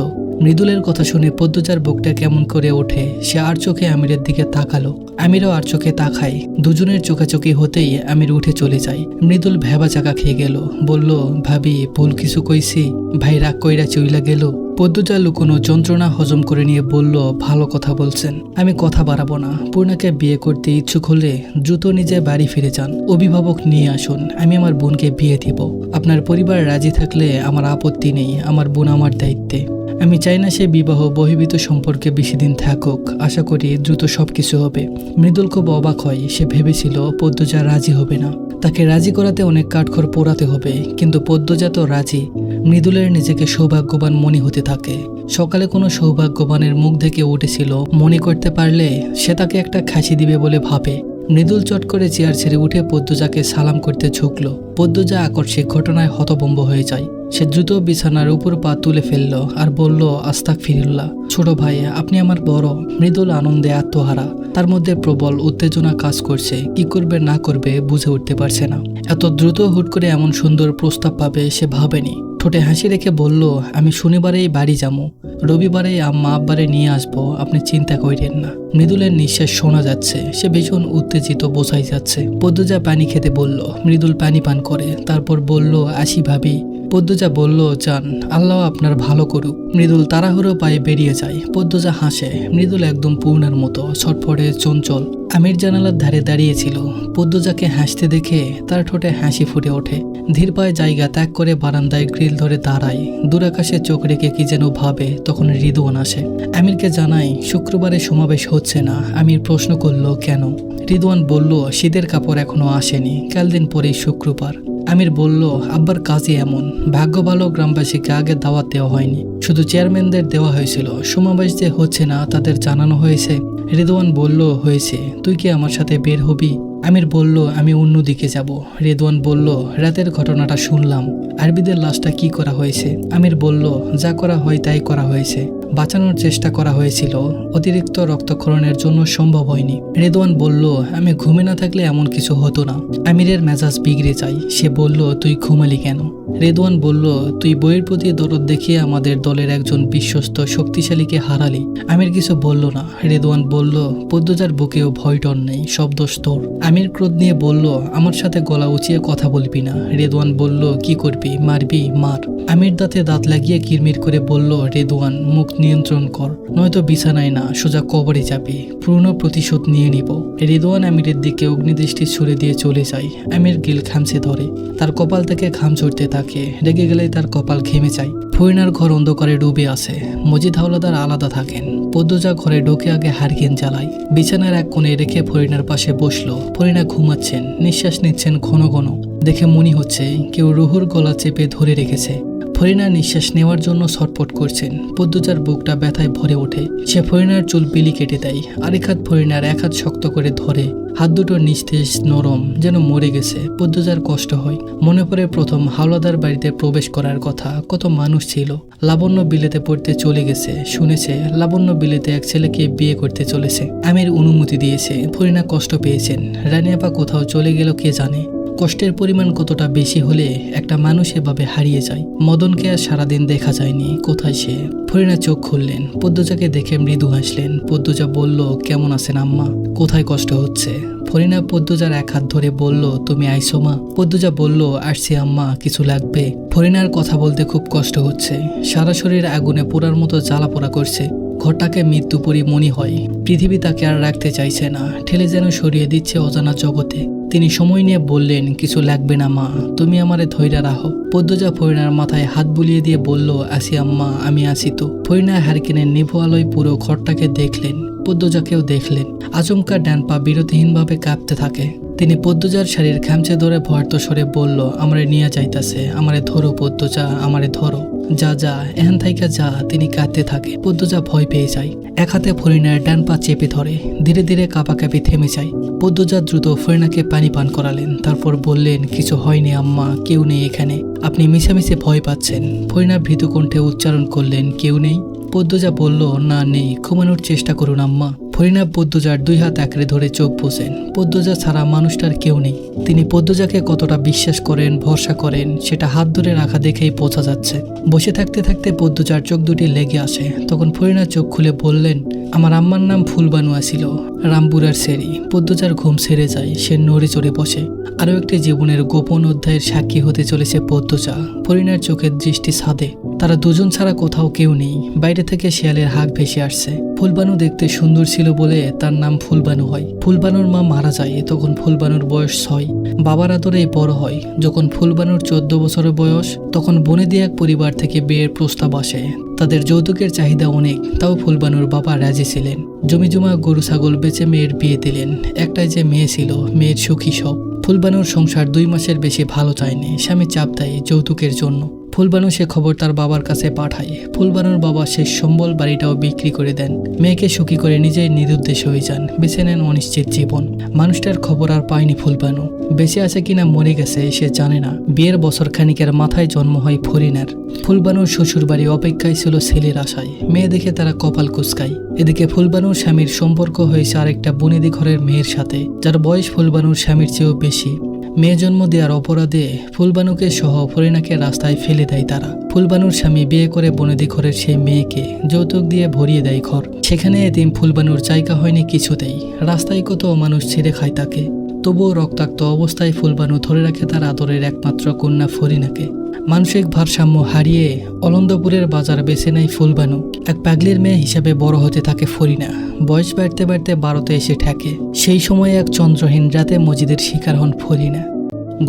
মৃদুলের কথা শুনে পদ্মজার বুকটা কেমন করে ওঠে। সে আর চোখে আমিরের দিকে তাকালো। আমিরও আর চোখে তাকায়। দুজনের চোখাচোখি হতেই আমির উঠে চলে যায়। মৃদুল ভেবা চাকা খেয়ে গেল। বলল, ভাবি ভুল কিছু কইছি? ভাই রাগ কইরা চইলা গেল। পদ্মজা লুকোনো যন্ত্রণা হজম করে নিয়ে বলল, ভালো কথা বলছেন, আমি কথা বাড়াবো না। পূর্ণাকে বিয়ে করতে ইচ্ছুক হলে দ্রুত নিজে বাড়ি ফিরে যান, অভিভাবক নিয়ে আসুন, আমি আমার বোনকে বিয়ে দিব। আপনার পরিবার রাজি থাকলে আমার আপত্তি নেই, আমার বোন আমার দায়িত্বে। আমি চাই না সে বিবাহ বহির্ভূত সম্পর্কে বেশি দিন থাকুক। আশা করি দ্রুত সবকিছু হবে। মৃদুল খুব অবাক হয়। সে ভেবেছিল পদ্মজা রাজি হবে না, তাকে রাজি করাতে অনেক কাঠখড় পোড়াতে হবে, কিন্তু পদ্মজা তো রাজি। মৃদুলের নিজেকে সৌভাগ্যবান মনে হতে থাকে। সকালে কোনো সৌভাগ্যবানের মুখ দেখে উঠেছিল, মনে করতে পারলে সে তাকে একটা খাসি দিবে বলে ভাবে। মৃদুল চট করে চেয়ার ছেড়ে উঠে পদ্মজাকে সালাম করতে ঝুঁকল। পদ্মজা আকস্মিক ঘটনায় হতভম্ব হয়ে যায়। সে দ্রুত বিছানার উপর পা তুলে ফেলল আর বলল, আস্তাগফিরুল্লাহ। ছোট ভাই, আপনি আমার বড়। মৃদুল আনন্দে আত্মহারা। তার মধ্যে প্রবল উত্তেজনা কাজ করছে। কি করবে না করবে বুঝে উঠতে পারছে না। এত দ্রুত হুট করে এমন সুন্দর প্রস্তাব পাবে সে ভাবেনি। ঠোঁটে হাসি রেখে বলল, আমি শনিবারেই বাড়ি যাবো, রবিবারে আম্মা আব্বারে নিয়ে আসবো, আপনি চিন্তা করেন না। মৃদুলের নিঃশ্বাস শোনা যাচ্ছে। সে ভীষণ উত্তেজিত বোঝাই যাচ্ছে। পদ্মজা পানি খেতে বলল। মৃদুল পানি পান করে, তারপর বলল, আসি ভাবি। পদ্মজা বলল, যান, আল্লাহ আপনার ভালো করুক। মৃদুল তাড়াহুড়ো পায়ে বেরিয়ে যায়। পদ্মজা হাসে। মৃদুল একদম পূর্ণার মতো ছটফটে চঞ্চল। আমির জানালার ধারে দাঁড়িয়েছিল। পদ্মজাকে হাসতে দেখে তার ঠোঁটে হাসি ফুটে ওঠে। ধীর পায়ে জায়গা ত্যাগ করে বারান্দায় গ্রিল ধরে দাঁড়ায়। দূরাকাশে চোখ রেখে কি যেন ভাবে। তখন রিদওয়ান আসে। আমিরকে জানায় শুক্রবারে সমাবেশ হচ্ছে না। আমির প্রশ্ন করল, কেন? রিদওয়ান বলল, শীতের কাপড় এখনো আসেনি, কাল দিন পরেই শুক্রবার। আমির বলল, আব্বার কাজই এমন। ভাগ্য ভালো গ্রামবাসীকে আগে দাওয়াত দেওয়া হয়নি, শুধু চেয়ারম্যানদের দেওয়া হয়েছিল। সমাবেশ যে হচ্ছে না তাদের জানানো হয়েছে। রিদওয়ান বলল, হয়েছে, তুই কি আমার সাথে বের হবি? আমির বলল, আমি অন্যদিকে যাব। রিদওয়ান বলল, রাতের ঘটনাটা শুনলাম, আরবিদের লাশটা কি করা হয়েছে? আমির বলল, যা করা হয় তাই করা হয়েছে। বাঁচানোর চেষ্টা করা হয়েছিল, অতিরিক্ত রক্তক্ষরণের জন্য সম্ভব হয়নি। রিদওয়ান বলল, আমি ঘুমে না থাকলে এমন কিছু হতো না। আমিরের মেজাজ বিগড়ে যায়। সে বলল, তুই ঘুমালি কেন? রিদওয়ান বলল, তুই বইয়ের প্রতি দরদ দেখিয়ে আমাদের দলের একজন বিশ্বস্ত শক্তিশালীকে হারালি। আমির কিছু বলল না। রিদওয়ান বলল, পদ্মজার বুকেও ভয় ডর নেই, সব দোষ তোর। আমির ক্রোধ নিয়ে বলল, আমার সাথে গলা উঁচিয়ে কথা বলবি না। রিদওয়ান বলল, কি করবি? মারবি? মার। আমির দাঁতে দাঁত লাগিয়ে কিরমির করে বলল, রিদওয়ান, মুখ নিয়ন্ত্রণ কর, নয়তো বিছানায় না সোজা কবরে যাবি। পূর্ণ প্রতিশোধ নিয়ে নিব। রিদওয়ান আমিরের দিকে অগ্নিদৃষ্টি ছুড়ে দিয়ে চলে যায়। আমির গিল খামছে ধরে। তার কপাল থেকে ঘাম ঝরতে থাকে। রেগে গেলেই তার কপাল ঘেমে যায়। ফরিনার ঘর অন্ধকারে ডুবে আছে। মজিদ হাওলাদার আলাদা থাকেন। পদ্মজা ঘরে ঢোকে আগে হারিকেন জ্বালায়। বিছানার এক কোণে রেখে ফরিনার পাশে বসলো। ফরিনা ঘুমাচ্ছেন, নিঃশ্বাস নিচ্ছেন ঘন ঘন। দেখে মনে হচ্ছে কেউ রুহুর গলা চেপে ধরে রেখেছে। ফরিনা নিঃশ্বাস নেওয়ার জন্য ছটফট করছেন। পদ্মজার বুকটা ব্যথায় ভরে ওঠে। সে ফরিনার চুল বিলি কেটে দেয়। আরেক হাত ফরিনার এক হাত শক্ত করে ধরে। হাত দুটো নিস্তেজ, নরম, যেন মরে গেছে। পদ্মজার কষ্ট হয়। মনে পড়ে প্রথম হাওলাদার বাড়িতে প্রবেশ করার কথা। কত মানুষ ছিল। লাবণ্য বিলেতে পড়তে চলে গেছে। শুনেছে লাবণ্য বিলেতে এক ছেলেকে বিয়ে করতে চলেছে। আমির অনুমতি দিয়েছে। ফরিনা কষ্ট পেয়েছেন। রানিয়াপা কোথাও চলে গেল কে জানে। কষ্টের পরিমাণ কতটা বেশি হলে একটা মানুষ এভাবে হারিয়ে যায়। মদনকে আর সারাদিন দেখা যায়নি। কোথায় সে? ফরিনা চোখ খুললেন। পদ্মজাকে দেখে মৃদু হাসলেন। পদ্মজা বলল, কেমন আছেন আম্মা? কোথায় কষ্ট হচ্ছে? ফরিনা পদ্মজার এক হাত ধরে বলল, তুমি আইসো মা? পদ্মজা বলল, আসছি আম্মা, কিছু লাগবে? ফরিনার কথা বলতে খুব কষ্ট হচ্ছে। সারা শরীর আগুনে পোড়ার মতো জ্বালা পোড়া করছে। ঘরটাকে মৃত্যুপুরী মনে হয়। পৃথিবী তাকে আর রাখতে চাইছে না। ঠেলে যেন সরিয়ে দিচ্ছে অজানা জগতে। তিনি সময় নিয়ে বললেন, কিছু লাগবে না মা, তুমি আমারে ধৈর্য রাখো। পদ্মজা ফরিনার মাথায় হাত বুলিয়ে দিয়ে বলল, আসি আম্মা, আমি আসি তো। ফরিনা হারিকেনের নিভু আলোয় পুরো ঘরটাকে দেখলেন। পদ্মজাকেও দেখলেন। আচমকা ডান পা বিরতিহীনভাবে কাঁপতে থাকে। তিনি পদ্মজার শাড়ির খামচে ধরে ভয়ার্ত স্বরে বলল, আমারে নিয়ে যাইতাছে, আমারে ধরো পদ্মজা, আমারে ধরো, যা যা, এখান থাইকা যা। তিনি কাঁদতে থাকে। পদ্মজা ভয় পেয়ে যায়। এক হাতে ফরিনার ডান পা চেপে ধরে। ধীরে ধীরে কাঁপাকাঁপি থেমে যায়। পদ্মজা দ্রুত ফরিনাকে পানি পান করালেন। তারপর বললেন, কিছু হয়নি আম্মা, কেউ নেই এখানে, আপনি মিশামিশি ভয় পাচ্ছেন। ফরিনা ভীতু কণ্ঠে উচ্চারণ করলেন, কেউ নেই? পদ্মজা বলল, না নেই, ঘুমানোর চেষ্টা করুন আম্মা। ফরিনা পদ্মজার দুই হাত আঁকড়ে ধরে চোখ বুঝেন। পদ্মজা ছাড়া মানুষটার কেউ নেই। তিনি পদ্মজাকে কতটা বিশ্বাস করেন, ভরসা করেন, সেটা হাত ধরে রাখা দেখেই বোঝা যাচ্ছে। বসে থাকতে থাকতে পদ্মজার চোখ দুটি লেগে আসে। তখন ফরিনা চোখ খুলে বললেন, আমার আম্মার নাম ফুলবানু ছিল, রামপুরার সেরি। পদ্মজার ঘুম সেরে যায়। সে নড়ে চড়ে বসে। আরও একটি জীবনের গোপন অধ্যায়ের সাক্ষী হতে চলেছে পদ্মজা। ফরিনার চোখের দৃষ্টি ছাদে। তারা দুজন ছাড়া কোথাও কেউ নেই। বাইরে থেকে শিয়ালের হাঁক ভেসে আসছে। ফুলবানু দেখতে সুন্দর ছিল বলে তার নাম ফুলবানু হয়। ফুলবানুর মা মারা যায়, তখন ফুলবানুর বয়স 6। বাবার আদরেই বড় হয়। যখন ফুলবানুর 14 বছরের বয়স, তখন বনেদি এক পরিবার থেকে বিয়ের প্রস্তাব আসে। তাদের যৌতুকের চাহিদা অনেক, তাও ফুলবানুর বাবা রাজি ছিলেন। জমিজমা গরু ছাগল বেচে মেয়ের বিয়ে দিলেন। একটাই যে মেয়ে ছিল, মেয়ের সুখী সব। ফুলবানুর সংসার 2 মাসের বেশি ভালো যায়নি। স্বামী চাপ দেয় যৌতুকের জন্য। ফুলবানু সে খবর তার বাবার কাছে পাঠায়। ফুলবানুর বাবা শেষ সম্বল বাড়িটাও বিক্রি করে দেন। মেয়েকে সুখী করে নিজেই নিরুদ্দেশ হয়ে যান। বেছে নেন অনিশ্চিত জীবন। মানুষটার খবর আর পায়নি ফুলবানু। বেঁচে আছে কিনা মরে গেছে সে জানে না। বিয়ের বছর খানিকের মাথায় জন্ম হয় ফরিনার। ফুলবানুর শ্বশুর বাড়ি অপেক্ষায় ছিল ছেলের আশায়। মেয়ে দেখে তারা কপাল কুঁচকায়। এদিকে ফুলবানুর স্বামীর সম্পর্ক হয়েছে আরেকটা বনেদি ঘরের মেয়ের সাথে, যার বয়স ফুলবানুর স্বামীর চেয়েও বেশি। মেয়ে জন্ম দেওয়ার অপরাধে ফুলবানুকে সহ ফরিনাকে রাস্তায় ফেলে দেয় তারা। ফুলবানুর স্বামী বিয়ে করে বনেদি ঘরের সেই মেয়েকে যৌতুক দিয়ে ভরিয়ে দেয় ঘর। সেখানে এদিন ফুলবানুর জায়গা হয়নি কিছুতেই। রাস্তায় কত মানুষ ছেড়ে খায় তাকে। তবুও রক্তাক্ত অবস্থায় ফুলবানু ধরে রাখে তার আদরের একমাত্র কন্যা ফরিনাকে। মানসিক ভারসাম্য হারিয়ে অলন্দপুরের বাজার বেছে নেয় ফুলবানু। এক পাগলির মেয়ে হিসেবে বড় হতে থাকে ফরিনা। বয়স বাড়তে বাড়তে 12তে এসে ঠেকে। সেই সময় এক চন্দ্রহীন রাতে মজিদের শিকার হন ফরিনা।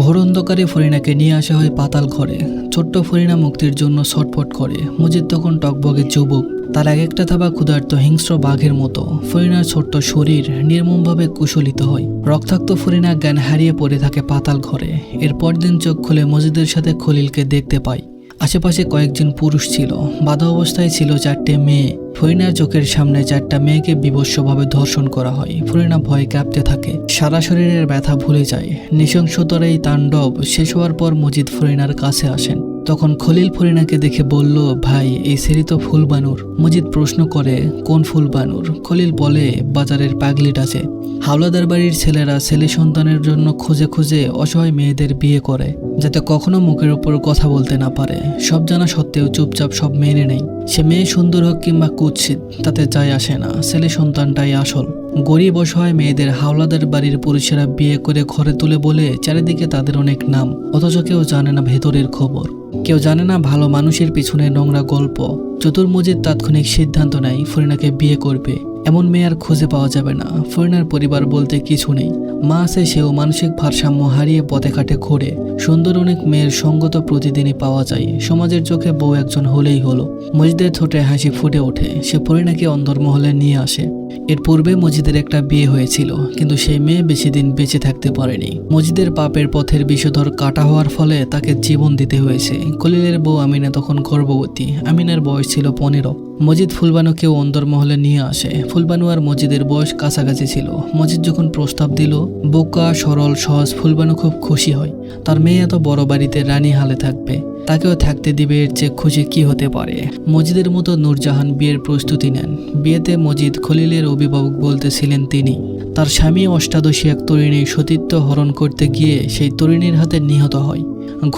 ঘোর অন্ধকারে ফরিনাকে নিয়ে আসা হয় পাতাল ঘরে। ছোট্ট ফরিনা মুক্তির জন্য ছটফট করে। মজিদ তখন টকবগে যুবক, তার এক একটা থাবা ক্ষুধার্ত হিংস্র বাঘের মতো। ফরিনার ছোট্ট শরীর নির্মমভাবে কুশলিত হয়। রক্তাক্ত ফরিনা জ্ঞান হারিয়ে পড়ে থাকে পাতাল ঘরে। এর পরদিন চোখ খুলে মজিদের সাথে খলিলকে দেখতে পায়। আশেপাশে কয়েকজন পুরুষ ছিল। বাধা অবস্থায় ছিল 4টে মেয়ে। ফরিনার চোখের সামনে 4টা মেয়েকে বিভৎসভাবে ধর্ষণ করা হয়। ফরিনা ভয়ে কাঁপতে থাকে। সারা শরীরের ব্যথা ভুলে যায়। নৃশংসতার এই তাণ্ডব শেষ হওয়ার পর মজিদ ফরিনার কাছে আসেন। তখন খলিল ফরিনাকে দেখে বলল, ভাই, এই সেরি তো ফুলবানুর। মজিদ প্রশ্ন করে, কোন ফুলবানুর? খলিল বলে, বাজারের পাগলিটাছে। হাওলাদার বাড়ির ছেলেরা ছেলে সন্তানের জন্য খুঁজে খুঁজে অসহায় মেয়েদের বিয়ে করে, যাতে কখনো মুখের উপর কথা বলতে না পারে। সব জানা সত্ত্বেও চুপচাপ সব মেনে নেয়। সে মেয়ে সুন্দর হোক কিংবা কুৎসিত, তাতে যায় আসে না। ছেলে সন্তানটাই আসল। গরিব অসহায় মেয়েদের হাওলাদার বাড়ির পুরুষেরা বিয়ে করে ঘরে তুলে বলে চারিদিকে তাদের অনেক নাম, অথচ কেউ জানে না ভেতরের খবর। কেউ জানে না ভালো মানুষের পিছনে নোংরা গল্প। চতুর মজিদ তাৎক্ষণিক সিদ্ধান্ত নেয় ফরিনাকে বিয়ে করবে। এমন মেয়ে আর খুঁজে পাওয়া যাবে না। ফরিনার পরিবার বলতে কিছু নেই। মা আছে, সেও মানসিক ভারসাম্য হারিয়ে পথে ঘাটে ঘোরে। সুন্দর অনেক মেয়ের সঙ্গ তো প্রতিদিনই পাওয়া যায়। সমাজের চোখে বউ একজন হলেই হলো। মজিদের ঠোঁটে হাসি ফুটে ওঠে। সে ফরিনাকে অন্দরমহলে নিয়ে আসে। এর পূর্বে মজিদের একটা বিয়ে হয়েছিল, কিন্তু সেই মেয়ে বেশি দিন বেঁচে থাকতে পারেনি। মজিদের পাপের পথের বিষধর কাটা হওয়ার ফলে তাকে জীবন দিতে হয়েছে। খলিলের বউ আমিনা তখন গর্ভবতী। আমিনার বয়স ছিল 15। মজিদ ফুলবানুকেও অন্দরমহলে নিয়ে আসে। ফুলবানু আর মজিদের বয়স কাছাকাছি ছিল। মজিদ যখন প্রস্তাব দিল, বোকা সরল সহজ ফুলবানু খুব খুশি হয়। তার মেয়ে এত বড় বাড়িতে রানী হালে থাকবে, তাকেও থাকতে দিবে, এর চেয়ে খুশি কি হতে পারে। মজিদের মতো নূরজাহান বিয়ের প্রস্তুতি নেন। বিয়েতে মজিদ খলিলের অভিভাবক বলতেছিলেন তিনি। তার স্বামী অষ্টাদশী এক তরুণীর সতীত্ব হরণ করতে গিয়ে সেই তরুণীর হাতে নিহত হয়।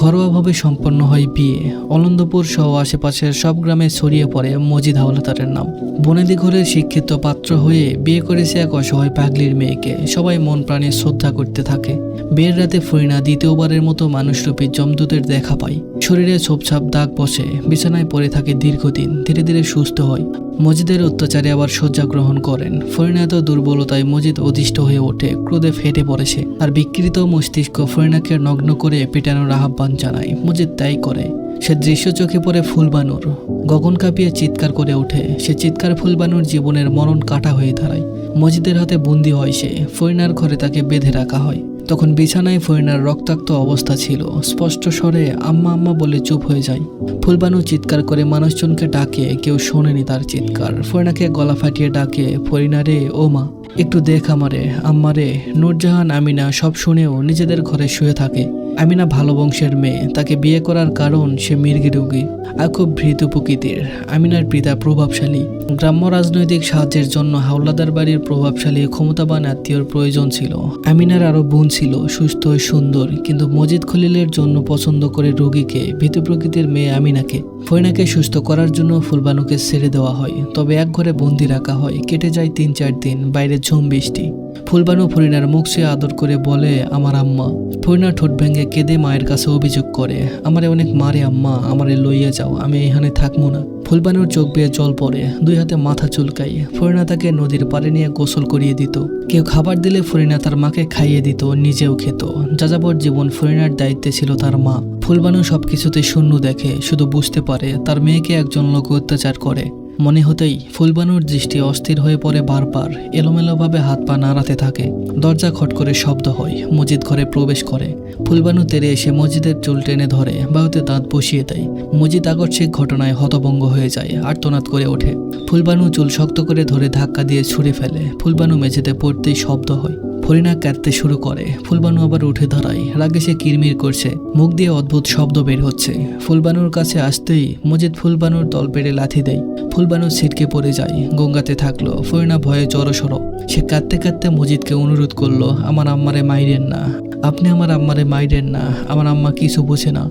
ঘরোয়াভাবে সম্পন্ন হয় বিয়ে। অলন্দপুর সহ আশেপাশের সব গ্রামে ছড়িয়ে পড়ে মজিদ হাওলাদারের নাম। বনেদি ঘরের শিক্ষিত পাত্র হয়ে বিয়ে করেছে এক অসহায় পাগলির মেয়েকে। সবাই মন প্রাণে শ্রদ্ধা করতে থাকে। বিয়ের রাতে ফরিনা দ্বিতীয়বারের মতো মানুষরূপী যমদূতের দেখা পায়। শরীরে ছোপছাপ দাগ বসে, বিছানায় পড়ে থাকে দীর্ঘদিন। ধীরে ধীরে সুস্থ হয়। মজিদের অত্যাচারে আবার শয্যা গ্রহণ করেন। ফরিনা এত দুর্বলতায় মজিদ অধিষ্ঠ হয়ে ওঠে। ক্রোধে ফেটে পড়েছে। আর বিকৃত মস্তিষ্ক ফরিনাকে নগ্ন করে পেটানোর আহ্বান জানায়। মজিদ তাই করে। সে দৃশ্য চোখে পড়ে ফুলবানুর। গগন কাঁপিয়ে চিৎকার করে ওঠে। সে চিৎকার ফুলবানুর জীবনের মরণ কাটা হয়ে দাঁড়ায়। মজিদের হাতে বন্দী হয় সে। ফরিনার ঘরে তাকে বেঁধে রাখা হয়। তখন বিছানায় ফরিনার রক্তাক্ত অবস্থা ছিল। স্পষ্ট স্বরে আম্মা আম্মা বলে চুপ হয়ে যায়। ফুলবানু চিৎকার করে মানুষজনকে ডাকে, কেউ শোনেনি তার চিৎকার। ফরিনাকে গলা ফাটিয়ে ডাকে, ফরিনা রে, ও মা, একটু দেখ আমারে, আম্মারে। নূরজাহান আমিনা সব শুনেও নিজেদের ঘরে শুয়ে থাকে। আমিনা ভালো বংশের মেয়ে। তাকে বিয়ে করার কারণ সে মৃগী রোগী আর খুব ভীতু প্রকৃতির। আমিনার পিতা প্রভাবশালী। গ্রাম্য রাজনৈতিক সাহায্যের জন্য হাওলাদার বাড়ির প্রভাবশালী ক্ষমতাবান আত্মীয়র প্রয়োজন ছিল। আমিনার আরো বোন ছিল, সুস্থ ও সুন্দর, কিন্তু মজিদ খলিলের জন্য পছন্দ করে রোগীকে, ভীতু প্রকৃতির মেয়ে আমিনাকে। ফরিনাকে সুস্থ করার জন্য ফুলবানুকে ছেড়ে দেওয়া হয়। তবে এক ঘরে বন্দি রাখা হয়। কেটে যায় 3-4 দিন। বাইরে ঝুম বৃষ্টি। ফুলবানু ফরিনার মুখ ছুঁয়ে আদর করে বলে, আমার আম্মা। ফরিনা ঠোঁট ভেঙে কেঁদে মায়ের কাছে অভিযোগ করে, আমারে অনেক মারে আম্মা, আমারে লইয়া যাও, আমি এখানে থাকবো না। ফুলবানুর চোখ বেয়ে জল পড়ে। 2 হাতে মাথা চুলকায়। ফরিনা তাকে নদীর পাড়ে নিয়ে গোসল করিয়ে দিত। কেউ খাবার দিলে ফরিনা তার মাকে খাইয়ে দিত, নিজেও খেত। যাযাবর জীবন ফরিনার দায়িত্বে ছিল তার মা। ফুলবানু সবকিছুতে শূন্য দেখে, শুধু বুঝতে পারে তার মেয়েকে একজন লোক অত্যাচার করে। মনে হতেই ফুলবানুর দৃষ্টি অস্থির হয়ে পড়ে। বারবার এলোমেলোভাবে হাত পা নাড়াতে থাকে। দরজা খট করে শব্দ হয়। মজিদ ঘরে প্রবেশ করে। ফুলবানু তেড়ে এসে মজিদের চুল টেনে ধরে, বাহুতে দাঁত বসিয়ে দেয়। মজিদ আকস্মিক ঘটনায় হতভম্ব হয়ে যায়, আর্তনাদ করে ওঠে। ফুলবানু চুল শক্ত করে ধরে ধাক্কা দিয়ে ছুঁড়ে ফেলে। ফুলবানু মেঝেতে পড়তেই শব্দ হয়। ফরিনা কাঁদতে শুরু করে। ফুলবানু আবার উঠে দাঁড়ায়। রাগে সে কিরমির করছে। মুখ দিয়ে অদ্ভুত শব্দ বের হচ্ছে। ফুলবানুর কাছে আসতেই মজিদ ফুলবানুর তল পেড়ে লাথি দেয়। ফুলবানু ছিটকে পড়ে যায়। গঙ্গাতে থাকলো। ফরিনা ভয়ে জড়সড়। সে কাঁদতে কাঁদতে মজিদকে অনুরোধ করলো, আমার আম্মারে মাইরেন না, আপনি আমার আম্মারে মাইরেন না, আমার আম্মা কিছু বোঝে না।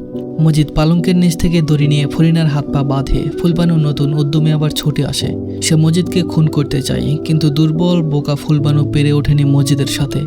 মজিদ পালঙ্কের নিচ থেকে দড়ি নিয়ে ফরিনার হাত পা বাঁধে। ফুলবানু নতুন উদ্যমে আবার ছুটে আসে। সে মজিদকে খুন করতে চায়, কিন্তু দুর্বল বোকা ফুলবানু পেরে ওঠেনি মজিদের সাথে।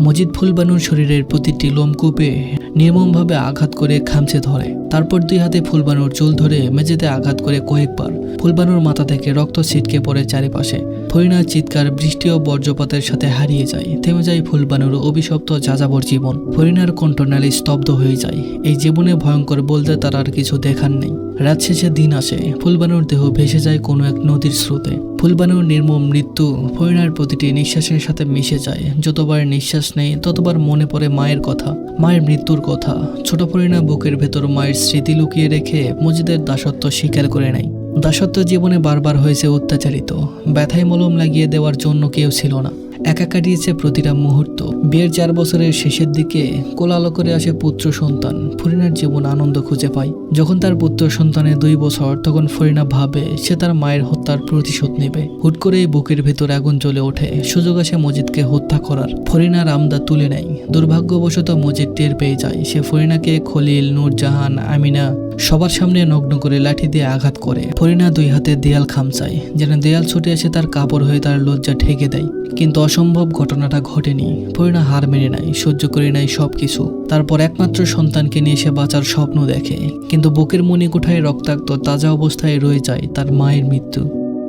মজিদ ফুলবানুর শরীরের প্রতিটি লোমকূপে নির্মমভাবে আঘাত করে খামচে ধরে। তারপর দুই হাতে ফুলবানুর চুল ধরে মেঝেতে আঘাত করে কয়েকবার। ফুলবানুর মাথা থেকে রক্ত ছিটকে পড়ে চারিপাশে। ফরিনার চিৎকার বৃষ্টি ও বজ্রপাতের সাথে হারিয়ে যায়। থেমে যায় ফুলবানুর অভিশপ্ত যাযাবর জীবন। ফরিনার কণ্ঠনালী স্তব্ধ হয়ে যায়। এই জীবনে ভয়ঙ্কর বলতে তার আর কিছু দেখার নেই। রাত শেষে দিন আসে। ফুলবানুর দেহ ভেসে যায় কোনো এক নদীর স্রোতে। ফুলবানুর নির্মম মৃত্যু ফরিনার প্রতিটি নিঃশ্বাসের সাথে মিশে যায়। যতবার নিঃশ্বাস নেই ততবার মনে পড়ে মায়ের কথা, মায়ের মৃত্যুর কথা। ছোট ফরিনা বুকের ভেতর মায়ের স্মৃতি লুকিয়ে রেখে মজিদের দাসত্ব স্বীকার করে নেয়। দাসত্ব জীবনে বারবার হয়েছে অত্যাচারিত। ব্যথায় মলম লাগিয়ে দেওয়ার জন্য কেউ ছিল না। একা কাটিয়েছে প্রতিটা মুহূর্ত। বিয়ের 4 বছরের শেষের দিকে কোলাহল করে আসে পুত্র সন্তান। ফরিনার জীবন আনন্দ খুঁজে পায়। যখন তার পুত্র সন্তানের 2 বছর, তখন ফরিনা ভাবে সে তার মায়ের হত্যার প্রতিশোধ নেবে। হুট করেই বুকের ভেতর আগুন জ্বলে ওঠে। সুযোগ আসে মজিদকে হত্যা করার। ফরিনা রামদা তুলে নেয়। দুর্ভাগ্যবশত মজিদ টের পেয়ে যায়। সে ফরিনাকে খলিল, নূরজাহান, আমিনা সবার সামনে নগ্ন করে লাঠি দিয়ে আঘাত করে। ফরিনা 2 হাতে দেয়াল খামচায়, যেন দেয়াল ছুটে এসে তার কাপড় হয়ে তার লজ্জা ঢেকে দেয়। কিন্তু অসম্ভব ঘটনাটা ঘটেনি। ফরিনা হার মেনে নেয়, সহ্য করে নেয় সবকিছু। তারপর একমাত্র সন্তানকে নিয়ে সে বাঁচার স্বপ্ন দেখে। কিন্তু বুকের মণিকোঠায় রক্তাক্ত তাজা অবস্থায় রয়ে যায় তার মায়ের মৃত্যু।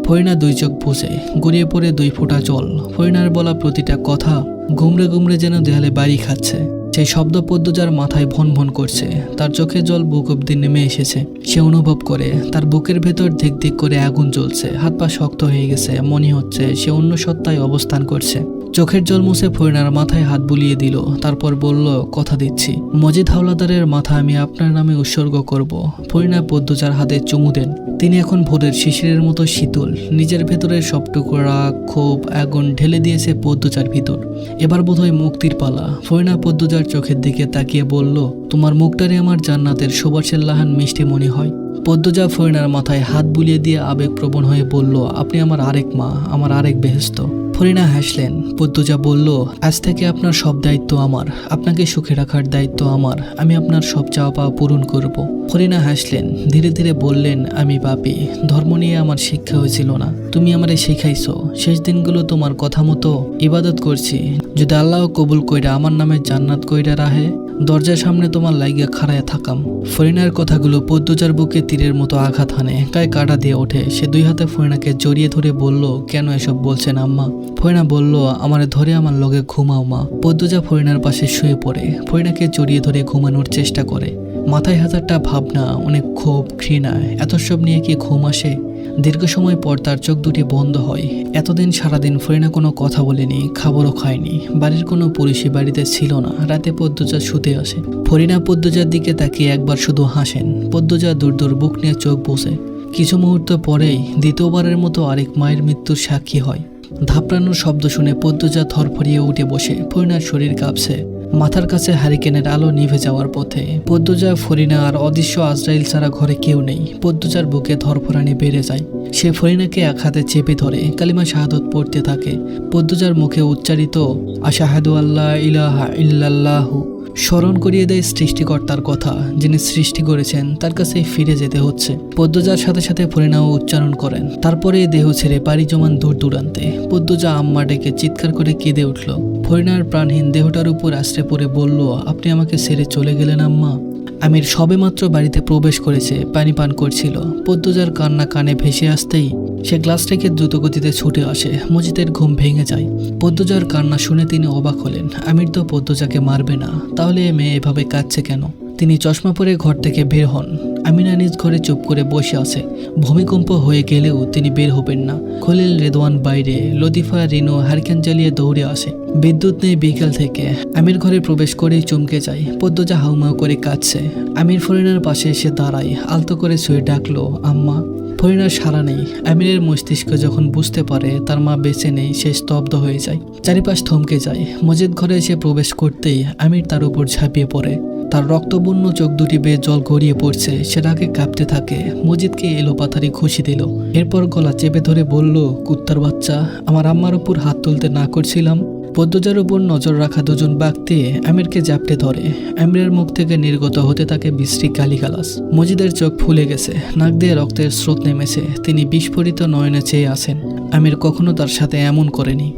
ফরিনা 2 চোখ বুঝে, গড়িয়ে পড়ে 2 ফোঁটা জল। ফরিনার বলা প্রতিটা কথা গুমড়ে গুমড়ে যেন দেয়ালে বাড়ি খাচ্ছে। সেই শব্দ পদ্মজার মাথায় ভন ভন করছে। তার চোখে জল বুক অব্দি নেমে এসেছে। সে অনুভব করে তার বুকের ভেতর ধিক ধিক করে আগুন জ্বলছে। হাত পা শক্ত হয়ে গেছে। মনে হচ্ছে সে অন্য সত্তায় অবস্থান করছে। চোখের জল মুছে ফরিনার মাথায় হাত বুলিয়ে দিল। তারপর বলল, কথা দিচ্ছি, মজিদ হাওলাদারের মাথা আমি আপনার নামে উৎসর্গ করব। ফরিনা পদ্মজার হাতে চুমু দেন। তিনি এখন ভোরের শিশিরের মতো শীতল। নিজের ভেতরের সব টুকরা ক্ষোভ আগুন ঢেলে দিয়েছে পদ্মজার ভিতর। এবার বোধহয় মুক্তির পালা। ফরিনা পদ্মজার চোখের দিকে তাকিয়ে বলল, তোমার মুখটারে আমার জান্নাতের সুবাসের লাহান মিষ্টি মনে হয়। পদ্মজা ফরিনার মাথায় হাত বুলিয়ে দিয়ে আবেগপ্রবণ হয়ে বলল, আপনি আমার আরেক মা, আমার আরেক বেহেশত। ফরিনা হাসলেন। পদ্মজা বলল, আজ থেকে আপনার সব দায়িত্ব আমার। আপনাকে সুখে রাখার দায়িত্ব আমার। আমি আপনার সব চাওয়া পাওয়া পূরণ করব। ফরিনা হাসলেন। ধীরে ধীরে বললেন, আমি পাপী। ধর্ম নিয়ে আমার শিক্ষা হয়েছিল না, তুমি আমারে শিখাইছো। শেষ দিনগুলো তোমার কথা মতো ইবাদত করছি। যদি আল্লাহ কবুল কইরা আমার নামে জান্নাত কইরা রাহে, দরজার সামনে তোমার লাইগা খাড়ায় থাকাম। ফরিনার কথাগুলো পদ্মজার বুকে তীরের মতো আঘাত হানে। গায়ে কাটা দিয়ে ওঠে। সে 2 হাতে ফরিনাকে জড়িয়ে ধরে বলল, কেন এসব বলছেন আম্মা? ফরিনা বলল, আমারে ধরে আমার লগে ঘুমাও মা। পদ্মজা ফরিনার পাশে শুয়ে পড়ে। ফরিনাকে জড়িয়ে ধরে ঘুমানোর চেষ্টা করে। মাথায় হাজারটা ভাবনা, অনেক ক্ষোভ, ঘৃণা। এত সব নিয়ে কি ঘুম আসে? দীর্ঘ সময় পর তার চোখ দুটি বন্ধ হয়। এতদিন সারাদিন ফরিনা কোনো কথা বলেনি, খাবারও খায়নি। বাড়ির কোনো পুরুষই বাড়িতে ছিল না। রাতে পদ্মজা শুতে আসে। ফরিনা পদ্মজার দিকে তাকিয়ে একবার শুধু হাসেন। পদ্মজা দূর দূর বুক নিয়ে চোখ বসে। কিছু মুহূর্ত পরেই দ্বিতীয়বারের মতো আরেক মায়ের মৃত্যুর সাক্ষী হয়। ধাপড়ানোর শব্দ শুনে পদ্মজা থরফরিয়ে উঠে বসে। ফরিনার শরীর কাঁপছে। মাথার কাছে হারিকেনের আলো নিভে যাওয়ার পথে। পদ্মজা, ফরিনা আর অদৃশ্য আজরাইল ছাড়া ঘরে কেউ নেই। পদ্মজার বুকে ধরফরানি বেড়ে যায়। সে ফরিনাকে এক হাতে চেপে ধরে কালিমা শাহাদত পড়তে থাকে। পদ্মজার মুখে উচ্চারিত আশহাদু আল্লা ইলাহা ইল্লাল্লাহু স্মরণ করিয়ে দেয় সৃষ্টিকর্তার কথা। যিনি সৃষ্টি করেছেন তার কাছে ফিরে যেতে হচ্ছে। পদ্মজার সাথে সাথে ফরিনাও উচ্চারণ করেন। তারপরে দেহ ছেড়ে পাড়ি জমান দূর দূরান্তে। পদ্মজা আম্মা ডেকে চিৎকার করে কেঁদে উঠল। ফরিনার প্রাণহীন দেহটার উপর আশ্রে পড়ে বলল, আপনি আমাকে ছেড়ে চলে গেলেন আম্মা। আমির সবেমাত্র বাড়িতে প্রবেশ করেছে, পানি পান করছিল। পদ্মজার কান্না কানে ভেসে আসতেই সে গ্লাস রেখে দ্রুতগতিতে ছুটে আসে। মজিদের ঘুম ভেঙে যায়। পদ্মজার কান্না শুনে তিনি অবাক হলেন। আমির তো পদ্মজাকে মারবে না, তাহলে এ মেয়ে এভাবে কাঁদছে কেন? তিনি চশমা পরে ঘর থেকে বের হন। আমিনা নিজ ঘরে চুপ করে বসে আছে। ভূমিকম্প হয়ে গেলেও তিনি বের হবেন না। খলিল, রেদওয়ান বাইরে, লতিফা, রিনু হারিকেন জ্বালিয়ে দৌড়ে আসে। বিদ্যুৎ নেই বিকেল থেকে। আমির ঘরে প্রবেশ করেই চমকে যায়। পদ্মজা হাউমাউ করে কাঁদছে। আমির ফরিনার পাশে এসে দাঁড়ায়। আলতো করে শুয়ে ডাকলো, আম্মা। ফরিনার সাড়া নেই। আমিরের মস্তিষ্ক যখন বুঝতে পারে তার মা বেঁচে নেই, সে স্তব্ধ হয়ে যায়। চারিপাশ থমকে যায়। মজিদ ঘরে এসে প্রবেশ করতেই আমির তার উপর ঝাঁপিয়ে পড়ে। তার রক্তবর্ণ চোখ দুটি বেয়ে জল গড়িয়ে পড়ছে। সে রাগে কাঁপতে থাকে। মজিদকে এলোপাথারি ঘুষি দিল। এরপর গলা চেপে ধরে বলল, কুত্তার বাচ্চা, আমার আম্মার উপর হাত তুলতে না করছিলাম? পদ্মজার উপর নজর রাখা 2 জন ব্যক্তি আমিরকে জাপটে ধরে। আমিরের মুখ থেকে নির্গত হতে থাকে বিশ্রী গালিগালাজ। মজিদের চোখ ফুলে গেছে। নাক দিয়ে রক্তের স্রোত নেমেছে। তিনি বিস্ফোরিত নয়নে চেয়ে আছেন। আমির কখনো তার সাথে এমন করেনি।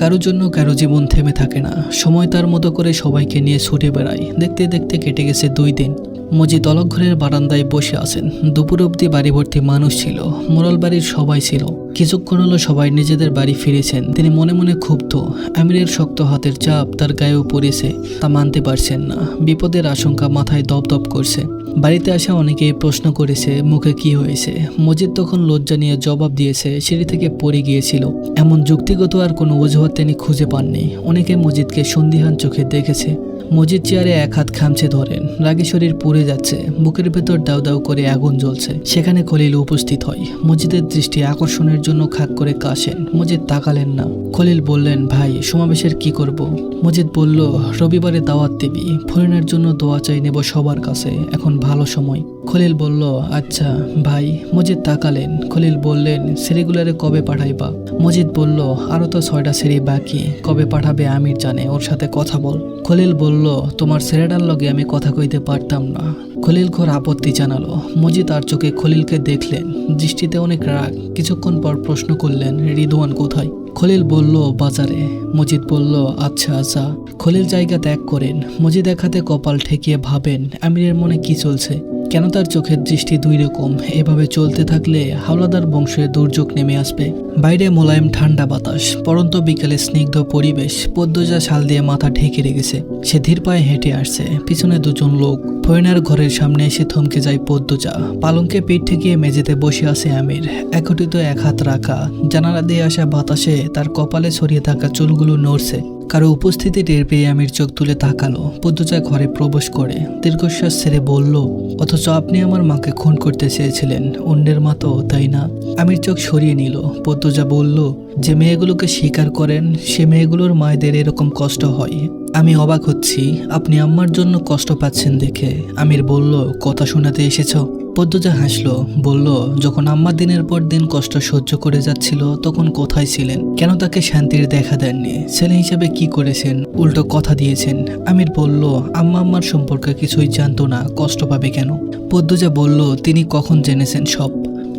কারোর জন্য কারো জীবন থেমে থাকে না, সময় তার মতো করে সবাইকে নিয়ে ছুটে বেড়ায়। দেখতে দেখতে কেটে গেছে 2 দিন। মজিদ অলক ঘরের বারান্দায় বসে আছেন। দুপুর অবধি বাড়ি ভর্তি মানুষ ছিল, মোড়ল বাড়ির সবাই ছিল। কিছুক্ষণ হলো সবাই নিজেদের বাড়ি ফিরেছেন। তিনি মনে মনে ক্ষুব্ধ। আমিরের শক্ত হাতের চাপ তার গায়েও পড়েছে, তা মানতে পারছেন না। বিপদের আশঙ্কা মাথায় দপদপ করছে। বাড়িতে আসা অনেকেই প্রশ্ন করেছে মুখে কি হয়েছে। মজিদ তখন লজ্জা নিয়ে জবাব দিয়েছে সিঁড়ি থেকে পড়ে গিয়েছিল। এমন যুক্তিগত আর কোনো অজুহাত তিনি খুঁজে পাননি। অনেকে মজিদকে সন্দিহান চোখে দেখেছে। মজিদ চেয়ারে এক হাত খামচে ধরেন, রাগী শরীর পুড়ে যাচ্ছে, বুকের ভেতর দাউ দাউ করে আগুন জ্বলছে। সেখানে খলিল উপস্থিত হয়। মজিদের দৃষ্টি আকর্ষণের জন্য খাক করে কাশেন। মজিদ তাকালেন না। খলিল বললেন, ভাই সমাবেশের কি করব? মজিদ বলল, রবিবারে দাওয়াত দিবি, ফরিনের জন্য দোয়া চাই নেব সবার কাছে, এখন ভালো সময়। খলিল বলল, আচ্ছা ভাই। মজিদ তাকালেন। খলিল বললেন, সিঁড়িগুলারে কবে পাঠাইবা? মজিদ বলল, আরো তো 6টা সিঁড়ি বাকি, কবে পাঠাবে আমির জানে, ওর সাথে কথা বল। খলিল বলল, তোমার ছেলেটার লগে আমি কথা কইতে পারতাম না। খলিল ঘোর আপত্তি জানালো। মজিদ আর চোখে খলিলকে দেখলেন, দৃষ্টিতে অনেক রাগ। কিছুক্ষণ পর প্রশ্ন করলেন, রিদওয়ান কোথায়? খলিল বলল, বাজারে। মজিদ বলল, আচ্ছা আচ্ছা। খলিল জায়গা ত্যাগ করেন। মজিদ এক হাতে কপাল ঠেকিয়ে ভাবেন আমিরের মনে কি চলছে, কেন তার চোখের দৃষ্টি 2 রকম। এভাবে চলতে থাকলে হাওলাদার বংশে দুর্যোগ নেমে আসবে। বাইরে মোলায়েম ঠান্ডা বাতাস, পরন্ত বিকালে স্নিগ্ধ পরিবেশ। পদ্মজা শাল দিয়ে মাথা ঢেকে রেখেছে। সে ধীর পায়ে হেঁটে আসছে, পিছনে 2 জন লোক। ফরিনার ঘরের সামনে এসে থমকে যায় পদ্মজা। পালঙ্কে পিঠ ঠেকিয়ে মেঝেতে বসে আছে আমির, একটিত এক হাত রাখা। জানালা দিয়ে আসা বাতাসে তার কপালে ছড়িয়ে থাকা চুলগুলো নড়ছে। কারো উপস্থিতি টের পেয়ে আমির চোখ তুলে তাকালো। পদ্মজা ঘরে প্রবেশ করে দীর্ঘশ্বাস ছেড়ে বলল, অথচ আপনি আমার মাকে খুন করতে চেয়েছিলেন, অন্যের মা তো, তাই না? আমির চোখ সরিয়ে নিল। পদ্মজা বলল, যে মেয়েগুলোকে স্বীকার করেন সে মেয়েগুলোর মায়েদের এরকম কষ্ট হয়। আমি অবাক হচ্ছি আপনি আম্মার জন্য কষ্ট পাচ্ছেন দেখে। আমির বলল, কথা শোনাতে এসেছ? পদ্মজা হাসলো, বলল, যখন আম্মা দিনের পর দিন কষ্ট সহ্য করে যাচ্ছিল তখন কোথায় ছিলেন? কেন তাকে শান্তির দেখা দেননি? ছেলে হিসাবে কি করেছেন? উল্টো কথা দিয়েছেন। আমির বলল, আম্মা আম্মার সম্পর্কে কিছুই জানতো না, কষ্ট পাবে কেন? পদ্মজা বলল, তিনি কখন জেনেছেন সব?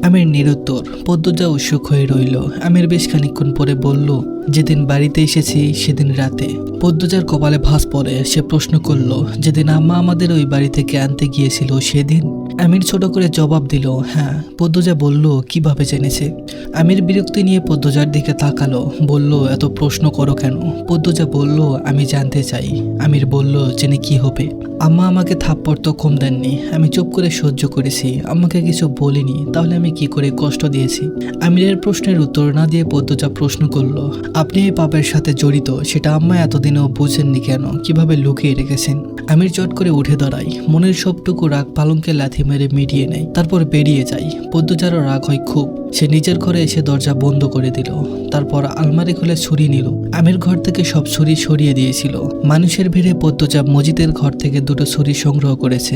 আমির নিরুত্তর। পদ্মজা উৎসুক হয়ে রইল। আমির বেশ খানিকক্ষণ পরে বলল, যেদিন বাড়িতে এসেছি সেদিন রাতে। পদ্মজার কপালে ভাঁজ পড়ে। সে প্রশ্ন করল, যেদিন আম্মা আমাদের ওই বাড়ি থেকে আনতে গিয়েছিল সেদিন? আমির ছোট করে জবাব দিল, হ্যাঁ। পদ্মজা বলল, কিভাবে জেনেছে? আমির বিরক্তি নিয়ে পদ্মজার দিকে তাকালো, বলল, এত প্রশ্ন করো কেন? পদ্মজা বলল, আমি জানতে চাই। আমির বলল, জেনে কি হবে? আম্মা আমাকে থাপ্পড় তো কম দেননি, আমি চুপ করে সহ্য করেছি, আম্মাকে কিছু বলিনি, তাহলে আমি কি করে কষ্ট দিয়েছি? আমিরের প্রশ্নের উত্তর না দিয়ে পদ্মজা প্রশ্ন করল, আপনি এই পাপের সাথে জড়িত সেটা আম্মা এতদিনেও বুঝেননি কেন? কিভাবে লুকিয়ে রেখেছেন? আমির চট করে উঠে দাঁড়ায়। মনের সবটুকু রাগ পালঙ্কে লাথি মেরে মিটিয়ে নেয়, তারপর বেরিয়ে যায়। পদ্মজারও রাগ হয় খুব। সে নিজের ঘরে এসে দরজা বন্ধ করে দিল। তারপর আলমারি খুলে ছুরি নিল। আমির ঘর থেকে সব ছুরি সরিয়ে দিয়েছিল। মানুষের ভিড়ে পদ্মজা মজিদের ঘর থেকে 2টো ছুরি সংগ্রহ করেছে।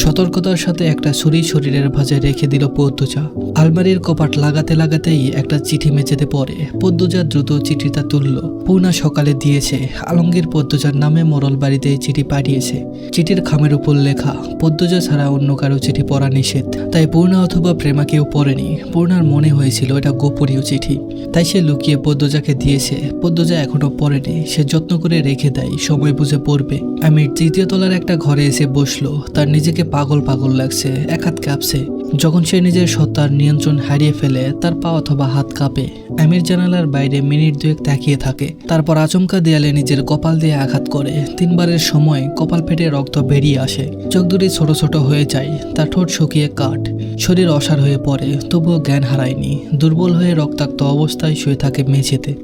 সতর্কতার সাথে একটা ছুরি শরীরের ভাঁজে রেখে দিল পদ্মজা। আলমারির কপাট লাগাতে লাগাতেই একটা চিঠি মেঝেতে পড়ে। পদ্মজা দ্রুত চিঠিটা তুলল। পূর্ণা সকালে দিয়েছে। আলমগীর পদ্মজার নামে মোড়ল বাড়িতে এই চিঠি পাঠিয়েছে। চিঠির খামের উপর লেখা, পদ্মজা ছাড়া অন্য কারো চিঠি পড়া নিষেধ। তাই পূর্ণা অথবা প্রেমা কেউ পড়েনি। পূর্ণার মনে হয়েছিল এটা গোপনীয় চিঠি, তাই সে লুকিয়ে পদ্মজাকে দিয়েছে। পদ্মজা এখনো পড়েনি। সে যত্ন করে রেখে দেয়, সময় বুঝে পড়বে। আমির 3য় তলার একটা ঘরে এসে বসলো। তার নিজেকে পাগল পাগল লাগছে, এক হাত কাঁপছে। যখন সে নিজের সত্তার নিয়ন্ত্রণ হারিয়ে ফেলে তার পা অথবা হাত কাঁপে। আমির জানালার বাইরে মিনিট 2 তাকিয়ে থাকে, তারপর আচমকা দেয়ালে নিজের কপাল দিয়ে আঘাত করে। 3 বারের সময় কপাল ফেটে রক্ত বেরিয়ে আসে। চোখ দুটি ছোট ছোট হয়ে যায়। তার ঠোঁট শুকিয়ে কাঠ, শরীর অসাড় হয়ে পড়ে, তবুও জ্ঞান হারায়নি। দুর্বল হয়ে রক্তাক্ত অবস্থায় শুয়ে থাকে মেঝেতে।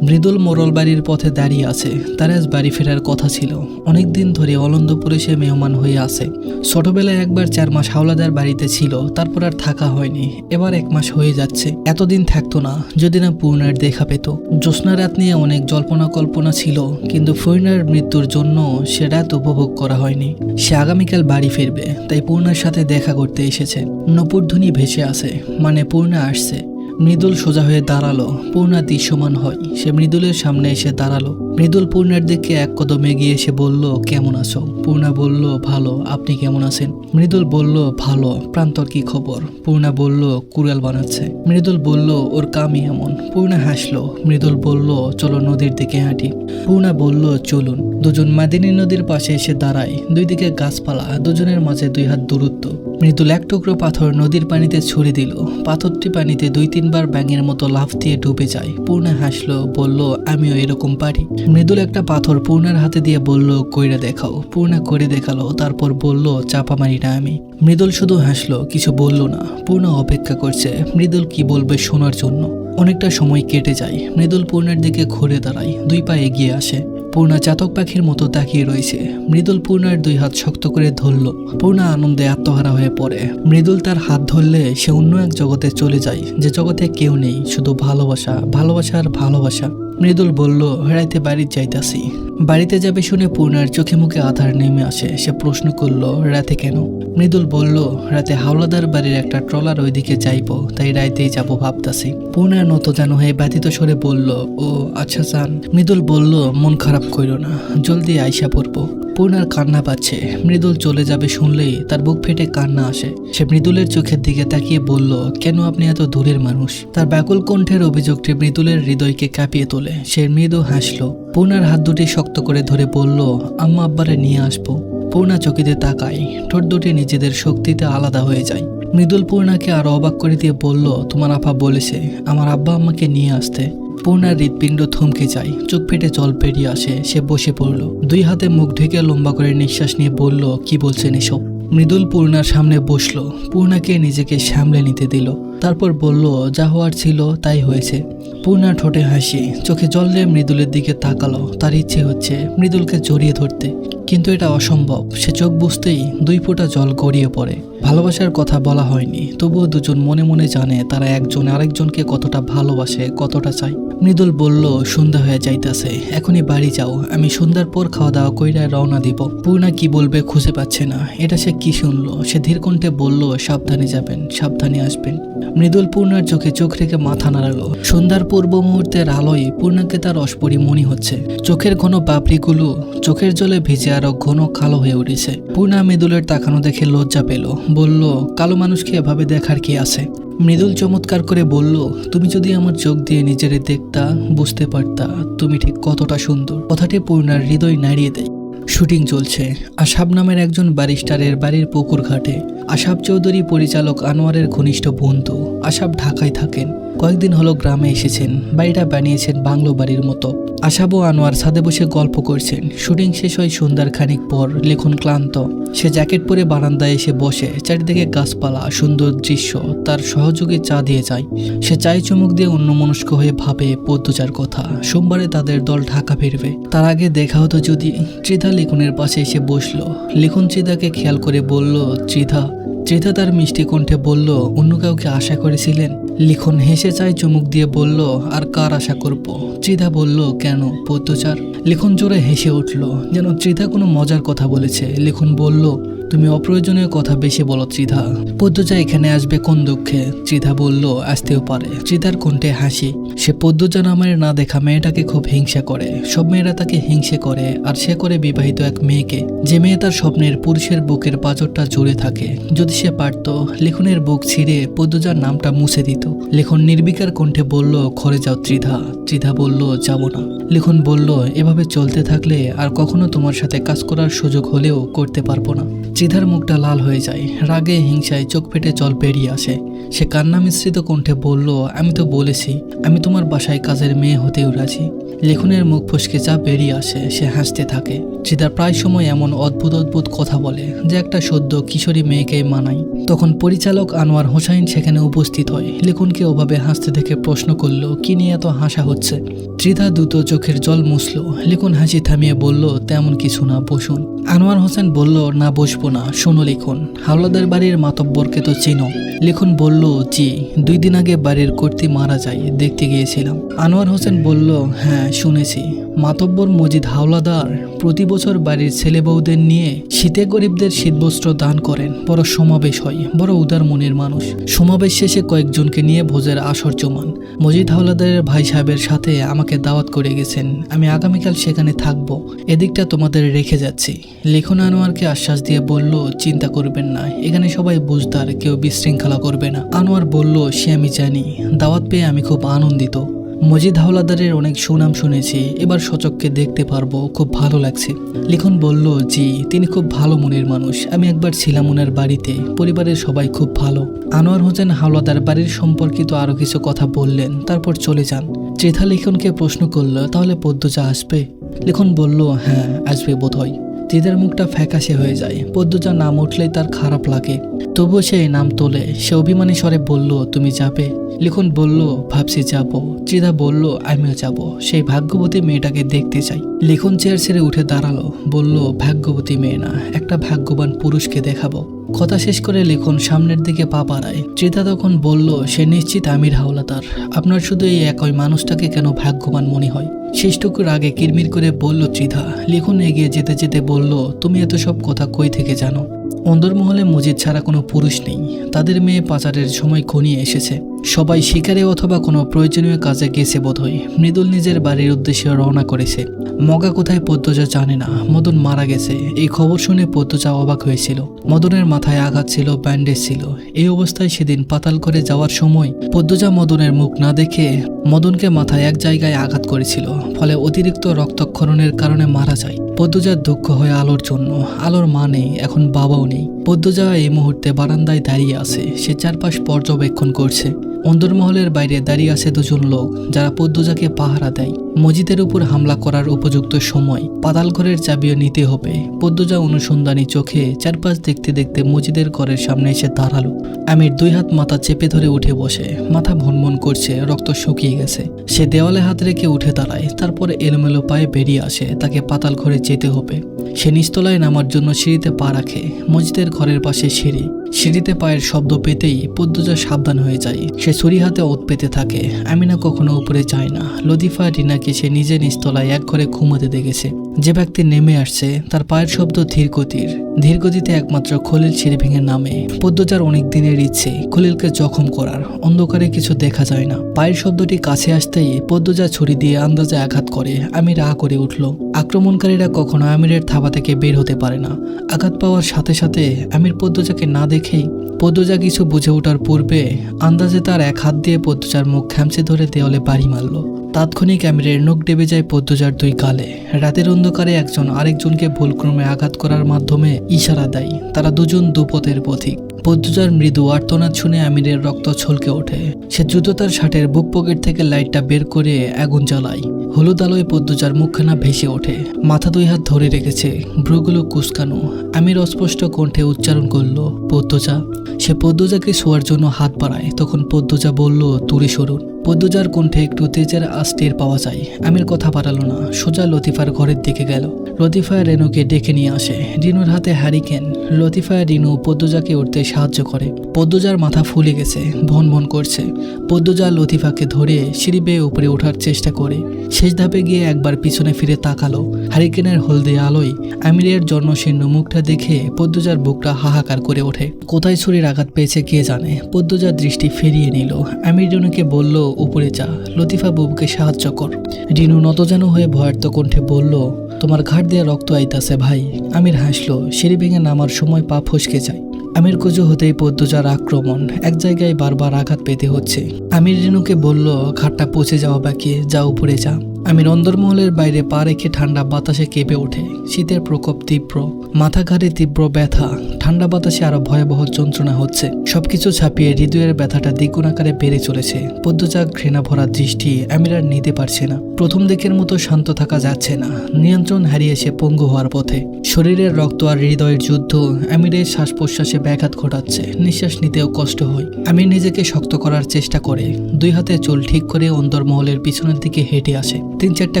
মৃদুল মোড়ল বাড়ির পথে দাঁড়িয়ে আছে। তার আজ বাড়ি ফেরার কথা ছিল। অনেকদিন ধরে অলন্দপুরে সে মেহমান হয়ে আছে। ছোটবেলায় একবার 4 মাস হাওলাদার বাড়িতে ছিল, তারপর আর থাকা হয়নি। এবার 1 মাস হয়ে যাচ্ছে। এতদিন থাকতো না যদি না পূর্ণার দেখা পেত। জ্যোৎস্না রাত নিয়ে অনেক জল্পনা কল্পনা ছিল, কিন্তু ফরিনার মৃত্যুর জন্য সে রাত উপভোগ করা হয়নি। সে আগামীকাল বাড়ি ফিরবে, তাই পূর্ণার সাথে দেখা করতে এসেছে। নূপুরধ্বনি ভেসে আছে, মানে পূর্ণা আসছে। মৃদুল সোজা হয়ে দাঁড়ালো। পূর্ণা দৃশ্যমান হয়। সে মৃদুলের সামনে এসে দাঁড়ালো। মৃদুল পূর্ণার দিকে এক কদম এগিয়ে এসে বলল, কেমন আছো? পূর্ণা বলল, ভালো, আপনি কেমন আছেন? মৃদুল বলল, ভালো। প্রান্তর কি খবর? পূর্ণা বলল, কুড়াল বানাচ্ছে। মৃদুল বলল, ওর কামই এমন। পূর্ণা হাসলো। মৃদুল বলল, চলো নদীর দিকে হাঁটি। পূর্ণা বলল, চলুন। দুজন মাদিনী নদীর পাশে এসে দাঁড়ায়। দুই দিকে গাছপালা, দুজনের মাঝে 2 হাত দূরত্ব। মৃদুল এক টুকরো পাথর নদীর পানিতে ছুড়ে দিল। পাথরটি পানিতে 2-3 বার ব্যাঙের মতো লাফ দিয়ে ডুবে যায়। পূর্ণা হাসলো, বলল, আমিও এরকম পারি। মৃদুল একটা পাথর পূর্ণার হাতে দিয়ে বলল, কইরা দেখাও। পূর্ণা করে দেখালো, তারপর বলল, চাপা মারি না আমি। মৃদুল শুধু হাসলো, কিছু বলল না। পূর্ণা অপেক্ষা করছে মৃদুল কি বলবে শোনার জন্য। অনেকটা সময় কেটে যায়। মৃদুল পূর্ণার দিকে ঘুরে দাঁড়ায়, 2 পা এগিয়ে আসে। পূর্ণা চাতক পাখির মতো তাকিয়ে রয়েছে। মৃদুল পূর্ণার 2 হাত শক্ত করে ধরল। পূর্ণা আনন্দে আত্মহারা হয়ে পড়ে। মৃদুল তার হাত ধরলে সে অন্য এক জগতে চলে যায়, যে জগতে কেউ নেই, শুধু ভালোবাসা, ভালোবাসা আর ভালোবাসা। মৃদুল বলল, রাইতে বাড়ি যাইতাছি। বাড়িতে যাবে শুনে পূর্ণার চোখে মুখে আধার নেমে আসে। সে প্রশ্ন করল, রাতে কেন? মৃদুল বলল, রাতে হাওলাদার বাড়ির একটা ট্রলার ওইদিকে যাইব, তাই রাইতেই যাব ভাবতাছি। পূর্ণা নত যেন হয়ে ব্যথিত স্বরে বলল, ও আচ্ছা যান। মৃদুল বলল, মন খারাপ কইরো না, জলদি আইসা পড়বো। পূর্ণার কান্না পাচ্ছে। মৃদুল চলে যাবে শুনলেই তার বুক ফেটে কান্না আসে। সে মৃদুলের চোখের দিকে তাকিয়ে বলল, কেন আপনি এত দূরের মানুষ? তার ব্যাকুল কণ্ঠের অভিযোগটি মৃদুলের হৃদয়কে কাঁপিয়ে তোলে। সে মৃদু হাসলো। পূর্ণার হাত দুটি শক্ত করে ধরে বলল, আম্মা আব্বারে নিয়ে আসবো। পূর্ণা চকিতে তাকায়। ঠোঁট দুটি নিজেদের শক্তিতে আলাদা হয়ে যায়। মৃদুল পূর্ণাকে আরো অবাক করে দিয়ে বলল, তোমার আপা বলেছে আমার আব্বা আম্মাকে নিয়ে আসতে। পূর্ণার হৃৎপিণ্ড থমকে যায়, চোখ ফেটে জল বেরিয়ে আসে। সে বসে পড়ল। 2 হাতে মুখ ঢেকে লম্বা করে নিঃশ্বাস নিয়ে বলল, কি বলছেন এসব? মৃদুল পূর্ণার সামনে বসলো। পূর্ণাকে নিজেকে সামলে নিতে দিল। তারপর বলল, যা হওয়ার ছিল তাই হয়েছে। পূর্ণা ঠোঁটে হাসি, চোখে জল দিয়ে মৃদুলের দিকে তাকালো। তার ইচ্ছে হচ্ছে মৃদুলকে জড়িয়ে ধরতে, কিন্তু এটা অসম্ভব। সে চোখ বুঝতেই 2 ফোঁটা জল গড়িয়ে পড়ে। ভালোবাসার কথা বলা হয়নি, তবুও দুজন মনে মনে জানে তারা একজন আরেকজনকে কতটা ভালোবাসে, কতটা চায়। মৃদুল বলল, সন্ধ্যা হয়ে যাইতাছে, এখনই বাড়ি যাও। আমি সন্ধ্যার পর খাওয়া দাওয়া কইরা রওনা দিব। পূর্ণা কি বলবে খুঁজে পাচ্ছে না। এটা সে কি শুনলো? সে ধীর কণ্ঠে বলল, সাবধানে যাবেন, সাবধানে আসবেন। মৃদুল পূর্ণার চোখে চোখ রেখে মাথা নাড়ালো। সন্ধ্যার পূর্ব মুহূর্তের আলোয় পূর্ণাকে তার অস্পরি মনে হচ্ছে। চোখের ঘন পাপড়িগুলো চোখের জলে ভিজে আরো ঘন কালো হয়ে উঠেছে। পূর্ণা মৃদুলের তাকানো দেখে লজ্জা পেল। বলল, কালো মানুষকে এভাবে দেখার কি আছে? মৃদুল চমৎকার করে বলল, তুমি যদি আমার চোখ দিয়ে নিজেরে দেখতা, বুঝতে পারতা তুমি ঠিক কতটা সুন্দর। কথাটি পূর্ণার হৃদয় নাড়িয়ে দেয়। শুটিং চলছে আশাব নামের একজন ব্যারিস্টারের বাড়ির পুকুর ঘাটে। আশাব চৌধুরী পরিচালক আনোয়ারের ঘনিষ্ঠ বন্ধু। আশাব ঢাকায় থাকেন, কয়েকদিন হলো গ্রামে এসেছেন। বাড়িটা বানিয়েছেন বাংলো বাড়ির মতো। আশাব ও আনোয়ার ছাদে বসে গল্প করছেন। শুটিং শেষ হয় সন্ধ্যার খানিক পর। লিখন ক্লান্ত। সে জ্যাকেট পরে বারান্দায় এসে বসে। চারিদিকে গাছপালা, সুন্দর দৃশ্য। তার সহযোগী চা দিয়ে যায়। সে চায়ে চুমুক দিয়ে অন্যমনস্ক হয়ে ভাবে পদ্মজার কথা। সোমবারে তাদের দল ঢাকা ফিরবে। তার আগে দেখা হতো যদি। ত্রিধা লিখনের পাশে এসে বসলো। লিখন ত্রিধাকে খেয়াল করে বলল, ত্রিধা। ত্রিধা তার মিষ্টি কণ্ঠে বলল, অন্য কাউকে আশা করেছিলেন? লিখন হেসে চায় চুমুক দিয়ে বলল, আর কার আশা করব? ত্রিধা বলল, কেন পদ্মচার? লিখন জোরে হেসে উঠল, যেন ত্রিধা কোনো মজার কথা বলেছে। লিখন বলল, তুমি অপ্রয়োজনীয় কথা বেশি বলো ত্রিধা। পদ্মজা এখানে আসবে কোন দুঃখে? ত্রিধা বলল, আসতেও পারে। ত্রিধার কণ্ঠে হাসি। সে পদ্মজা নামের না দেখা মেয়েটাকে খুব হিংসা করে। সব মেয়েরা তাকে হিংসে করে, আর সে করে বিবাহিত এক মেয়েকে, যে মেয়ে তার স্বপ্নের পুরুষের বুকের পাঁজরটা জুড়ে থাকে। যদি সে পারত, লিখনের বুক ছিঁড়ে পদ্মজার নামটা মুছে দিত। লিখন নির্বিকার কণ্ঠে বলল, ঘরে যাও ত্রিধা। ত্রিধা বলল, যাব না। লিখন বলল, এভাবে চলতে থাকলে আর কখনো তোমার সাথে কাজ করার সুযোগ হলেও করতে পারবো না। ত্রিধার মুখটা লাল হয়ে যায়। রাগে হিংসায় চোখ ফেটে জল বেরিয়ে আসে। সে কান্না মিশ্রিত কণ্ঠে বলল, আমি তো বলেছি আমি তোমার বাসায় কাজের মেয়ে হতেও রাজি। লিখনের মুখ ফসকে যা বেরিয়ে আসে। সে হাসতে থাকে। ত্রিধা প্রায় সময় এমন অদ্ভুত অদ্ভুত কথা বলে, যে একটা সদ্য কিশোরী মেয়েকে মানায়। তখন পরিচালক আনোয়ার হোসাইন সেখানে উপস্থিত হয়। লিখনকে ওভাবে হাসতে দেখে প্রশ্ন করল, কি নিয়ে এত হাসা হচ্ছে? ত্রিধা দ্রুত চোখের জল মুছল। লিখন হাসি থামিয়ে বলল, তেমন কিছু না, বসুন। আনোয়ার হোসেন বলল, না বসবো না, শোনো লিখন, হাওলাদার বাড়ির মাতব্বরকে তো চিনো? লিখন বলল, জি, 2 দিন আগে বাড়ির কর্ত্রী মারা যায়, দেখতে গিয়েছিলাম। আনোয়ার হোসেন বলল, হ্যাঁ শুনেছি। মাতব্বর মজিদ হাওলাদার প্রতি বছর বাড়ির ছেলে বউদের নিয়ে শীতে গরিবদের শীতবস্ত্র দান করেন। বড় সমাবেশ হয়, বড় উদার মনের মানুষ। সমাবেশ শেষে কয়েকজনকে নিয়ে ভোজের আসর জমান। মজিদ হাওলাদারের ভাই সাহেবের সাথে আমাকে দাওয়াত করে গেছেন। আমি আগামীকাল সেখানে থাকব। এদিকটা তোমাদের রেখে যাচ্ছি। লিখন আনোয়ারকে আশ্বাস দিয়ে বলল, চিন্তা করবেন না, এখানে সবাই বুঝদার, কেউ বিশৃঙ্খলা করবে না। আনোয়ার বলল, সে আমি জানি, দাওয়াত পেয়ে আমি খুব আনন্দিত। মজিদ হাওলাদারের অনেক সুনাম শুনেছি, এবার সচককে দেখতে পারবো, খুব ভালো লাগছে। লিখন বলল, জি, তিনি খুব ভালো মনের মানুষ। আমি একবার ছিলাম ওনার বাড়িতে, পরিবারের সবাই খুব ভালো। আনোয়ার হোসেন হাওলাদার বাড়ির সম্পর্কিত আরো কিছু কথা বললেন, তারপর চলে যান। ত্রিধা লিখনকে প্রশ্ন করল, তাহলে পদ্মজা আসবে? লিখন বলল, হ্যাঁ আসবে বোধহয়। ত্রিধার মুখটা ফ্যাকাশে হয়ে যায়। পদ্মজা নাম উঠলেই তার খারাপ লাগে, তবুও সে নাম তোলে। সে অভিমানী স্বরে বলল, তুমি যাবে? লিখন বলল, ভাবছি যাব। ত্রিধা বলল, আমিও যাব, সেই ভাগ্যবতী মেয়েটাকে দেখতে চাই। লিখন চেয়ার ছেড়ে উঠে দাঁড়ালো, বলল, ভাগ্যবতী মেয়ে না, একটা ভাগ্যবান পুরুষকে দেখাবো। কথা শেষ করে লিখন সামনের দিকে পা বাড়ায়। ত্রিধা তখন বলল, সে নিশ্চিত আমির হাওলাদার। আপনার শুধু এই একই মানুষটাকে কেন ভাগ্যবান মনে হয়? শেষটুকুর আগে কিরমির করে বলল ত্রিধা। লিখন এগিয়ে যেতে যেতে বলল, তুমি এত সব কথা কই থেকে জানো? অন্দরমহলে মজিদ ছাড়া কোনো পুরুষ নেই। তাদের মেয়ে পাচারের সময় ঘনিয়ে এসেছে। সবাই শিকারে অথবা কোনো প্রয়োজনীয় কাজে গেছে বোধহয়। মৃদুল নিজের বাড়ির উদ্দেশ্যে রওনা করেছে। মগা কোথায় পদ্মজা জানে না। মদন মারা গেছে, এই খবর শুনে পদ্মজা অবাক হয়েছিল। মদনের মাথায় আঘাত ছিল, ব্যান্ডেজ ছিল। এই অবস্থায় সেদিন পাতাল করে যাওয়ার সময় পদ্মজা মদনের মুখ না দেখে মদনকে মাথায় এক জায়গায় আঘাত করেছিল, ফলে অতিরিক্ত রক্তক্ষরণের কারণে মারা যায়। পদ্মজার দুঃখ হয় আলোর জন্য। আলোর মা নেই, এখন বাবাও নেই। পদ্মজা এই মুহূর্তে বারান্দায় দাঁড়িয়ে আছে। সে চারপাশ পর্যবেক্ষণ করছে। অন্দরমহলের বাইরে দাঁড়িয়ে আছে দুজন লোক, যারা পদ্মজাকে পাহারা দেয়। মজিদের উপর হামলা করার উপযুক্ত সময়। পাতাল ঘরের চাবিও নিতে হবে। পদ্মজা অনুসন্ধানী চোখে চারপাশ দেখতে দেখতে মজিদের ঘরের সামনে এসে দাঁড়ালো। আমির দুই হাত মাথা চেপে ধরে উঠে বসে, মাথা ভনভন করছে, রক্ত শুকিয়ে গেছে। সে দেওয়ালে হাত রেখে উঠে দাঁড়ায়, তারপরে এলোমেলো পায়ে বেরিয়ে আসে। তাকে পাতাল ঘরে যেতে হবে। সে নিচতলায় নামার জন্য সিঁড়িতে পা রাখে। মজিদের ঘরের পাশে সিঁড়ি। সিঁড়িতে পায়ের শব্দ পেতেই পদ্মজা সাবধান হয়ে যায়। সে ছুরি হাতে ওত পেতে থাকে। আমিনা কখনো উপরে যায় না। লতিফা রিনাকে সে নিজে নিচতলায় এক ঘরে ঘুমোতে দেখেছে। যে ব্যক্তি নেমে আসছে তার পায়ের শব্দ ধীর গতির। ধীর গতিতে একমাত্র খলিল সিঁড়ি ভেঙে নামে। পদ্মজার অনেক দিনের ইচ্ছে খলিলকে জখম করার। অন্ধকারে কিছু দেখা যায় না। পায়ের শব্দটি কাছে আসতেই পদ্মজা ছুরি দিয়ে আন্দাজে আঘাত করে। আমির আ করে উঠল। আক্রমণকারীরা কখনো আমিরের থাবা থেকে বের হতে পারে না। আঘাত পাওয়ার সাথে সাথে আমির পদ্মজাকে না দেখেই পদ্মজা কিছু বুঝে ওঠার পূর্বে আন্দাজে তার এক হাত দিয়ে পদ্মজার মুখ খামচে ধরে দেওয়ালে বাড়ি মারল। তাৎক্ষণিক আমিরের নখ ডেবে যায় পদ্মজার দুই গালে। রাতের অন্ধকারে একজন আরেকজনকে ভুলক্রমে আঘাত করার মাধ্যমে ইশারা দেয়। তারা দুজন দুপথের পথিক। পদ্মজার মৃদু আর্তনাদ শুনে আমিরের রক্ত ছলকে ওঠে। সে দ্রুত তার শার্টের বুক পকেট থেকে লাইটটা বের করে আগুন জ্বালায়। হলুদ আলোয় পদ্মজার মুখখানা ভেসে ওঠে। মাথা দুই হাত ধরে রেখেছে, ভ্রুগুলো কুঁচকানো। আমির অস্পষ্ট কণ্ঠে উচ্চারণ করল, পদ্মজা। সে পদ্মজাকে শোয়ার জন্য হাত বাড়ায়। তখন পদ্মজা বলল, দূরে সরুন। পদ্মজার কণ্ঠে একটু তেজের আঁচ টের পাওয়া যায়। আমির কথা বাড়ালো না, সোজা লতিফার ঘরের দিকে গেল। লতিফা রেনুকে ডেকে নিয়ে আসে। রিনুর হাতে হ্যারিকেন। লতিফা রিনু পদ্মজাকে উঠতে সাহায্য করে। পদ্মজার মাথা ফুলে গেছে, ভন ভন করছে। পদ্মজা লতিফাকে ধরে সিঁড়ি বেয়ে উপরে ওঠার চেষ্টা করে। শেষ ধাপে গিয়ে একবার পিছনে ফিরে তাকালো। হ্যারিকেনের হলদে আলোয় আমিরের জন্মশীর্ণ মুখটা দেখে পদ্মজার বুকটা হাহাকার করে ওঠে। কোথায় ছুরির আঘাত পেয়েছে কে জানে। পদ্মজার দৃষ্টি ফিরিয়ে নিল। আমির রিনুকে বলল, উপরে যা, লতিফা বুবুকে সাহায্য কর। রিনু নতজানু হয়ে ভয়ার্ত কণ্ঠে বলল, তোমার ঘাট দিয়ে রক্ত আইতাছে ভাই। আমির হাসলো। সিঁড়ি ভেঙে নামার সময় পা ফসকে যায়। আমির কুজো হতেই পদ্মজার আক্রমণ। এক জায়গায় বারবার আঘাত পেতে হচ্ছে। আমির রিনুকে বলল, ঘাটটা পচে যাওয়া বাকি, যা উপরে যা। আমির অন্দরমহলের বাইরে পা রেখে ঠান্ডা বাতাসে কেঁপে ওঠে। শীতের প্রকোপ তীব্র, মাথা ঘাড়ে তীব্র ব্যথা। ঠান্ডা বাতাসে আরো ভয়াবহ যন্ত্রণা হচ্ছে। সবকিছু ছাপিয়ে হৃদয়ের ব্যথাটা দ্বিগুণ আকারে বেড়ে চলেছে। পদ্মজা ঘৃণা ভরা দৃষ্টি আমির আর নিতে পারছে না। প্রথম দিকের মতো শান্ত থাকা যাচ্ছে না। নিয়ন্ত্রণ হারিয়ে সে পঙ্গু হওয়ার পথে। শরীরের রক্ত আর হৃদয়ের যুদ্ধ আমিরের শ্বাস প্রশ্বাসে ব্যাঘাত ঘটাচ্ছে। নিঃশ্বাস নিতেও কষ্ট হয়। আমির নিজেকে শক্ত করার চেষ্টা করে। দুই হাতে চুল ঠিক করে অন্দরমহলের পিছনের দিকে হেঁটে আসে। 3-4টা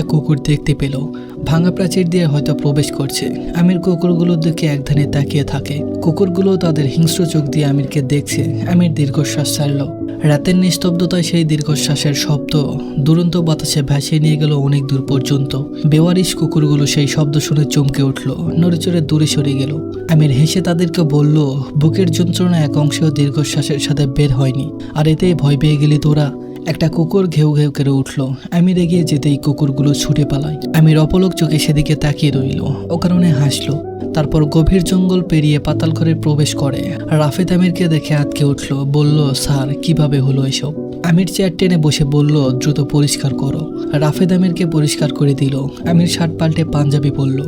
কুকুর দেখতে পেল ভাঙা প্রাচীর দিয়ে হয়তো প্রবেশ করছে। আমির কুকুরগুলোর দিকে একধানে তাকিয়ে থাকে। কুকুরগুলো তাদের হিংস্র চোখ দিয়ে আমিরকে দেখছে। আমির দীর্ঘশ্বাস ছাড়ল। রাতের নিস্তব্ধতায় সেই দীর্ঘশ্বাসের শব্দ দুরন্ত বাতাসে ভাসিয়ে নিয়ে গেল অনেক দূর পর্যন্ত। বেওয়ারিশ কুকুরগুলো সেই শব্দ শুনে চমকে উঠল, নড়েচড়ে দূরে সরে গেল। আমির হেসে তাদেরকে বলল, বুকের যন্ত্রণা এক অংশেও দীর্ঘশ্বাসের সাথে বের হয়নি, আর এতেই ভয় পেয়ে গেলি তোরা? একটা কুকুর ঘেউ ঘেউ করে উঠল। আমির এগিয়ে যেতেই কুকুরগুলো ছুটে পালায়। আমির অপলক চোখে সেদিকে তাকিয়ে রইল, ও কারণে হাসল। তারপর গভীর জঙ্গল পেরিয়ে পাতাল ঘরে প্রবেশ করে। রাফেদ আমিরকে দেখে আটকে উঠল, বলল, স্যার কিভাবে হলো এসব? আমির চেয়ার টেনে বসে বলল, দ্রুত পরিষ্কার করো। রাফেদ আমিরকে পরিষ্কার করে দিল। আমির শার্ট পাল্টে পাঞ্জাবি পরল।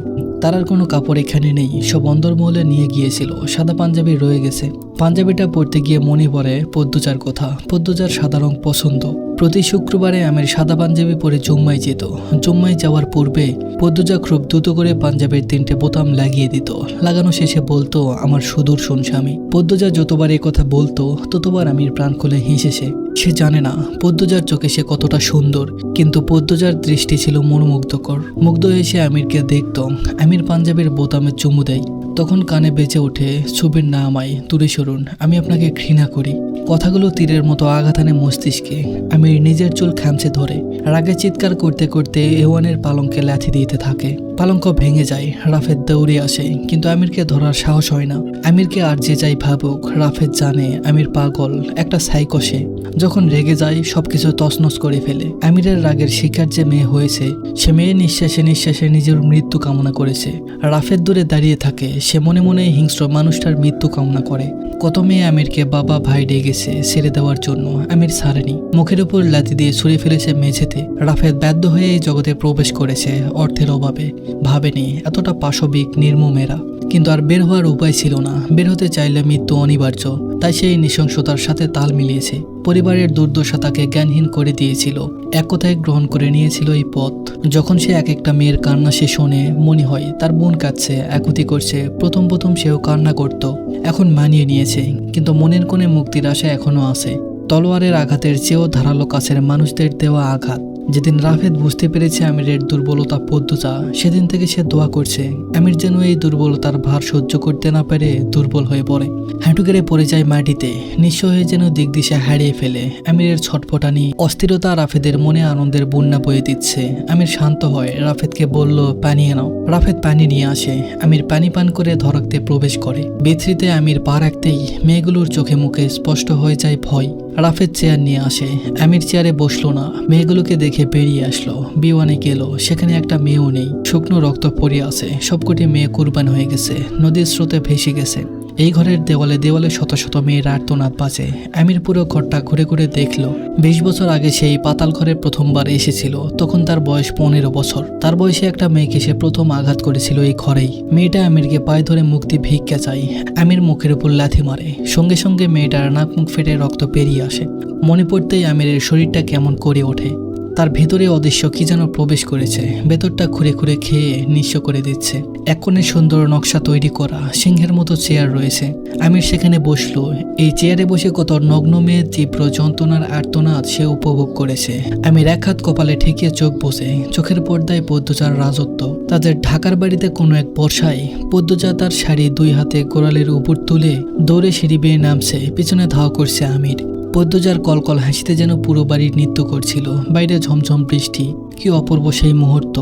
তার আর কোনো কাপড় এখানে নেই, সব অন্দরমহলে নিয়ে গিয়েছিল। সাদা পাঞ্জাবি রয়ে গেছে। পাঞ্জাবিটা পরতে গিয়ে মনে পড়ে পদ্মজার কথা। পদ্মজার সাদা রং পছন্দ। প্রতি শুক্রবারে আমির সাদা পাঞ্জাবি পরে জুম্মায় যেত। জুম্মায় যাওয়ার পূর্বে পদ্মজা খুব দ্রুত করে পাঞ্জাবির 3টে বোতাম লাগিয়ে দিত। লাগানো শেষে বলতো, আমার সুদূর স্বামী। পদ্মজা যতবার এ কথা বলতো ততবার আমির প্রাণ খুলে হেসেছে। সে জানে না পদ্মজার চোখে সে কতটা সুন্দর, কিন্তু পদ্মজার দৃষ্টি ছিল মনোমুগ্ধকর। মুগ্ধ এসে আমিরকে দেখত। আমির পাঞ্জাবির বোতামে চুমু দেয়। তখন কানে বেজে ওঠে, ছবির না আমায়, দূরে সরুন, আমি আপনাকে ঘৃণা করি। কথাগুলো তীরের মতো আঘাত আনে মস্তিষ্কে। আমির নিজের চুল খামচে ধরে রাগে চিৎকার করতে করতে এওয়ানের পালঙ্কে লাথি দিতে থাকে। পালঙ্ক ভেঙে যায়। রাফেদ দৌড়ে আসে, কিন্তু আমিরকে ধরার সাহস হয় না। আমিরকে আর যে যাই ভাবুক, রাফেদ জানে আমির পাগল, একটা সাইকো সে। যখন রেগে যায় সবকিছু তছনছ করে ফেলে। আমিরের রাগের শিকার যে মেয়ে হয়েছে, সে মেয়ে নিঃশ্বাসে নিঃশ্বাসে নিজের মৃত্যু কামনা করেছে। রাফেদ দূরে দাঁড়িয়ে থাকে। সে মনে মনে হিংস্র মানুষটার মৃত্যু কামনা করে। কত মেয়ে আমিরকে বাবা ভাই ডেকেছে ছেড়ে দেওয়ার জন্য, আমির ছাড়েনি। মুখের উপর লাথি দিয়ে ছুঁড়ে ফেলেছে মেঝেতে। রাফেদ বাধ্য হয়ে এই জগতে প্রবেশ করেছে অর্থের অভাবে। ভাবেনি এতটা পাশবিক নির্মমেরা। কিন্তু আর বের হওয়ার উপায় ছিল না। বের হতে চাইলে মৃত্যু অনিবার্য। তাই সেই নৃশংসতার সাথে তাল মিলিয়েছে। পরিবারের দুর্দশা তাকে জ্ঞানহীন করে দিয়েছিল। এক কথায় গ্রহণ করে নিয়েছিল এই পথ। যখন সে এক একটা মেয়ের কান্না সে শোনে, মনে হয় তার বোন কাঁদছে, একুতি করছে। প্রথম সেও কান্না করত। এখন মানিয়ে নিয়েছে, কিন্তু মনের কোণে মুক্তির আশা এখনো আছে। তলোয়ারের আঘাতের চেয়েও ধারালো কাছের মানুষদের দেওয়া আঘাত। যেদিন রাফেদ বুঝতে পেরেছে আমিরের দুর্বলতা পদ্মজা, সেদিন থেকে সে দোয়া করছে আমির যেন এই দুর্বলতার ভার সহ্য করতে না পেরে দুর্বল হয়ে পড়ে। হাঁটু গেড়ে পড়ে যায় মাটিতে, নিঃস্ব হয়ে যেন দিকদিশা হারিয়ে ফেলে। আমিরের ছটফটানি, অস্থিরতা রাফেদের মনে আনন্দের বন্যা বয়ে দিচ্ছে। আমির শান্ত হয়, রাফেদকে বলল, পানি এনাও। রাফেদ পানি নিয়ে আসে। আমির পানি পান করে ধরকতে প্রবেশ করে। বেথরিতে আমির পা রাখতেই মেয়েগুলোর চোখে মুখে স্পষ্ট হয়ে যায় ভয়। রাফেদ চেয়ার নিয়ে আসে। আমির চেয়ারে বসলো না, মেয়েগুলোকে দেখে বেরিয়ে আসলো। বিওয়ানে গেল, সেখানে একটা মেয়েও নেই। শুকনো রক্ত পড়ে আছে। সবকটি মেয়ে কুরবান হয়ে গেছে, নদীর স্রোতে ভেসে গেছে। এই ঘরের দেওয়ালে দেওয়ালে শত শত মেয়ের আর্তনাদ বাজে। আমির পুরো ঘরটা ঘুরে ঘুরে দেখলো। 20 বছর আগে সেই পাতাল ঘরে প্রথমবার এসেছিল। তখন তার বয়স 15 বছর। তার বয়সে একটা মেয়েকে সে প্রথম আঘাত করেছিল এই ঘরেই। মেয়েটা আমিরকে পায়ে ধরে মুক্তি ভিক্ষা চায়। আমির মুখের উপর লাথি মারে। সঙ্গে সঙ্গে মেয়েটার নাক মুখ ফেটে রক্ত বেরিয়ে আসে। মনে পড়তেই আমিরের শরীরটা কেমন করে ওঠে। তার ভেতরে অদৃশ্য কি যেন প্রবেশ করেছে। ভেতরটা খুঁড়ে খুঁড়ে খেয়ে নিঃস্ব করে দিচ্ছে। এক কোণে সুন্দর নকশা তৈরি করা সিংহের মতো চেয়ার রয়েছে। আমির সেখানে বসলো। এই চেয়ারে বসে কত নগ্ন মেয়ের তীব্র যন্ত্রণার আর্তনাদ সে উপভোগ করেছে। আমির এক হাত কপালে ঠেকিয়ে চোখ বসে। চোখের পর্দায় পদ্মজার রাজত্ব। তাদের ঢাকার বাড়িতে কোনো এক বর্ষায় পদ্মজা তার শাড়ি 2 হাতে গোড়ালের উপর তুলে দৌড়ে সিঁড়ি বেয়ে নামছে। পিছনে ধাওয়া করছে আমির। পদ্মজার কলকল হাসিতে যেন পুরো বাড়ির নৃত্য করছিল। বাইরে ঝমঝম বৃষ্টি, কি অপূর্ব সেই মুহূর্ত।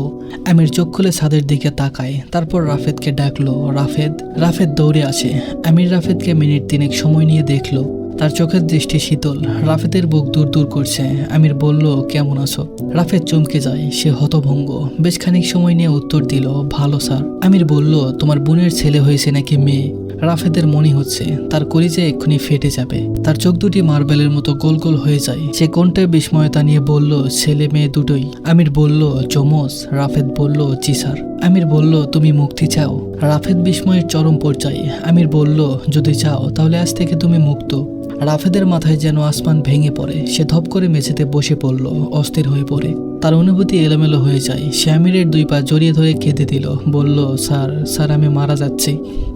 আমির চোখ খুলে ছাদের দিকে তাকায়। তারপর রাফেদকে ডাকলো, রাফেদ। রাফেদ দৌড়ে আসে। আমির রাফেদকে মিনিট 3 সময় নিয়ে দেখলো। তার চোখের দৃষ্টি শীতল। রাফেদের বুক দূর দূর করছে। আমির বলল, কেমন আছো? রাফেদ চমকে যায়। সে হতভম্ব। বেশ খানিক সময় নিয়ে উত্তর দিল, ভালো স্যার। আমির বলল, তোমার বোনের ছেলে হয়েছে নাকি মেয়ে? রাফেদের মনে হচ্ছে তার কলিজা এক্ষুনি ফেটে যাবে। তার চোখ দুটি মার্বেলের মতো গোল গোল হয়ে যায়। সে কণ্ঠে বিস্ময়তা নিয়ে বলল, ছেলে মেয়ে দুটোই। আমির বলল, চমস? রাফেদ বলল, জি স্যার। আমির বলল, তুমি মুক্তি চাও? রাফেদ বিস্ময়ের চরম পর্যায়ে। আমির বলল, যদি চাও তাহলে আজ থেকে তুমি মুক্ত। রাফেদের মাথায় যেন আসমান ভেঙে পড়ে। সে ধপ করে মেঝেতে বসে পড়ল, অস্থির হয়ে পড়ে। তার অনুভূতি এলোমেলো হয়ে যায়। সে আমিরের 2 পা জড়িয়ে ধরে কেঁদে দিল। বলল, স্যার, স্যার, আমি মারা যাচ্ছি।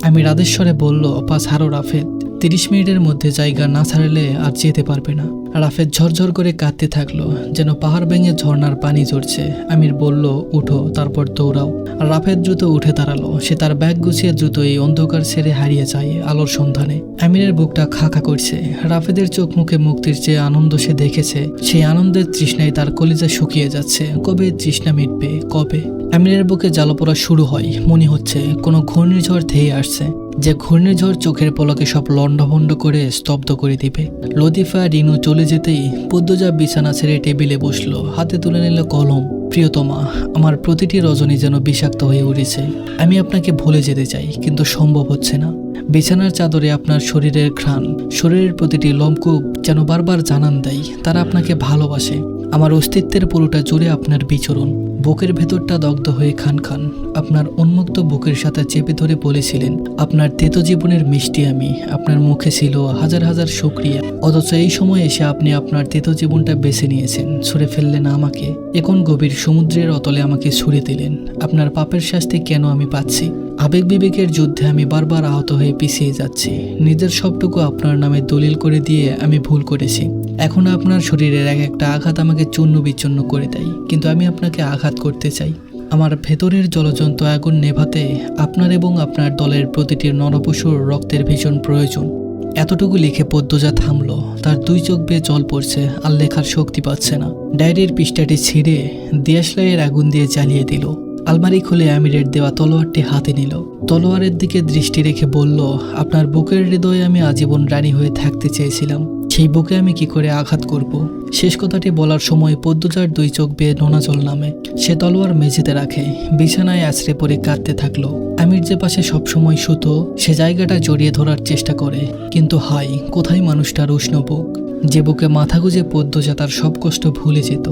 আমির আদেশ্বরে বলল, পা ছাড়ো রাফেদ। 30 মিনিটের মধ্যে জায়গা না ছাড়লে আর যেতে পারবে না। রাফেদ ঝরঝর করে কাঁদতে থাকলো, যেন পাহাড় ভেঙে ঝর্ণার পানি ঝরছে। আমির বলল, উঠো, তারপর দৌড়াও। রাফেদ দ্রুত উঠে দাঁড়ালো। সে তার ব্যাগ গুছিয়ে দ্রুত এই অন্ধকার ছেড়ে হারিয়ে যায় আলোর সন্ধানে। আমিরের বুকটা খাকা করছে। রাফেদের চোখ মুখে মুক্তির যে আনন্দ সে দেখেছে, সেই আনন্দের তৃষ্ণায় তার কলিজা শুকিয়ে যাচ্ছে। কবে তৃষ্ণা মিটবে, কবে? আমিরের বুকে জ্বালাপোড়া শুরু হয়। মনে হচ্ছে কোনো ঘূর্ণিঝড় ধেয়ে আসছে, যে ঘূর্ণিঝড় চোখের পলকে সব লণ্ডভণ্ড করে স্তব্ধ করে দিবে। লতিফা রিনু চলে যেতেই পদ্মজা বিছানা ছেড়ে টেবিলে বসলো, হাতে তুলে নিল কলম। প্রিয়তমা, আমার প্রতিটি রজনী যেন বিষাক্ত হয়ে উঠেছে। আমি আপনাকে ভুলে যেতে চাই, কিন্তু সম্ভব হচ্ছে না। বিছানার চাদরে আপনার শরীরের ঘ্রাণ, শরীরের প্রতিটি লোমকূপ যেন বারবার জানান দেয় তারা আপনাকে ভালোবাসে। আমার অস্তিত্বের পুরোটা জুড়ে আপনার বিচরণ। বুকের ভেতরটা দগ্ধ হয়ে খান খান। আপনার উন্মুক্ত বুকের সাথে চেপে ধরে বলেছিলেন, আপনার তেতো জীবনের মিষ্টি আমি। আপনার মুখে ছিল হাজার হাজার শুকরিয়া, অথচ এই সময় এসে আপনি আপনার তেতো জীবনটা বেছে নিয়েছেন। ছুঁড়ে ফেললেন আমাকে, এখন গভীর সমুদ্রের অতলে আমাকে ছুঁড়ে দিলেন। আপনার পাপের শাস্তি কেন আমি পাচ্ছি? আবেগ বিবেকের যুদ্ধে আমি বারবার আহত হয়ে পিছিয়ে যাচ্ছি। নিজের সবটুকু আপনার নামে দলিল করে দিয়ে আমি ভুল করেছি। এখন আপনার শরীরের এক একটা আঘাত আমাকে চূর্ণ বিচূর্ণ করে দেয়, কিন্তু আমি আপনাকে আঘাত করতে চাই। আমার ভেতরের জলজন্ত আগুন নেভাতে আপনার এবং আপনার দলের প্রতিটি নরপশুর রক্তের ভীষণ প্রয়োজন। এতটুকু লিখে পদ্মজা থামলো। তার 2 চোখ বেয়ে জল পড়ছে, আর লেখার শক্তি পাচ্ছে না। ডায়েরির পৃষ্ঠাটি ছিঁড়ে দিয়াশলাইয়ের আগুন দিয়ে জ্বালিয়ে দিল। আলমারি খুলে আমিরের দেওয়া তলোয়ারটি হাতে নিল। তলোয়ারের দিকে দৃষ্টি রেখে বলল, আপনার বুকের হৃদয়ে আমি আজীবন রানী হয়ে থাকতে চেয়েছিলাম। সেই বুকে আমি কি করে আঘাত করব? শেষ কথাটি বলার সময় পদ্মজার 2 চোখ বেয়ে নোনা জল নামে। সে তলোয়ার মেঝেতে রাখে, বিছানায় আছড়ে পড়ে কাঁদতে থাকলো। আমির যে পাশে সবসময় শুতো, সে জায়গাটা জড়িয়ে ধরার চেষ্টা করে, কিন্তু হায়, কোথায় মানুষটার উষ্ণ বুক, যে বুকে মাথা গুজে পদ্মজা তার সব কষ্ট ভুলে যেত।